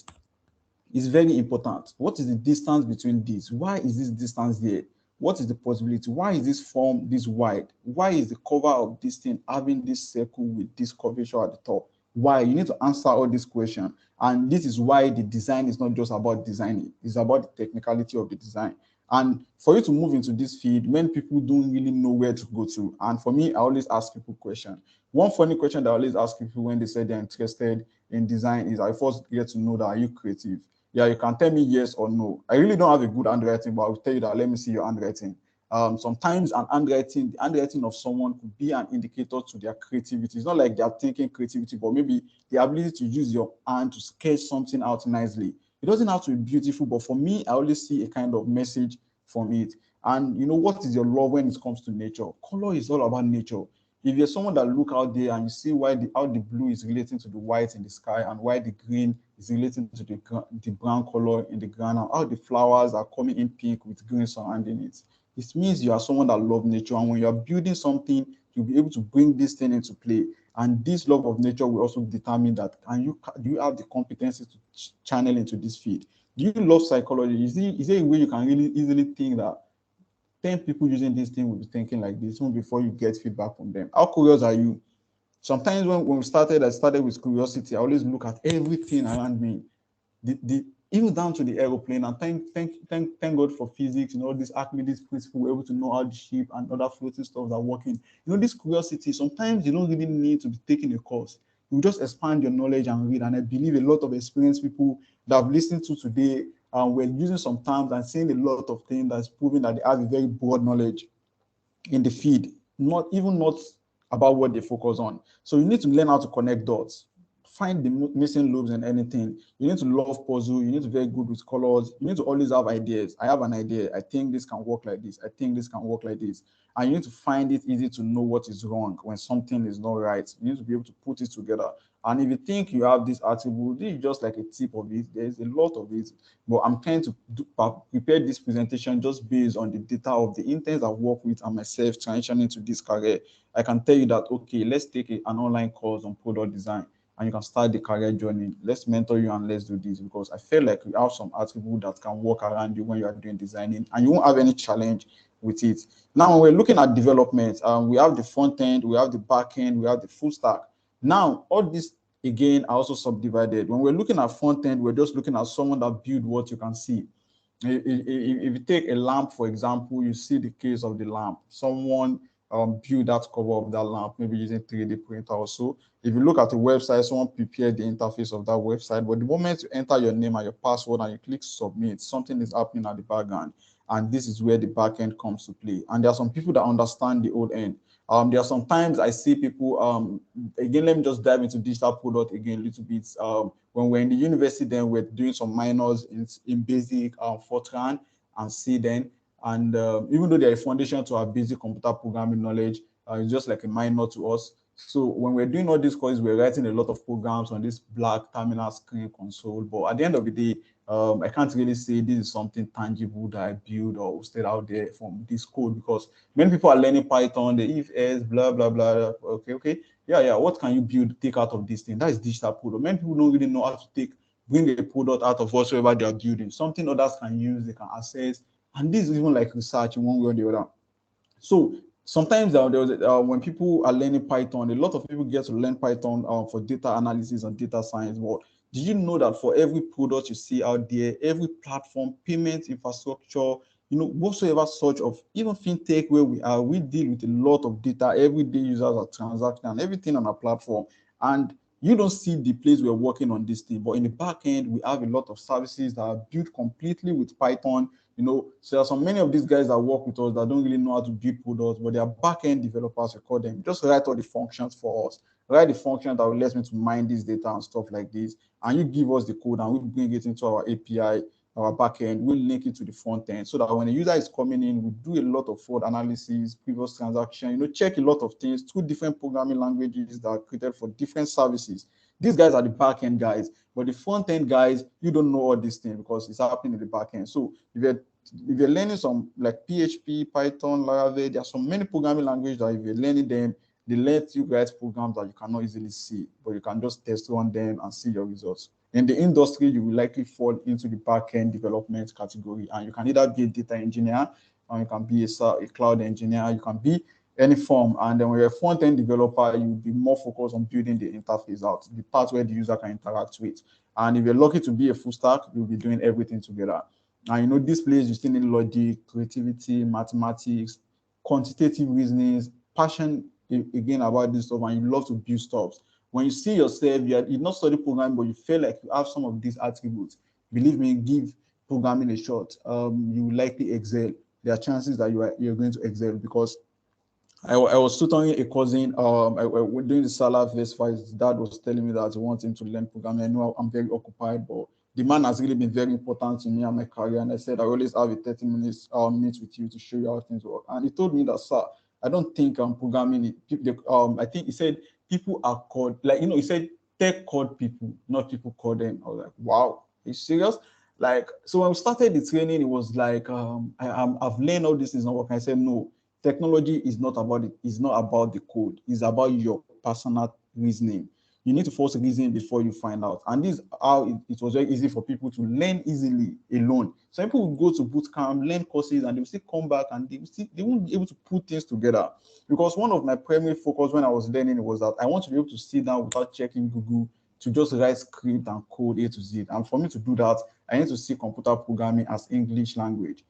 Speaker 5: is very important. What is the distance between these? Why is this distance here? What is the possibility? Why is this form this wide? Why is the cover of this thing having this circle with this curvature at the top? Why? You need to answer all these questions. And this is why the design is not just about designing. It's about the technicality of the design. And for you to move into this field, many people don't really know where to go to. And for me, I always ask people questions. One funny question that I always ask people when they say they're interested in design is, I first get to know that, are you creative? Yeah, you can tell me yes or no. I really don't have a good handwriting, but I'll tell you that, let me see your handwriting. Sometimes the handwriting of someone could be an indicator to their creativity. It's not like they're thinking creativity, but maybe the ability to use your hand to sketch something out nicely. It doesn't have to be beautiful, but for me, I always see a kind of message from it. And what is your love when it comes to nature? Color is all about nature. If you're someone that look out there and you see how the blue is relating to the white in the sky, and why the green is relating to the brown color in the ground, and how the flowers are coming in pink with green surrounding it, it means you are someone that loves nature. And when you are building something, you'll be able to bring this thing into play. And this love of nature will also determine that, do you have the competency to channel into this field? Do you love psychology? Is there a way you can really easily think that 10 people using this thing will be thinking like this even before you get feedback from them? How curious are you? Sometimes when we started, I started with curiosity. I always look at everything around me, even down to the aeroplane. And thank God for physics, this Archimedes principle, we're able to know how the ship and other floating stuff are working. This curiosity, sometimes you don't really need to be taking a course. You just expand your knowledge and read. And I believe a lot of experienced people that I've listened to today were using some terms and saying a lot of things that's proving that they have a very broad knowledge in the field, not about what they focus on. So you need to learn how to connect dots, find the missing loops in anything. You need to love puzzle. You need to be very good with colors. You need to always have ideas. I have an idea. I think this can work like this. I think this can work like this. And you need to find it easy to know what is wrong when something is not right. You need to be able to put it together. And if you think you have this attribute, this is just like a tip of it. There's a lot of it. But I'm trying to prepare this presentation just based on the data of the interns I've worked with and myself transitioning into this career. I can tell you that, okay, let's take an online course on product design and you can start the career journey. Let's mentor you and let's do this, because I feel like we have some attributes that can work around you when you are doing designing and you won't have any challenge with it. Now, when we're looking at development, we have the front end, we have the back end, we have the full stack. Now, all this again are also subdivided. When we're looking at front end, we're just looking at someone that build what you can see. If you take a lamp, for example, you see the case of the lamp. Someone build that cover of that lamp, maybe using 3D printer or so. If you look at the website, someone prepared the interface of that website, but the moment you enter your name and your password and you click submit, something is happening at the background. And this is where the backend comes to play. And there are some people that understand the old end. There are sometimes I see people, again, let me just dive into digital product again a little bit. When we're in the university, then we're doing some minors in basic Fortran and C then. And even though there is foundation to our basic computer programming knowledge, it's just like a minor to us. So when we're doing all these courses, we're writing a lot of programs on this black terminal screen console. But at the end of the day, I can't really say this is something tangible that I build or stayed out there from this code, because many people are learning Python, the if else, blah, blah, blah. Okay. Yeah. What can you build, take out of this thing? That is digital product. Many people don't really know how to bring a product out of whatsoever they are building, something others can use, they can access. And this is even like research in one way or the other. So sometimes when people are learning Python, a lot of people get to learn Python for data analysis and data science. But did you know that for every product you see out there, every platform, payment infrastructure, whatsoever sort of, even fintech where we are, we deal with a lot of data. Everyday users are transacting and everything on our platform. And you don't see the place we're working on this thing, but in the back end, we have a lot of services that are built completely with Python. So there are so many of these guys that work with us that don't really know how to build products, but they are back-end developers, we call them. Just write all the functions for us. Write the function that will let me to mine this data and stuff like this. And you give us the code and we bring it into our API, our backend. We'll link it to the front end so that when a user is coming in, we do a lot of fraud analysis, previous transaction, check a lot of things, 2 different programming languages that are created for different services. These guys are the back-end guys, but the front-end guys, you don't know all these things because it's happening in the back-end. So if you're learning some like PHP, Python, Laravel, there are so many programming languages that if you're learning them, they let you write programs that you cannot easily see, but you can just test run them and see your results. In the industry, you will likely fall into the back-end development category, and you can either be a data engineer, or you can be a cloud engineer, you can be any form. And then when you're a front-end developer, you'll be more focused on building the interface out, the part where the user can interact with. And if you're lucky to be a full stack, you'll be doing everything together. And this place, you still need logic, creativity, mathematics, quantitative reasonings, passion again about this stuff, and you love to build stuff. When you see yourself, you're not studying programming, but you feel like you have some of these attributes, believe me, give programming a shot. You will likely excel. There are chances that you're going to excel, because I was tutoring a cousin. We're doing the Salah Festival. His dad was telling me that he wants him to learn programming. I know I'm very occupied, but the man has really been very important to me and my career. And I said, I always have a 30 minutes meet with you to show you how things work. And he told me that, sir, I don't think programming. I think he said people are called, like, he said tech called people, not people called them. I was like, wow, are you serious? Like, so when we started the training, it was like, I've learned all this is not working. I said, no, technology is not about it. It's not about the code. It's about your personal reasoning. You need to first reason before you find out. And this is how it was very easy for people to learn easily alone. Some people will go to boot camp, learn courses, and they will still come back and they won't be able to put things together. Because one of my primary focus when I was learning was that I want to be able to sit down without checking Google to just write script and code A to Z. And for me to do that, I need to see computer programming as English language.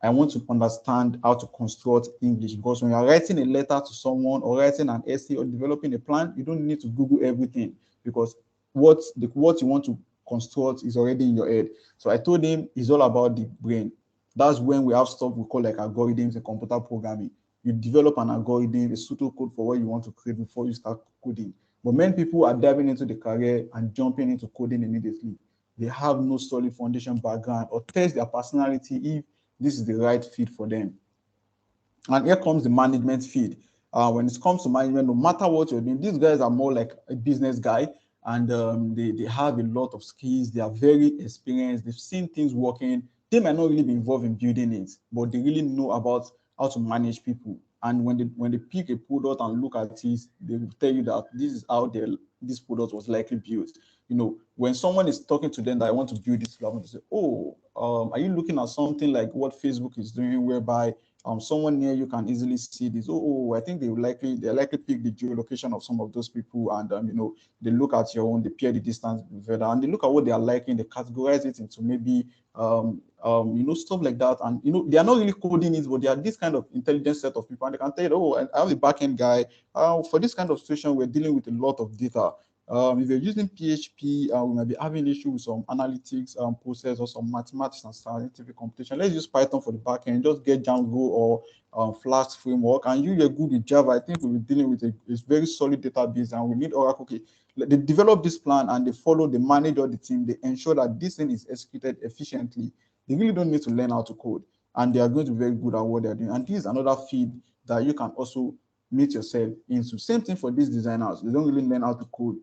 Speaker 5: I want to understand how to construct English, because when you're writing a letter to someone or writing an essay or developing a plan, you don't need to Google everything, because what you want to construct is already in your head. So I told him it's all about the brain. That's when we have stuff we call like algorithms in computer programming. You develop an algorithm, a pseudocode for what you want to create before you start coding. But many people are diving into the career and jumping into coding immediately. They have no solid foundation background or test their personality if this is the right fit for them. And here comes the management feed. When it comes to management, no matter what you're doing, these guys are more like a business guy, and they have a lot of skills. They are very experienced. They've seen things working. They might not really be involved in building it, but they really know about how to manage people. And when they pick a product and look at it, they will tell you that this is how this product was likely built. When someone is talking to them that I want to build this, I want to say, oh, are you looking at something like what Facebook is doing, whereby someone near you can easily see this. I think they likely pick the geolocation of some of those people, and they look at your own, they pair the distance further, and they look at what they are liking, they categorize it into maybe stuff like that. And they are not really coding it, but they are this kind of intelligent set of people, and they can tell you, I have a backend guy. For this kind of situation, we're dealing with a lot of data. If you're using PHP, we might be having issues with some analytics process or some mathematics and scientific computation. Let's use Python for the backend. Just get Django or Flask framework, and you're good with Java. I think we'll be dealing with a very solid database, and we need Oracle. Okay, they develop this plan and they follow, they manage all the team, they ensure that this thing is executed efficiently. They really don't need to learn how to code, and they are going to be very good at what they're doing. And this is another field that you can also meet yourself into. Same thing for these designers. They don't really learn how to code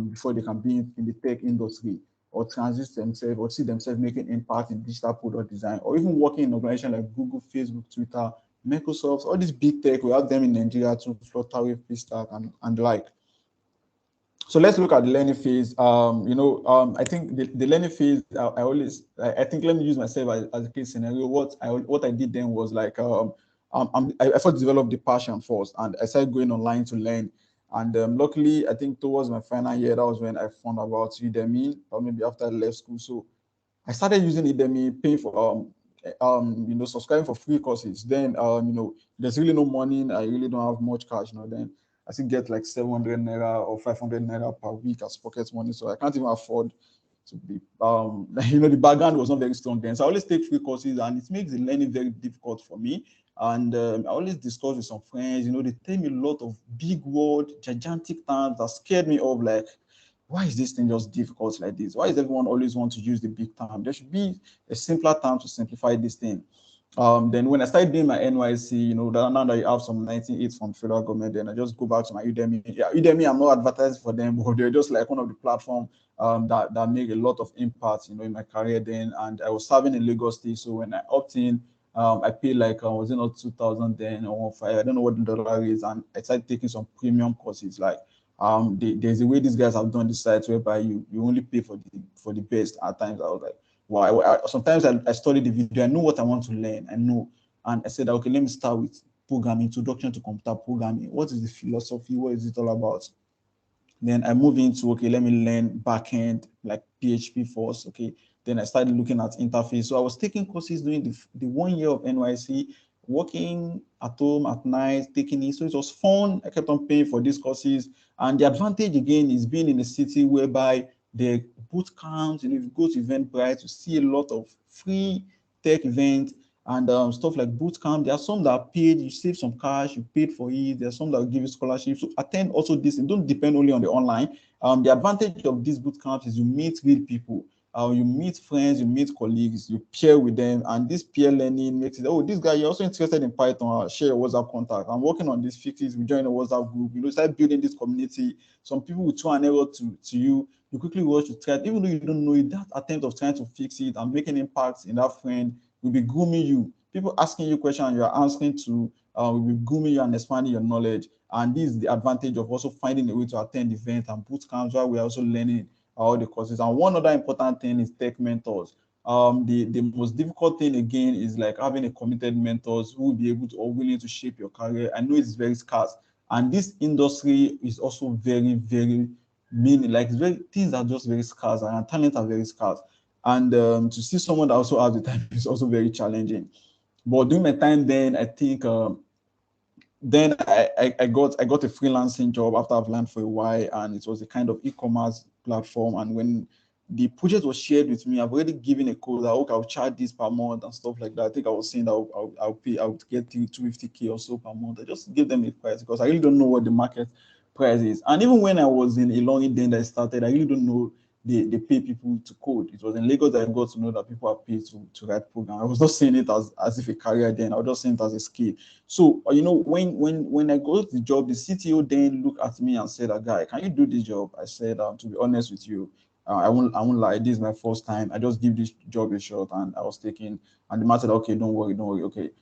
Speaker 5: before they can be in the tech industry or transit themselves or see themselves making impact in digital product design, or even working in organizations like Google, Facebook, Twitter, Microsoft, all these big tech. We have them in Nigeria too, Flutterwave, Paystack, and like. So let's look at the learning phase. I think the learning phase, I think, let me use myself as a case scenario. What I did then was like, I first developed the passion first, and I started going online to learn. And luckily, I think towards my final year, that was when I found about Udemy, or maybe after I left school. So I started using Udemy, paying for subscribing for free courses. Then there's really no money. I really don't have much cash. Then I still get like 700 naira or 500 naira per week as pocket money. So I can't even afford to be the background was not very strong then. So I always take free courses, and it makes the learning very difficult for me. And I always discuss with some friends. They tell me a lot of big word, gigantic terms that scared me off. Like, why is this thing just difficult like this? Why does everyone always want to use the big term? There should be a simpler term to simplify this thing. Then when I started doing my NYC, now that you have some 98 from federal government, then I just go back to my Udemy. Yeah, Udemy, I'm not advertising for them, but they're just like one of the platforms that make a lot of impact, in my career then. And I was serving in Lagos State, so when I opt in, I paid like, was it not 2,000 then or 5? I don't know what the dollar is, and I started taking some premium courses. Like, there's a way these guys have done this site whereby you only pay for the best. At times I was like, wow. Sometimes I study the video, I know what I want to learn, I know, and I said, okay, let me start with programming, introduction to computer programming. What is the philosophy? What is it all about? Then I move into, okay, let me learn backend, like PHP first. Okay, then I started looking at interface. So I was taking courses during the 1 year of NYC, working at home at night, taking it. So it was fun. I kept on paying for these courses. And the advantage again is being in a city whereby the boot camps, if you go to Eventbrite, you see a lot of free tech events and stuff like boot camp. There are some that are paid, you save some cash, you paid for it. There are some that will give you scholarships. So attend also this, and don't depend only on the online. The advantage of these boot camps is you meet real people. You meet friends, you meet colleagues, you pair with them, and this peer learning makes it, this guy, you're also interested in Python, share your WhatsApp contact. I'm working on this fixes, we join a WhatsApp group, start building this community. Some people will throw an error to you, you quickly rush to try it, even though you don't know it, that attempt of trying to fix it and making impacts in that friend will be grooming you. People asking you questions and you're answering to will be grooming you and expanding your knowledge. And this is the advantage of also finding a way to attend events and boot camps while we're also learning all the courses. And one other important thing is tech mentors. The most difficult thing again is like having a committed mentors who will be able to or willing to shape your career. I know it's very scarce, and this industry is also very, very like things are just very scarce, and talent are very scarce. And to see someone that also has the time is also very challenging. But during my time then, I think then I got a freelancing job after I've learned for a while, and it was a kind of e-commerce platform. And when the project was shared with me, I've already given a code that, okay, I'll charge this per month and stuff like that. I think I was saying that I would get 250K or so per month. I just give them a price because I really don't know what the market price is. And even when I was in Ilorin then that I started, I really don't know they pay people to code. It was in Lagos that I got to know that people are paid to write programs. I was not seeing it as if a career then. I was just seeing it as a skill. So when I got the job, the CTO then looked at me and said, "Guy, can you do this job?" I said, "To be honest with you, I won't lie. This is my first time. I just give this job a shot, and I was taking." And the man said, "Okay, don't worry. Okay.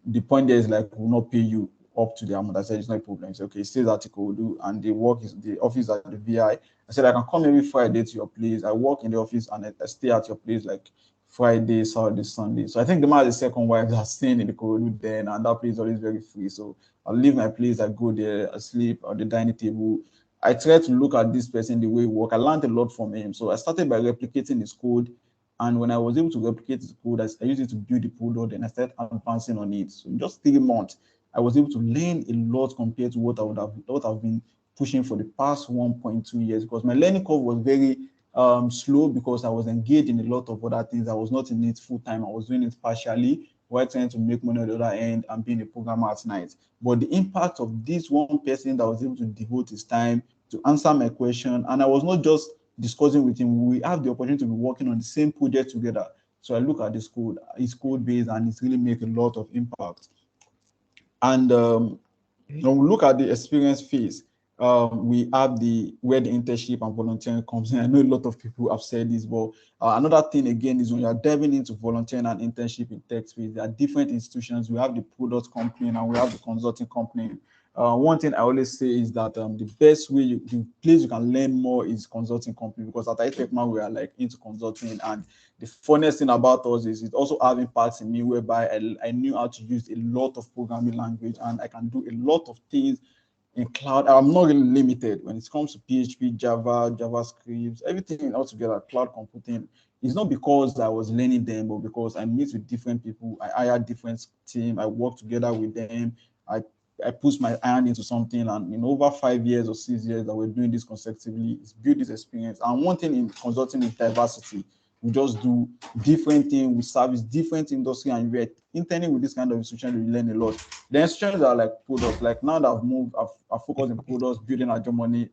Speaker 5: The point there is like we'll not pay you up to the amount." I said, "It's not a problem." He said, "Okay, sales article will do, and the office at the VI." I said, "I can come every Friday to your place. I work in the office and I stay at your place like Friday, Saturday, Sunday. So I think the man has a second wife that's staying in the corridor then, and that place is always very free. So I leave my place, I go there, I sleep at the dining table. I try to look at this person the way he work. I learned a lot from him. So I started by replicating his code. And when I was able to replicate his code, I used it to build the product, and I started advancing on it. So in just 3 months, I was able to learn a lot compared to what I've been pushing for the past 1.2 years, because my learning curve was very slow because I was engaged in a lot of other things. I was not in it full time. I was doing it partially while trying to make money on the other end and being a programmer at night. But the impact of this one person that was able to devote his time to answer my question, and I was not just discussing with him, we have the opportunity to be working on the same project together. So I look at his code base, and it's really make a lot of impact. And when we look at the experience phase, we have where the internship and volunteering comes in. I know a lot of people have said this, but another thing again is when you are diving into volunteering and internship in tech space, there are different institutions. We have the product company and we have the consulting company. One thing I always say is that the best way, the place you can learn more is consulting company, because at iTechman we are like into consulting, and the funniest thing about us is it also have impacts in me, whereby I knew how to use a lot of programming language, and I can do a lot of things in cloud. I'm not really limited when it comes to PHP, Java, JavaScript, everything altogether, cloud computing. It's not because I was learning them, but because I meet with different people. I hire different team. I work together with them. I push my hand into something, and in over 5 years or 6 years that we're doing this consecutively, it's built this experience. And one thing in consulting is diversity. We just do different things, we service different industry, and we're interning with this kind of institution, we learn a lot. The institutions are like products, like now that I've focused on products, building our money,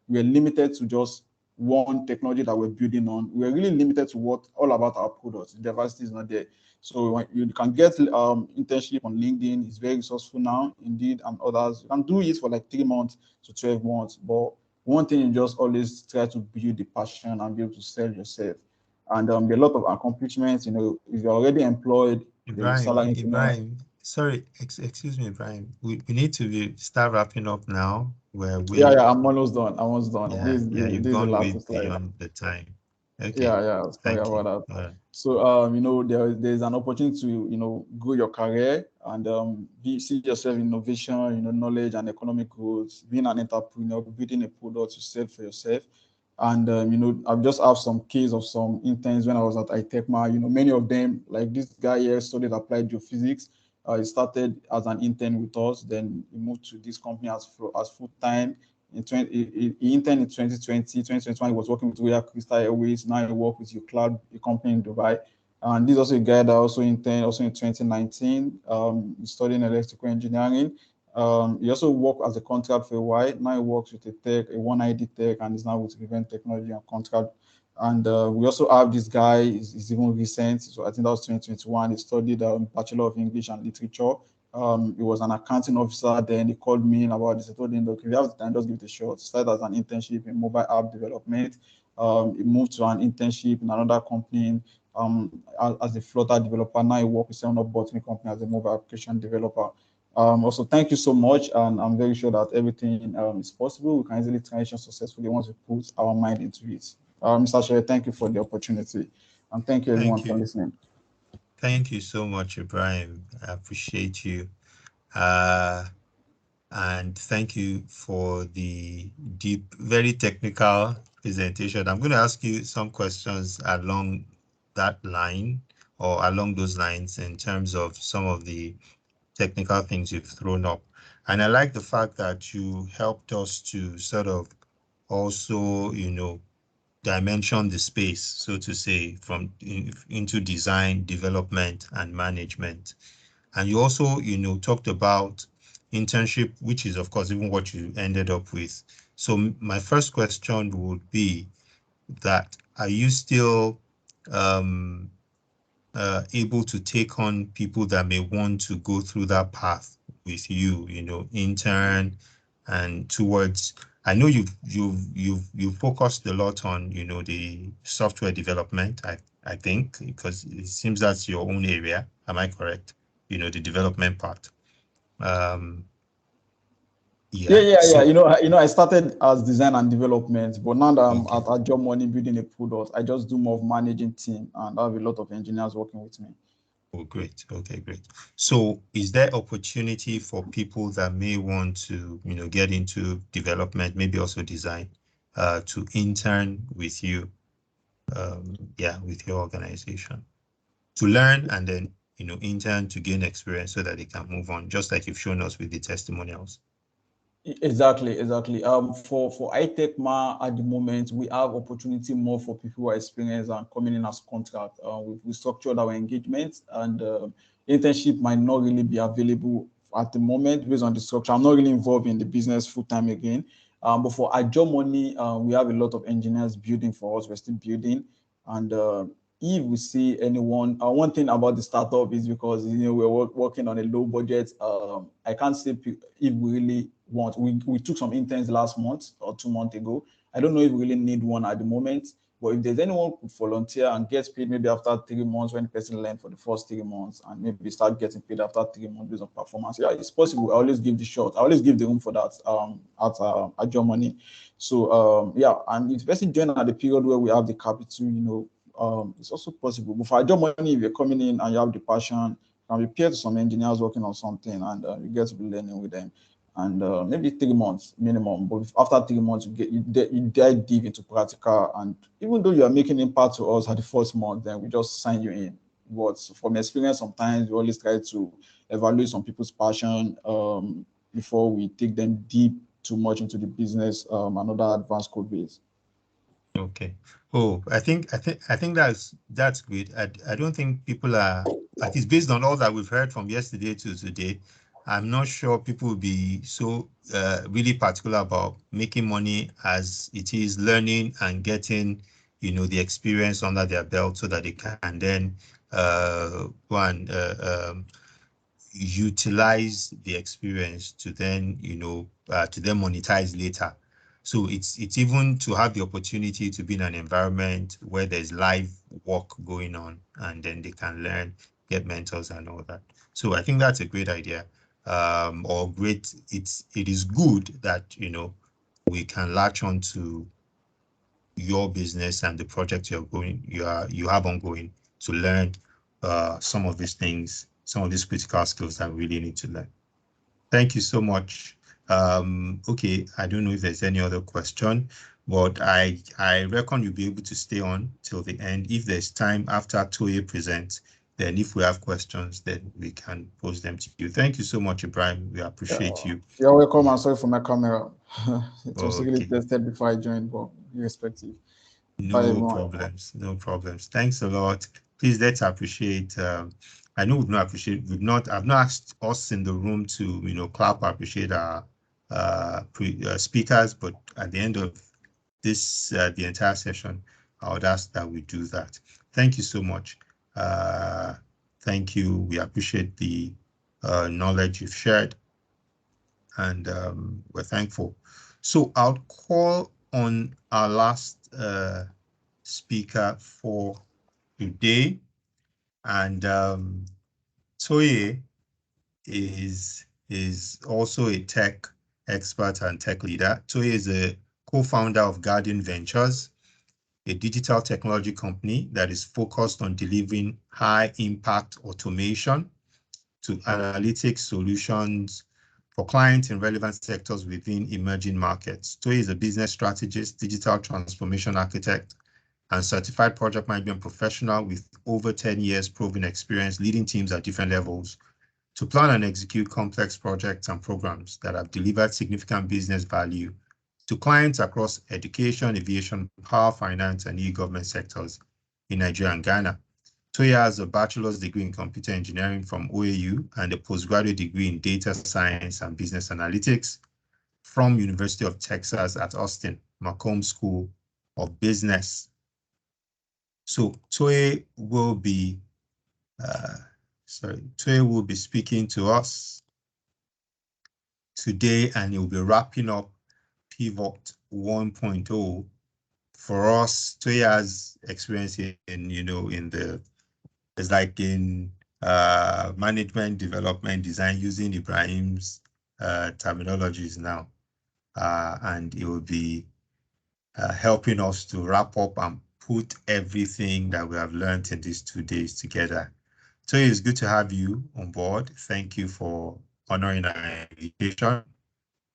Speaker 5: we're limited to just one technology that we're building on. We're really limited to what all about our products. The diversity is not there. So when you can get internship on LinkedIn, it's very resourceful now, Indeed and others. You can do it for like 3 months to 12 months. But one thing, you just always try to build the passion and be able to sell yourself. And there are a lot of accomplishments. You know, if you're already employed, the salary
Speaker 1: Ibrahim, sorry, excuse me, Ibrahim. We need to start wrapping up now.
Speaker 5: Yeah, I'm almost done. I'm almost done.
Speaker 1: Yeah,
Speaker 5: This
Speaker 1: you've
Speaker 5: is the
Speaker 1: gone way
Speaker 5: last slide.
Speaker 1: beyond the time. Okay,
Speaker 5: Yeah, sorry
Speaker 1: thank you.
Speaker 5: about that.
Speaker 1: All right.
Speaker 5: So, you know, there's an opportunity to, you know, grow your career and see yourself in innovation, you know, knowledge and economic growth, being an entrepreneur, building a product you sell for yourself. And, you know, I've just have some case of some interns when I was at iTechma. You know, many of them, like this guy here, studied applied geophysics. He started as an intern with us, then he moved to this company as full-time. He interned in 2021, he was working with Royal Crystal Airways. Now he works with your cloud company in Dubai. And this is also a guy that also interned also in 2019. He's studying electrical engineering. He also worked as a contract for a while. Now he works with a one ID tech, and is now with Event Technology on contract. And we also have this guy, is even recent. So I think that was 2021. He studied Bachelor of English and Literature. He was an accounting officer. Then he called me about this. I told him, look, if you have the time, just give it a shot. Started as an internship in mobile app development. He moved to an internship in another company as a Flutter developer. Now he works with 7up Botany company as a mobile application developer. Also, thank you so much, and I'm very sure that everything is possible. We can easily transition successfully once we put our mind into it. Mr. Shere, thank you for the opportunity, and thank you everyone for listening.
Speaker 1: Thank you so much, Ibrahim. I appreciate you. And thank you for the deep, very technical presentation. I'm going to ask you some questions along that line or along those lines in terms of some of the technical things you've thrown up. And I like the fact that you helped us to sort of also, you know, dimension the space, so to say, from into design, development, and management. And you also, you know, talked about internship, which is, of course, even what you ended up with. So my first question would be that, are you still able to take on people that may want to go through that path with you, you know, intern and towards, I know you've focused a lot on, you know, the software development, I think, because it seems that's your own area. Am I correct? You know, the development part.
Speaker 5: Yeah. I started as design and development, but now that I'm
Speaker 1: Okay.
Speaker 5: at Job Money building a product, I just do more of managing team, and I have a lot of engineers working with me.
Speaker 1: Oh, great. Okay, great. So is there opportunity for people that may want to, get into development, maybe also design, to intern with you, with your organization, to learn and then, intern to gain experience so that they can move on, just like you've shown us with the testimonials?
Speaker 5: Exactly. For iTechma at the moment, we have opportunity more for people who are experienced and coming in as contract. We structured our engagement, and internship might not really be available at the moment based on the structure. I'm not really involved in the business full time again. But for Job Money, we have a lot of engineers building for us. We're still building, and if we see anyone, one thing about the startup is because we're working on a low budget. I can't say if we really want. We took some interns last month or 2 months ago. I don't know if we really need one at the moment. But if there's anyone who could volunteer and gets paid maybe after 3 months, when the person learned for the first 3 months, and maybe start getting paid after 3 months based on performance, yeah, it's possible. I always give the shot. I always give the room for that at Job Money. So and if the person join at the period where we have the capital, it's also possible. But for Job Money, if you're coming in and you have the passion, you can be paired to some engineers working on something, and you get to be learning with them. And maybe 3 months minimum. But after 3 months, you dive deep into practical. And even though you are making impact to us at the first month, then we just sign you in. But from experience, sometimes we always try to evaluate some people's passion before we take them deep too much into the business and other advanced code base.
Speaker 1: Okay. Oh, I think that's great. I don't think people are, at least based on all that we've heard from yesterday to today, I'm not sure people will be so really particular about making money as it is learning and getting, the experience under their belt so that they can then go and utilize the experience to then, to then monetize later. So it's even to have the opportunity to be in an environment where there's live work going on, and then they can learn, get mentors and all that. So I think that's a great idea. Or great, it is good that, we can latch on to your business and the project you have ongoing to learn some of these things, some of these critical skills that we really need to learn. Thank you so much. Okay, I don't know if there's any other question, but I reckon you'll be able to stay on till the end. If there's time after Toye presents, then if we have questions, then we can pose them to you. Thank you so much, Ibrahim. We appreciate you.
Speaker 5: You're welcome. I'm sorry for my camera. It was
Speaker 1: Okay.
Speaker 5: really tested before I joined, but irrespective.
Speaker 1: No problems. Thanks a lot. Please, let's appreciate. I know I've not asked us in the room to, clap, appreciate our speakers, but at the end of this, the entire session, I would ask that we do that. Thank you so much. Thank you. We appreciate the knowledge you've shared, and we're thankful. So I'll call on our last speaker for today, and Toye is also a tech expert and tech leader. Toye is a co-founder of Guardian Ventures, a digital technology company that is focused on delivering high impact automation to analytics solutions for clients in relevant sectors within emerging markets. Toye is a business strategist, digital transformation architect, and certified project management professional with over 10 years proven experience leading teams at different levels to plan and execute complex projects and programs that have delivered significant business value to clients across education, aviation, power, finance, and e-government sectors in Nigeria and Ghana. Toye has a bachelor's degree in computer engineering from OAU and a postgraduate degree in data science and business analytics from University of Texas at Austin, McCombs School of Business. So Toye will be speaking to us today, and he'll be wrapping up Pivot 1.0 for us. Toye has experience in management, development, design using Ibrahim's terminologies now, and it will be helping us to wrap up and put everything that we have learned in these 2 days together. So it's good to have you on board. Thank you for honoring our invitation.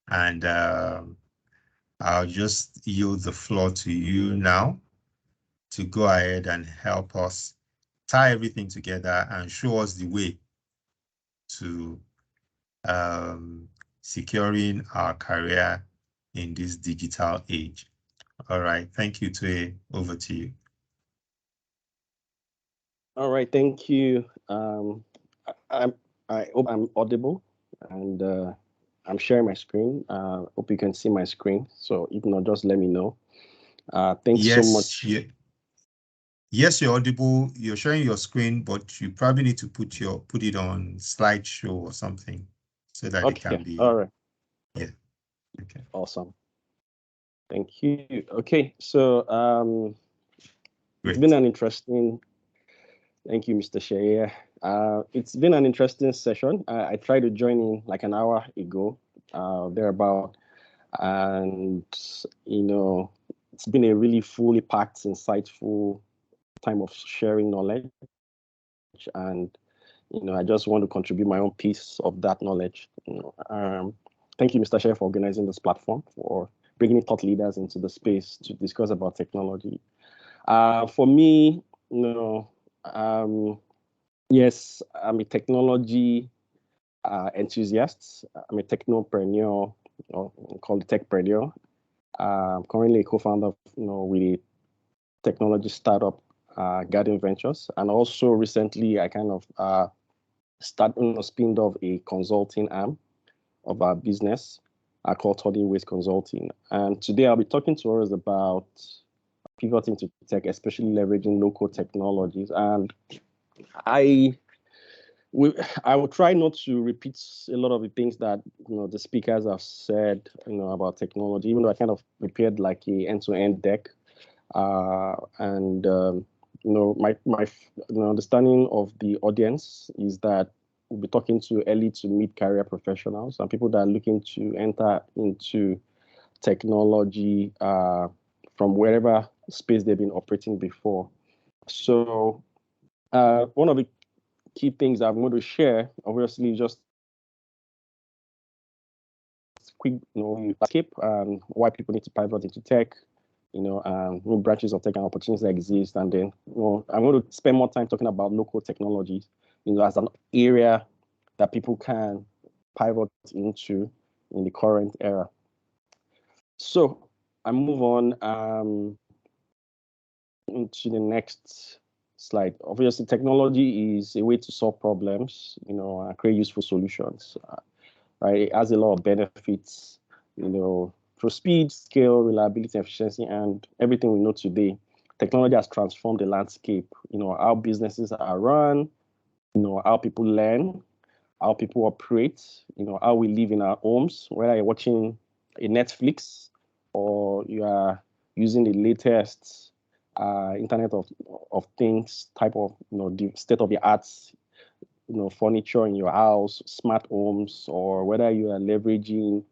Speaker 1: And I'll just yield the floor to you now to go ahead and help us tie everything together and show us the way to securing our career in this digital age. All right, thank you, Tue. Over to you.
Speaker 6: All right, thank you. I hope I'm audible, and I'm sharing my screen. Hope you can see my screen. So if not, just let me know. Thanks so much.
Speaker 1: Yes, you're audible. You're sharing your screen, but you probably need to put it on slideshow or something so that it can be.
Speaker 6: All right.
Speaker 1: Yeah. Okay.
Speaker 6: Awesome. Thank you. Okay, so it's
Speaker 1: Great.
Speaker 6: been an interesting. Thank you, Mr. Shea. It's been an interesting session. I tried to join in like an hour ago, thereabout, and it's been a really fully packed, insightful time of sharing knowledge, and I just want to contribute my own piece of that knowledge. Thank you, Mr. Shea, for organizing this platform, for bringing thought leaders into the space to discuss about technology. For me, yes, I'm a technology enthusiast. I'm a technopreneur, or called techpreneur. I'm currently a co-founder, with a technology startup, Garden Ventures, and also recently I kind of spinned off a consulting arm of our business called Holding Waste Consulting. And today I'll be talking to us about pivoting to tech, especially leveraging local technologies. And I will try not to repeat a lot of the things that the speakers have said about technology, even though I kind of prepared like a end-to-end deck. My understanding of the audience is that we'll be talking to early to mid-career professionals and people that are looking to enter into technology from wherever space they've been operating before. So one of the key things I'm going to share, obviously, just quick, escape and why people need to pivot into tech, new branches of tech and opportunities that exist. And then, I'm going to spend more time talking about local technologies, as an area that people can pivot into in the current era. So I move on into the next slide. Obviously, technology is a way to solve problems, and create useful solutions. Right? It has a lot of benefits, through speed, scale, reliability, efficiency, and everything we know today. Technology has transformed the landscape, how businesses are run, how people learn, how people operate, how we live in our homes, whether you're watching a Netflix or you are using the latest Internet of Things type of, the state of the arts, furniture in your house, smart homes, or whether you are leveraging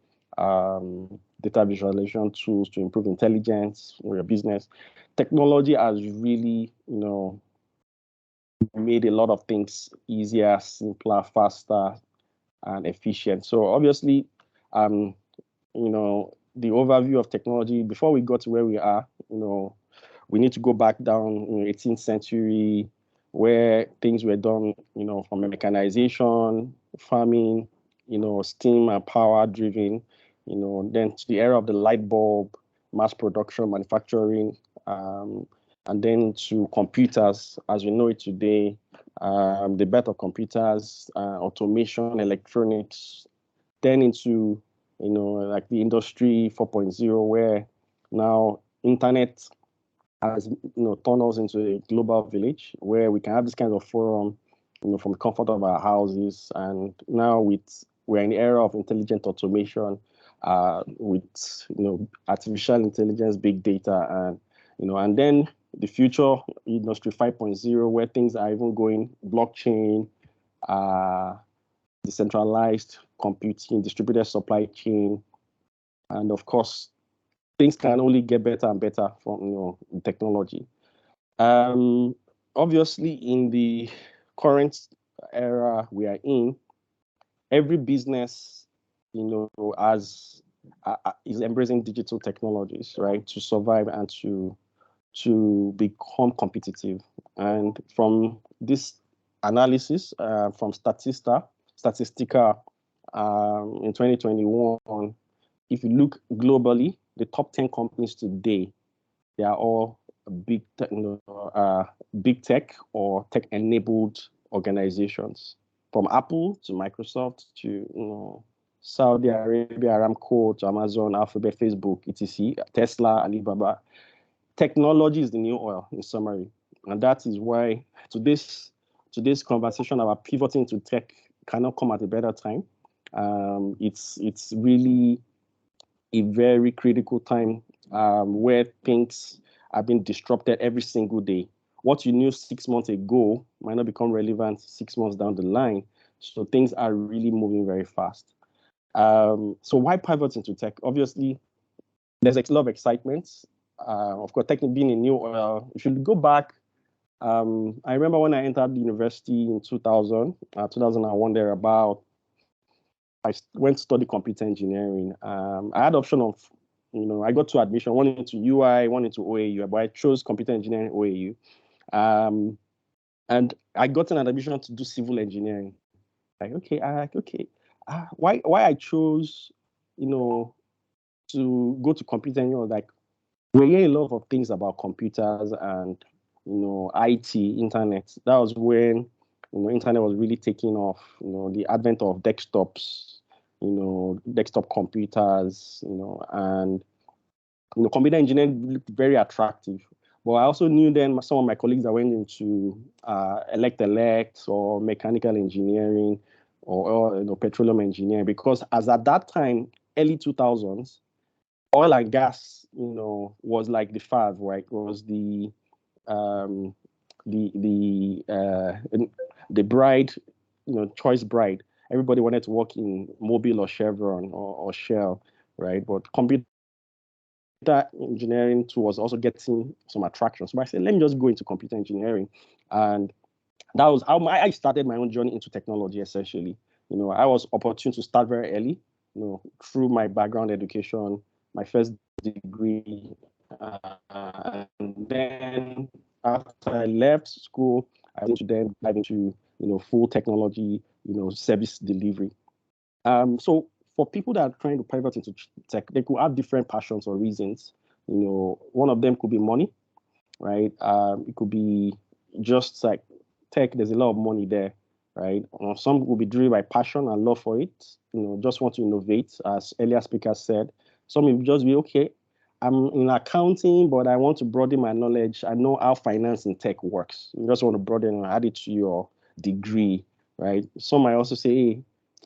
Speaker 6: data visualization tools to improve intelligence for your business. Technology has really, made a lot of things easier, simpler, faster, and efficient. So obviously, the overview of technology, before we got to where we are, we need to go back down in the 18th century, where things were done, from mechanization, farming, steam and power driven, then to the era of the light bulb, mass production, manufacturing, and then to computers as we know it today, the birth of computers, automation, electronics, then into, like the industry 4.0, where now internet has turned us into a global village where we can have this kind of forum, from the comfort of our houses. And now we're in the era of intelligent automation, with artificial intelligence, big data, and then the future industry 5.0, where things are even going blockchain, decentralized computing, distributed supply chain, and of course, things can only get better and better from technology. Obviously, in the current era we are in, every business, is embracing digital technologies, right, to survive and to become competitive. And from this analysis, from Statistica, in 2021, if you look globally, the top 10 companies today, they are all big tech or tech-enabled organizations, from Apple to Microsoft to Saudi Arabia, Aramco, to Amazon, Alphabet, Facebook, etc., Tesla, Alibaba. Technology is the new oil, in summary, and that is why today's conversation about pivoting to tech cannot come at a better time. It's really a very critical time where things are being disrupted every single day. What you knew 6 months ago might not become relevant 6 months down the line. So things are really moving very fast. So why pivot into tech? Obviously, there's a lot of excitement. Of course, tech being a new oil. If you go back, I remember when I entered the university in 2001 thereabout, I went to study computer engineering. I had option of, I got two admission, one into UI, one into OAU, but I chose computer engineering OAU. And I got an admission to do civil engineering. Why I chose, to go to computer engineering, like, we're hearing a lot of things about computers and, IT, internet. That was when, internet was really taking off, the advent of desktops, desktop computers, and, computer engineering looked very attractive. But I also knew then some of my colleagues that went into elect or mechanical engineering or petroleum engineering, because as at that time, early 2000s, oil and gas, was like the fad, right? It was the bride, choice bride. Everybody wanted to work in Mobil or Chevron or Shell, right? But computer engineering too was also getting some attraction. So I said, let me just go into computer engineering. And that was how I started my own journey into technology, essentially. I was opportune to start very early, through my background education, my first degree. And then after I left school, I went to then dive into, full technology, service delivery. So for people that are trying to pivot into tech, they could have different passions or reasons. One of them could be money, right? It could be just like tech. There's a lot of money there, right? Some will be driven by passion and love for it. Just want to innovate, as earlier speakers said. Some will just be, okay, I'm in accounting, but I want to broaden my knowledge. I know how finance and tech works. You just want to broaden and add it to your degree, right? Some might also say, hey,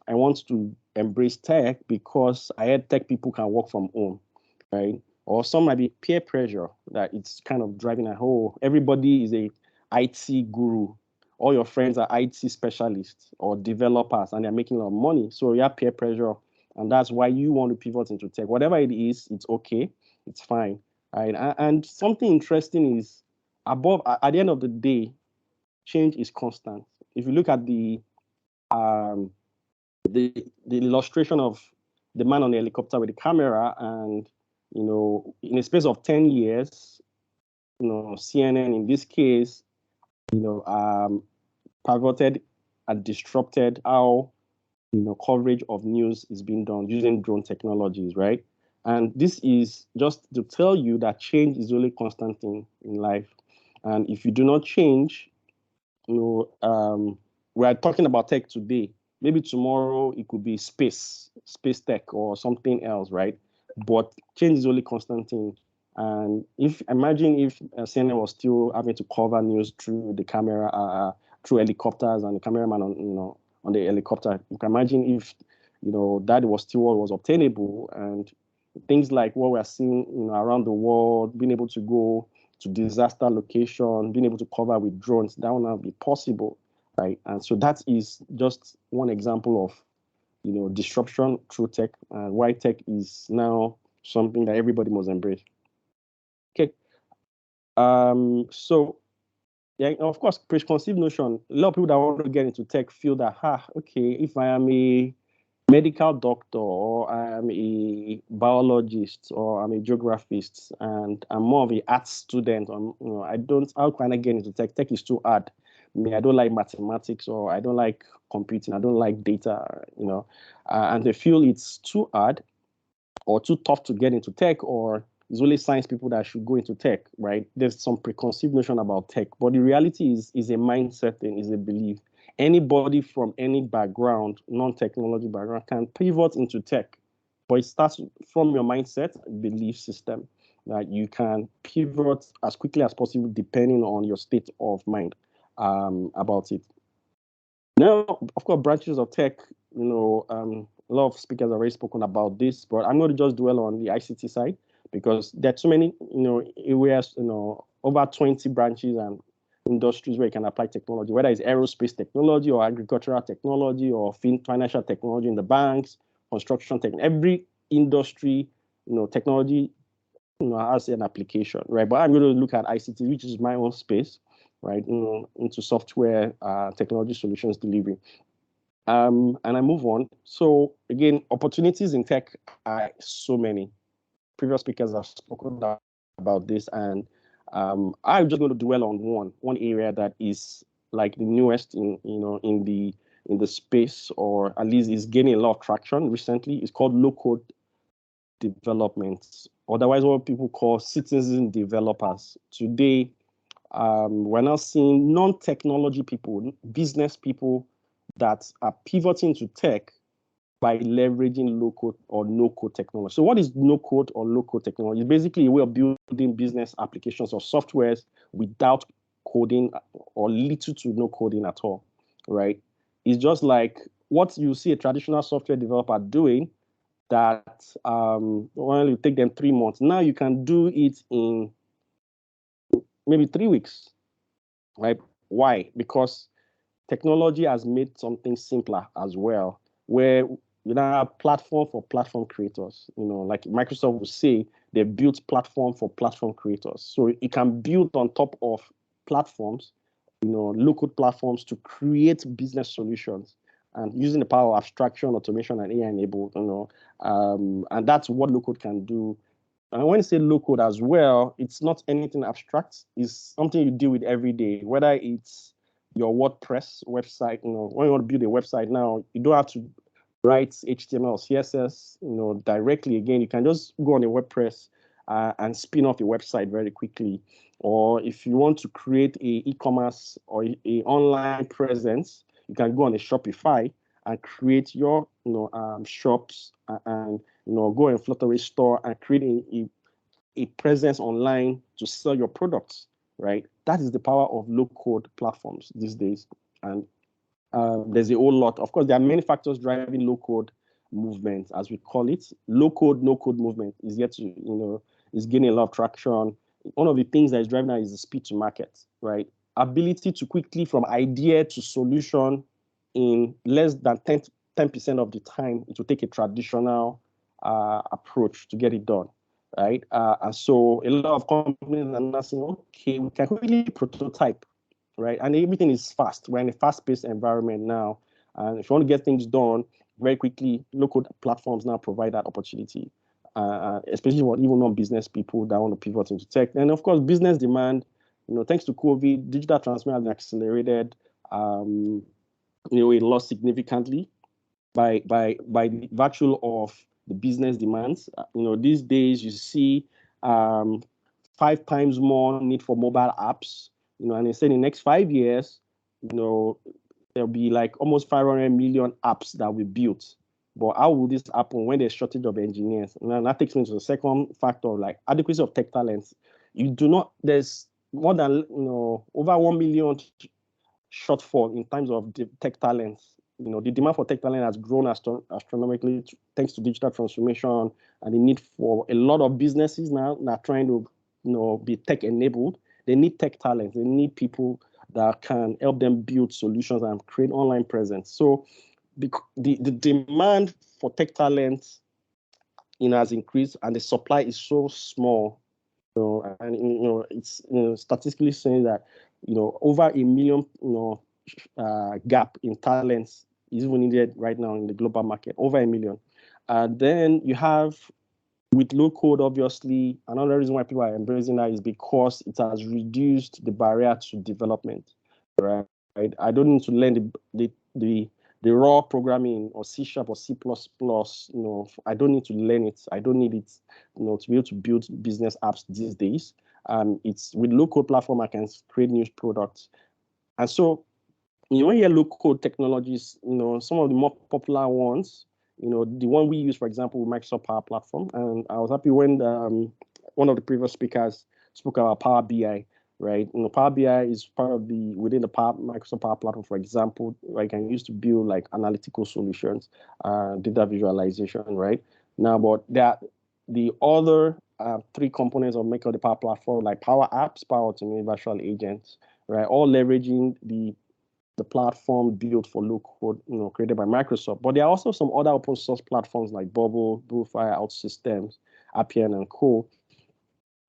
Speaker 6: I want to embrace tech because I heard tech people can work from home, right? Or some might be peer pressure, that it's kind of driving a whole, everybody is a IT guru. All your friends are IT specialists or developers, and they're making a lot of money. So you have peer pressure, and that's why you want to pivot into tech. Whatever it is, it's okay. It's fine. Right? And something interesting is, at the end of the day, change is constant. If you look at the illustration of the man on the helicopter with the camera, and in a space of 10 years, CNN in this case, pivoted and disrupted how coverage of news is being done using drone technologies, right? And this is just to tell you that change is really constant in life. And if you do not change, we are talking about tech today. Maybe tomorrow it could be space tech or something else, right? But change is only constant thing. And imagine if CNN was still having to cover news through the camera, through helicopters, and the cameraman on the helicopter. You can imagine if that was still what was obtainable, and things like what we're seeing around the world, being able to go to disaster location, being able to cover with drones, that will not be possible. right? And so that is just one example of, disruption through tech, and why tech is now something that everybody must embrace. Okay. So yeah, of course, preconceived notion. A lot of people that want to get into tech feel that, okay, if I am a medical doctor, or I am a biologist, or I'm a geographist, and I'm more of an art student, how can I get into tech? Tech is too hard. I don't like mathematics, or I don't like computing, I don't like data, and they feel it's too hard or too tough to get into tech, or it's only science people that should go into tech, right? There's some preconceived notion about tech, but the reality is a mindset thing, is a belief. Anybody from any background, non-technology background, can pivot into tech, but it starts from your mindset, belief system, that you can pivot as quickly as possible depending on your state of mind about it. Now, of course, branches of tech, a lot of speakers have already spoken about this, but I'm going to just dwell on the ICT side, because there are too many, areas, over 20 branches and industries where you can apply technology, whether it's aerospace technology or agricultural technology or financial technology in the banks, construction tech. Every industry, technology, has an application, right? But I'm going to look at ICT, which is my own space, right? Into software technology solutions delivery. And I move on. So again, opportunities in tech are so many. Previous speakers have spoken about this, and I'm just going to dwell on one area that is like the newest in the space, or at least is gaining a lot of traction recently. It's called low-code development, otherwise what people call citizen developers. Today, we're now seeing non-technology people, business people, that are pivoting to tech by leveraging low-code or no-code technology. So what is no-code or low-code technology? It's basically a way of building business applications or softwares without coding, or little to no coding at all, right? It's just like what you see a traditional software developer doing, that well, it take them 3 months. Now you can do it in maybe 3 weeks, right? Why? Because technology has made something simpler as well, where you now have platform for platform creators. Like Microsoft will say, they built platform for platform creators. So it can build on top of platforms, local platforms, to create business solutions, and using the power of abstraction, automation, and AI enabled, and that's what low-code can do. And when you say low-code as well, it's not anything abstract. It's something you deal with every day, whether it's your WordPress website. When you want to build a website now, you don't have to write HTML, CSS, directly. Again, you can just go on a WordPress and spin off a website very quickly. Or if you want to create a e-commerce or a online presence, you can go on a Shopify and create your, shops, and go and Flutter store and create a presence online to sell your products, right? That is the power of low-code platforms these days. And there's a whole lot. Of course, there are many factors driving low-code movement, as we call it. Low-code, no-code movement is yet to, is gaining a lot of traction. One of the things that is driving that is the speed to market, right? Ability to quickly, from idea to solution, in less than 10% of the time it will take a traditional approach to get it done, right? And so a lot of companies are now saying, okay, we can quickly prototype, right? And everything is fast. We're in a fast-paced environment now. And if you want to get things done very quickly, local platforms now provide that opportunity, especially for even non-business people that want to pivot into tech. And of course, business demand, thanks to COVID, digital transformation has accelerated. It lost significantly by the virtue of the business demands. These days you see 5 times more need for mobile apps. And they say in the next 5 years, there'll be like almost 500 million apps that we built. But how will this happen when there's shortage of engineers? And that takes me to the second factor, like adequacy of tech talents. There's more than over 1 million shortfall in terms of the tech talents. The demand for tech talent has grown astronomically thanks to digital transformation, and the need for a lot of businesses now trying to be tech enabled. They need tech talent. They need people that can help them build solutions and create online presence. So the demand for tech talent has increased, and the supply is so small. And it's statistically saying that over a million gap in talents is even needed right now in the global market, over a million. Then you have, with low code, obviously, another reason why people are embracing that is because it has reduced the barrier to development, right? I don't need to learn the raw programming or C# or C++. I don't need to learn it. I don't need it, to be able to build business apps these days. It's with low code platform, I can create new products. And so, when you hear low code technologies, some of the more popular ones, the one we use, for example, Microsoft Power Platform. And I was happy when one of the previous speakers spoke about Power BI, right? Power BI is part of within the Microsoft Power Platform, for example, where I can use to build like analytical solutions, data visualization, right? Now, but the other 3 components of making the Power Platform, like Power Apps, Power Automate, Virtual Agents, right? All leveraging the platform built for low code, created by Microsoft. But there are also some other open source platforms like Bubble, Bluefire, OutSystems, Appian, and co.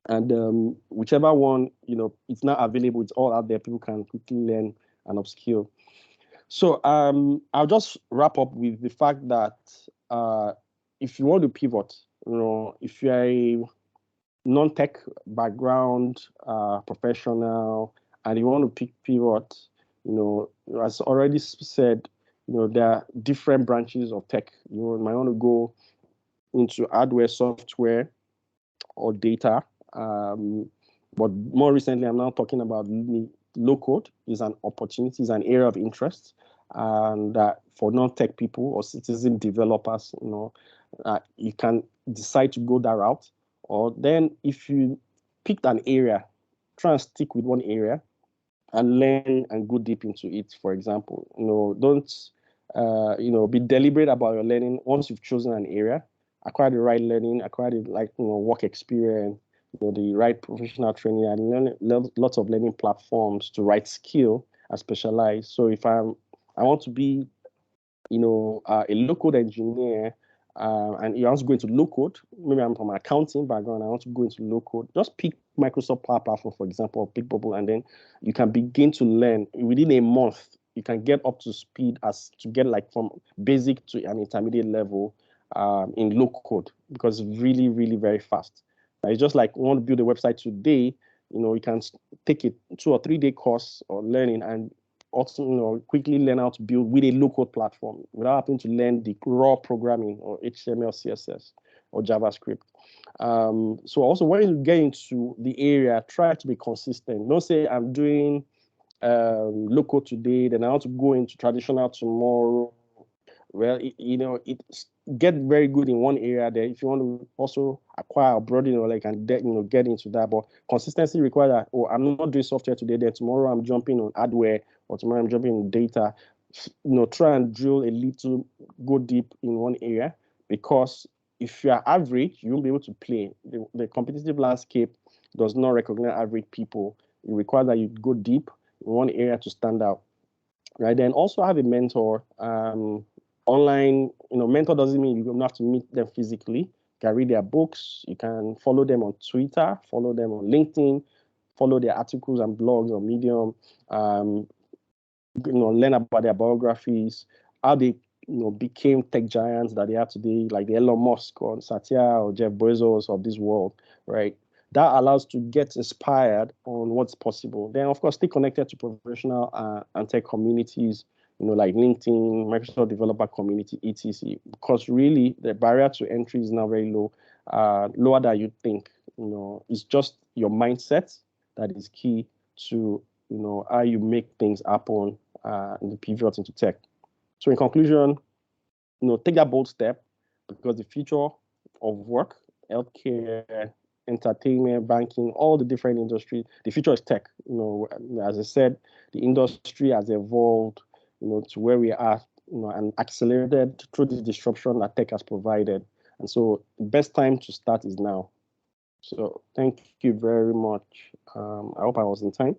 Speaker 6: And whichever one, it's now available, it's all out there. People can quickly learn and upskill. So I'll just wrap up with the fact that if you want to pivot, if you're a non-tech background professional and you want to pivot, as already said, there are different branches of tech. You might want to go into hardware, software, or data. But more recently, I'm now talking about low code is an opportunity, is an area of interest, and for non-tech people or citizen developers, you can decide to go that route. Or then, if you picked an area, try and stick with one area and learn and go deep into it. For example, don't be deliberate about your learning. Once you've chosen an area, acquire the right learning, acquire the work experience, the right professional training, and learn lots of learning platforms to right skill and specialize. So if I want to be a low code engineer, and you want to go into low code, maybe I'm from an accounting background, I want to go into low code, just pick Microsoft Power Platform, for example, or pick Bubble, and then you can begin to learn. Within a month, you can get up to speed as to get from basic to an intermediate level in low code, because it's really, really very fast. It's just like you want to build a website today, you can take a 2 or 3 day course or learning and also, quickly learn how to build with a low-code platform without having to learn the raw programming or HTML, CSS, or JavaScript. So also, when you get into the area, try to be consistent. Don't say, I'm doing low-code today, then I want to go into traditional tomorrow. Well, get very good in one area. There, if you want to also acquire or broaden or get into that, but consistency requires that. Oh, I'm not doing software today. Then tomorrow I'm jumping on hardware, or tomorrow I'm jumping on data. Try and drill a little, go deep in one area, because if you are average, you won't be able to play. The competitive landscape does not recognize average people. It requires that you go deep in one area to stand out. Right. Then also have a mentor. Online, mentor doesn't mean you don't have to meet them physically. You can read their books, you can follow them on Twitter, follow them on LinkedIn, follow their articles and blogs on Medium, learn about their biographies, how they became tech giants that they are today, like the Elon Musk or Satya or Jeff Bezos of this world, right? That allows to get inspired on what's possible. Then, of course, stay connected to professional and tech communities, like LinkedIn, Microsoft Developer Community, etc. Because really, the barrier to entry is now very low, lower than you think. It's just your mindset that is key to how you make things happen in the pivot into tech. So, in conclusion, take that bold step, because the future of work, healthcare, entertainment, banking, all the different industries, the future is tech. As I said, the industry has evolved to where we are, and accelerated through the disruption that tech has provided. And so the best time to start is now. So thank you very much. I hope I was in time.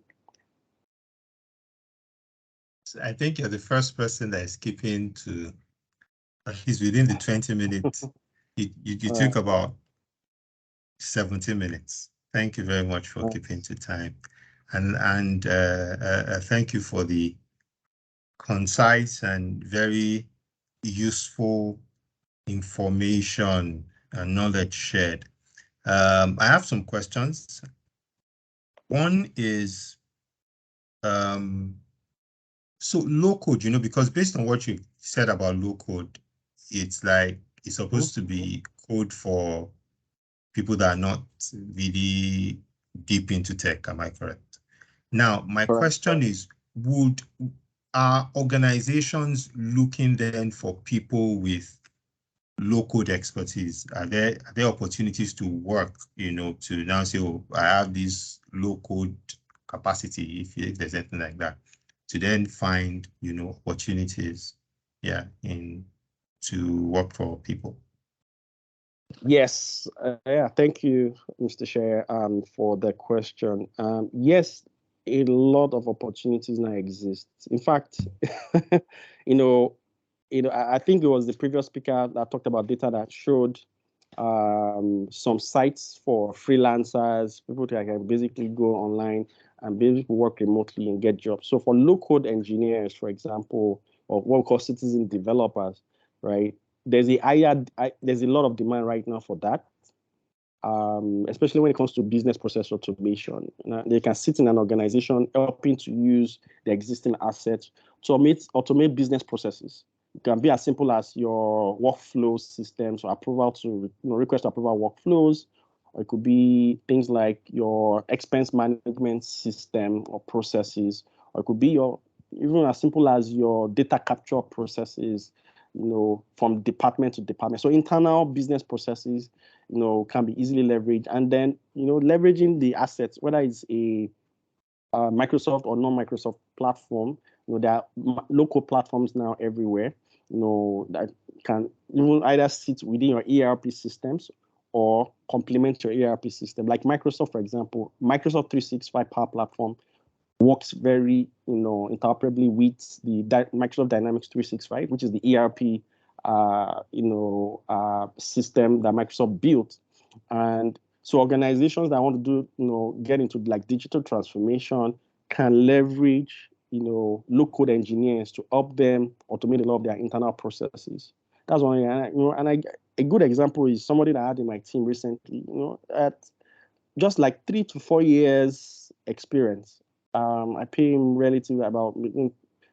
Speaker 1: I think you're the first person that is keeping to at least within the 20 minutes. You took about 70 minutes. Thank you very much for keeping to time. And thank you for the concise and very useful information and knowledge shared. I have some questions. One is, so low code, because based on what you said about low code, it's like it's supposed to be code for people that are not really deep into tech. Am I correct? Now, my question is, are organizations looking then for people with low code expertise? Are there opportunities to work, to now say, oh, I have this low code capacity, if there's anything like that, to then find, opportunities, to work for people?
Speaker 6: Yes, yeah, thank you, Mr. Chair, for the question. Yes, a lot of opportunities now exist. In fact, I think it was the previous speaker that talked about data that showed some sites for freelancers, people that can basically go online and basically work remotely and get jobs. So for low-code engineers, for example, or what we call citizen developers, right? There's a lot of demand right now for that, especially when it comes to business process automation. They can sit in an organization helping to use the existing assets to automate business processes. It can be as simple as your workflow systems or approval to request approval workflows, or it could be things like your expense management system or processes, or it could be even as simple as your data capture processes, from department to department. So internal business processes, can be easily leveraged. And then, leveraging the assets, whether it's a Microsoft or non-Microsoft platform, there are local platforms now everywhere, that can even either sit within your ERP systems or complement your ERP system. Like Microsoft, for example, Microsoft 365 Power Platform works very, interoperably with the Microsoft Dynamics 365, which is the ERP, system that Microsoft built. And so organizations that want to do, get into like digital transformation can leverage, low-code engineers to help them automate a lot of their internal processes. That's one. A good example is somebody that I had in my team recently, at just like 3 to 4 years experience. I pay him relatively about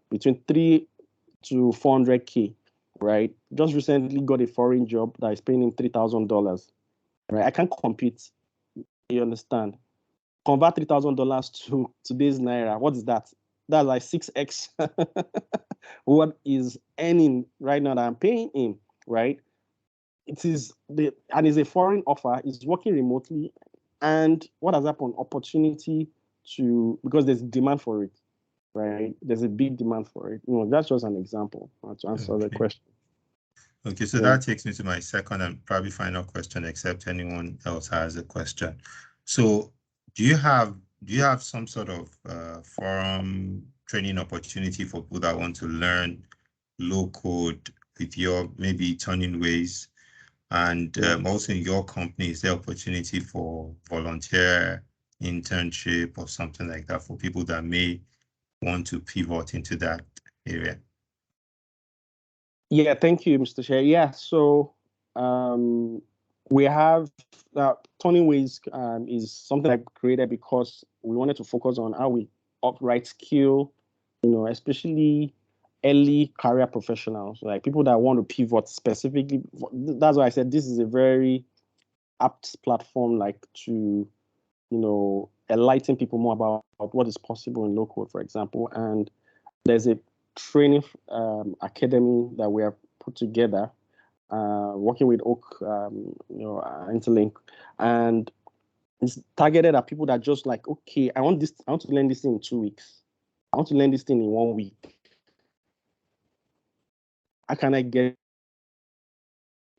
Speaker 6: between 3 to 400K, right? Just recently got a foreign job that is paying him $3,000, right? I can't compete. You understand? Convert $3,000 to today's naira. What is that? That's like 6x what is earning right now that I'm paying him, right? It is and it's a foreign offer. It's working remotely, and what has happened? Opportunity because there's demand for it, right? There's a big demand for it. That's just an example to answer the question.
Speaker 1: Okay, so that takes me to my second and probably final question, except anyone else has a question. So do you have some sort of forum training opportunity for people that want to learn low code with your maybe turning ways? And also in your company, is there opportunity for volunteer internship or something like that for people that may want to pivot into that area?
Speaker 6: Yeah, thank you, Mr. Chair. Yeah, so we have Turning Ways is something I created because we wanted to focus on how we upright skill, especially early career professionals, like people that want to pivot specifically. That's why I said this is a very apt platform, like to, enlighten people more about what is possible in low code, for example. And there's a training academy that we have put together, working with Oak, Interlink, and it's targeted at people that just like, okay, I want to learn this thing in 2 weeks. I want to learn this thing in 1 week. How can I get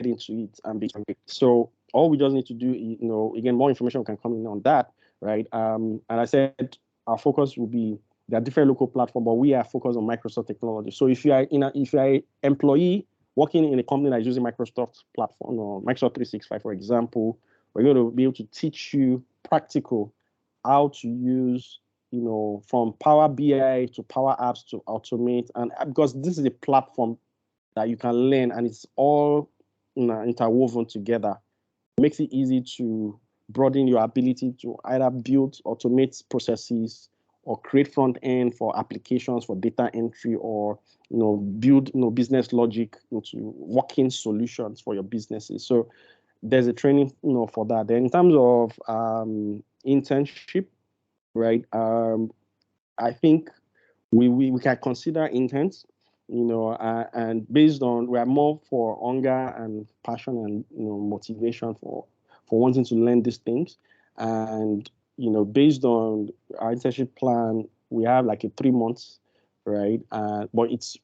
Speaker 6: into it and be so? All we just need to do, again, more information can come in on that, right? And I said our focus will be There are different local platforms, but we are focused on Microsoft technology. So if you are an employee working in a company that is using Microsoft platform or Microsoft 365, for example, we're going to be able to teach you practical how to use, from Power BI to Power Apps to automate, and because this is a platform that you can learn, and it's all interwoven together. It makes it easy to broaden your ability to either build, automate processes, or create front end for applications for data entry, or build business logic into working solutions for your businesses. So there's a training for that. Then in terms of internship, right? I think we can consider interns, and based on, we are more for hunger and passion and motivation for wanting to learn these things. And based on our internship plan, we have like a 3 months, right? But it's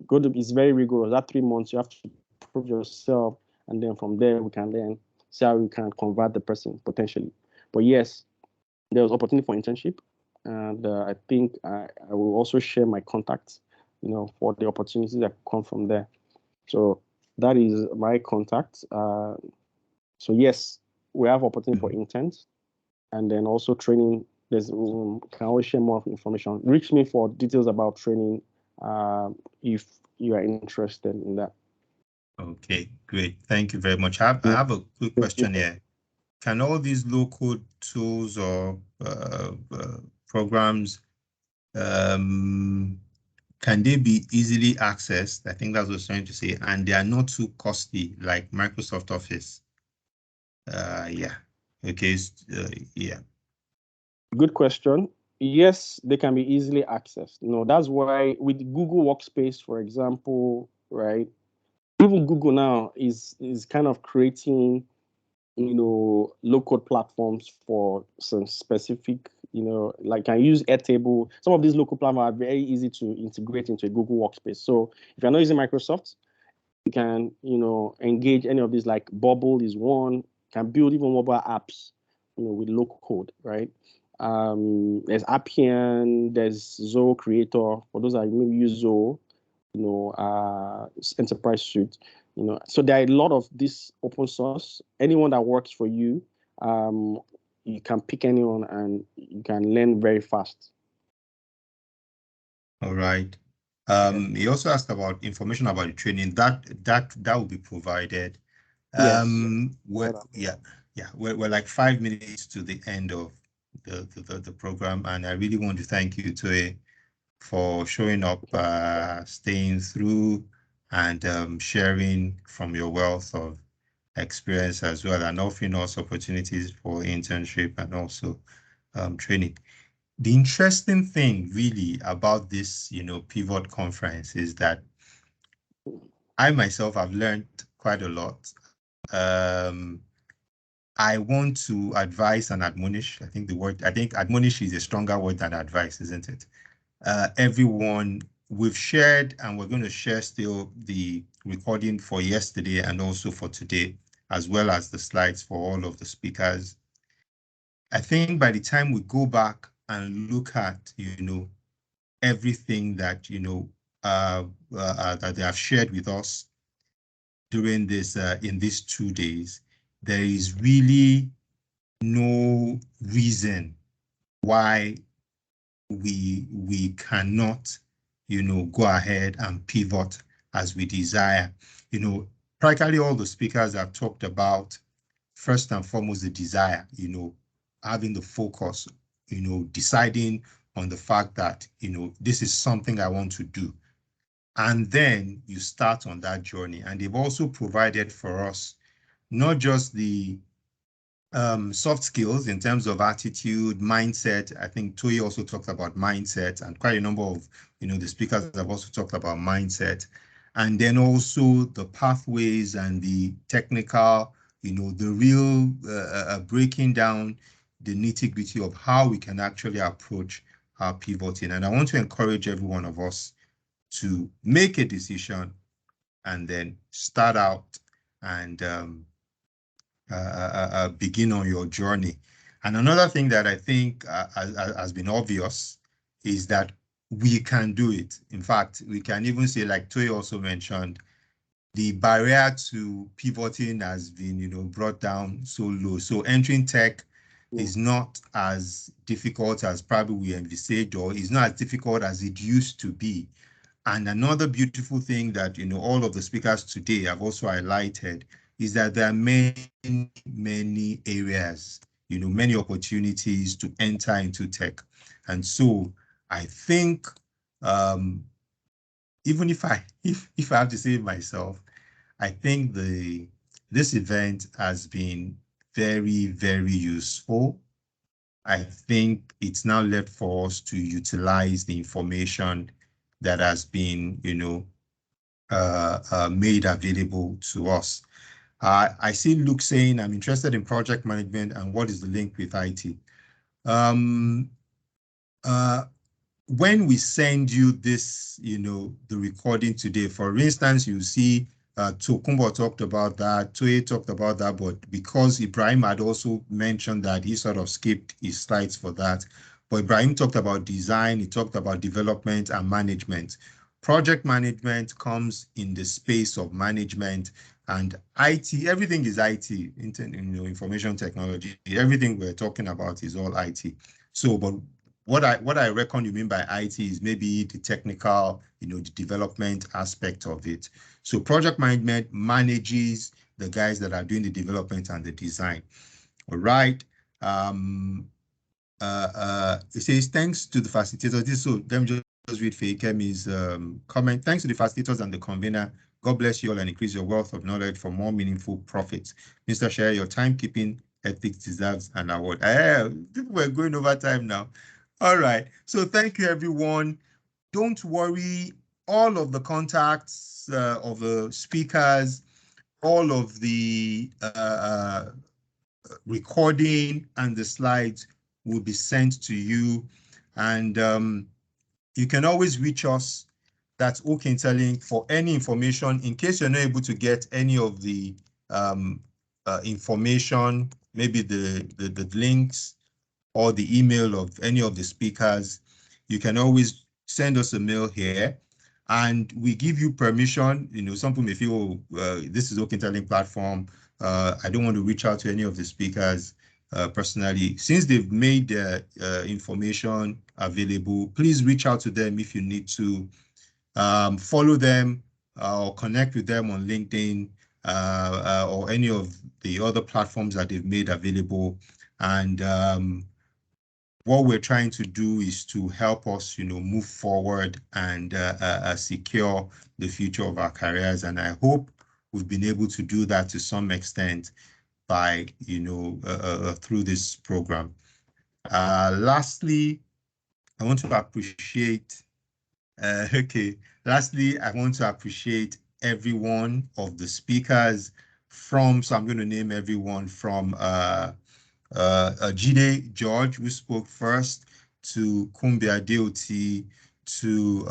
Speaker 6: very rigorous. That 3 months you have to prove yourself, and then from there we can then see how we can convert the person potentially. But yes, there was opportunity for internship, and I think I will also share my contacts, for the opportunities that come from there. So that is my contact. So yes, we have opportunity for interns, and then also training. There's can always share more information. Reach me for details about training if you are interested in that.
Speaker 1: Okay, great. Thank you very much. I have a quick question here. Can all these low-code tools or programs, can they be easily accessed? I think that's what I was trying to say. And they are not too costly like Microsoft Office. Yeah. Okay. Yeah.
Speaker 6: Good question. Yes, they can be easily accessed. That's why with Google Workspace, for example, right? Even Google now is kind of creating, low-code platforms for some specific, like I use Airtable. Some of these local platforms are very easy to integrate into a Google Workspace. So if you're not using Microsoft, you can, engage any of these, like Bubble is one, can build even mobile apps, with local code, right? There's Appian, there's Zoho Creator, for those that maybe use Zoho, enterprise suite, so there are a lot of this open source. Anyone that works for you, you can pick anyone and you can learn very fast.
Speaker 1: All right. He also asked about information about the training that will be provided.
Speaker 6: Yes.
Speaker 1: We're like 5 minutes to the end of the program, and I really want to thank you, Toe, for showing up, staying through, and sharing from your wealth of experience as well, and offering us opportunities for internship and also training. The interesting thing really about this, Pivot conference is that I myself have learned quite a lot. I want to advise and admonish. I think admonish is a stronger word than advice, isn't it? Everyone, we've shared, and we're going to share still the recording for yesterday and also for today, as well as the slides for all of the speakers. I think by the time we go back and look at, everything that, that they have shared with us during this, in these 2 days, there is really no reason why we cannot, go ahead and pivot as we desire. Practically all the speakers have talked about, first and foremost, the desire, having the focus, deciding on the fact that, this is something I want to do. And then you start on that journey. And they've also provided for us not just the soft skills in terms of attitude, mindset. I think Toyi also talked about mindset, and quite a number of, the speakers have also talked about mindset. And then also the pathways and the technical, the real breaking down the nitty-gritty of how we can actually approach our pivoting. And I want to encourage every one of us to make a decision and then start out and begin on your journey. And another thing that I think has been obvious is that we can do it. In fact, we can even say, like Toy also mentioned, the barrier to pivoting has been, brought down so low. So entering tech is not as difficult as probably we envisaged, or is not as difficult as it used to be. And another beautiful thing that, all of the speakers today have also highlighted is that there are many, many areas, many opportunities to enter into tech. And so I think, even if I have to say it myself, I think this event has been very, very useful. I think it's now left for us to utilize the information that has been, made available to us. I see Luke saying, I'm interested in project management and what is the link with IT? When we send you this, the recording today, for instance, you see Tokumbo talked about that, Toye talked about that, but because Ibrahim had also mentioned that, he sort of skipped his slides for that. But Ibrahim talked about design, he talked about development and management. Project management comes in the space of management, and IT, everything is IT, information technology, everything we're talking about is all IT. So, but what I reckon you mean by IT is maybe the technical, the development aspect of it. So project management manages the guys that are doing the development and the design. All right. It says, thanks to the facilitators. So let me just read Feikemi's comment. Thanks to the facilitators and the convener. God bless you all and increase your wealth of knowledge for more meaningful profits. Mr. Share, your timekeeping ethics deserves an award. We're going over time now. All right. So thank you, everyone. Don't worry. All of the contacts of the speakers, all of the recording and the slides will be sent to you. And you can always reach us. That's OK Interlink for any information. In case you're not able to get any of the information, maybe the links or the email of any of the speakers, you can always send us a mail here, and we give you permission. Some people may feel, this is OK Interlink platform. I don't want to reach out to any of the speakers personally. Since they've made their information available, please reach out to them if you need to. Follow them or connect with them on LinkedIn or any of the other platforms that they've made available. And what we're trying to do is to help us, move forward and secure the future of our careers. And I hope we've been able to do that to some extent by, through this program. Lastly, I want to appreciate, lastly, I want to appreciate every one of the speakers from, so I'm going to name everyone from Jide George, who spoke first, to Kumbia Deoti, to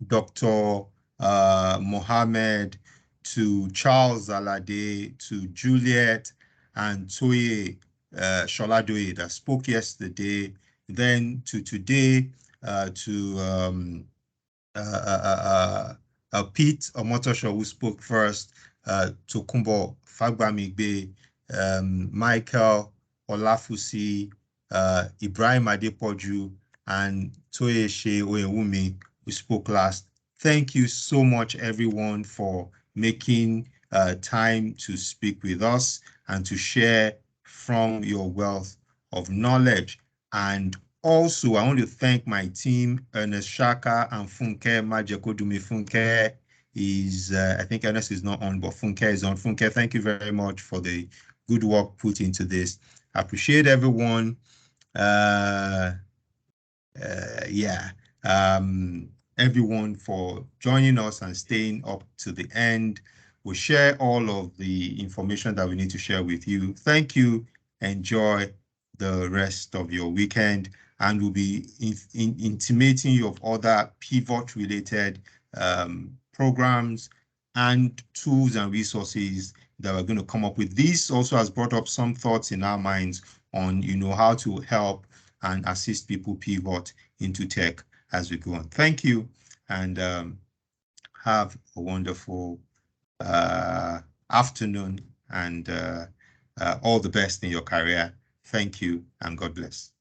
Speaker 1: Dr. Mohammed, to Charles Alade, to Juliet, and Toye Sholadoye that spoke yesterday, then to today, to Pete Omotosho, who spoke first, Tokumbo Fagbamigbe, Michael Olafusi, Ibrahim Adepoju, and Toyeshe Oyewumi, who spoke last. Thank you so much, everyone, for making time to speak with us and to share from your wealth of knowledge. And also, I want to thank my team, Ernest Shaka and Funke Majekodumi. Funke is, I think Ernest is not on, but Funke is on. Funke, thank you very much for the good work put into this. I appreciate everyone. Everyone for joining us and staying up to the end. We'll share all of the information that we need to share with you. Thank you. Enjoy the rest of your weekend, and we'll be intimating you of other pivot-related programs and tools and resources that we're going to come up with. This also has brought up some thoughts in our minds on, how to help and assist people pivot into tech. as we go on. Thank you, and have a wonderful afternoon, and all the best in your career. Thank you, and God bless.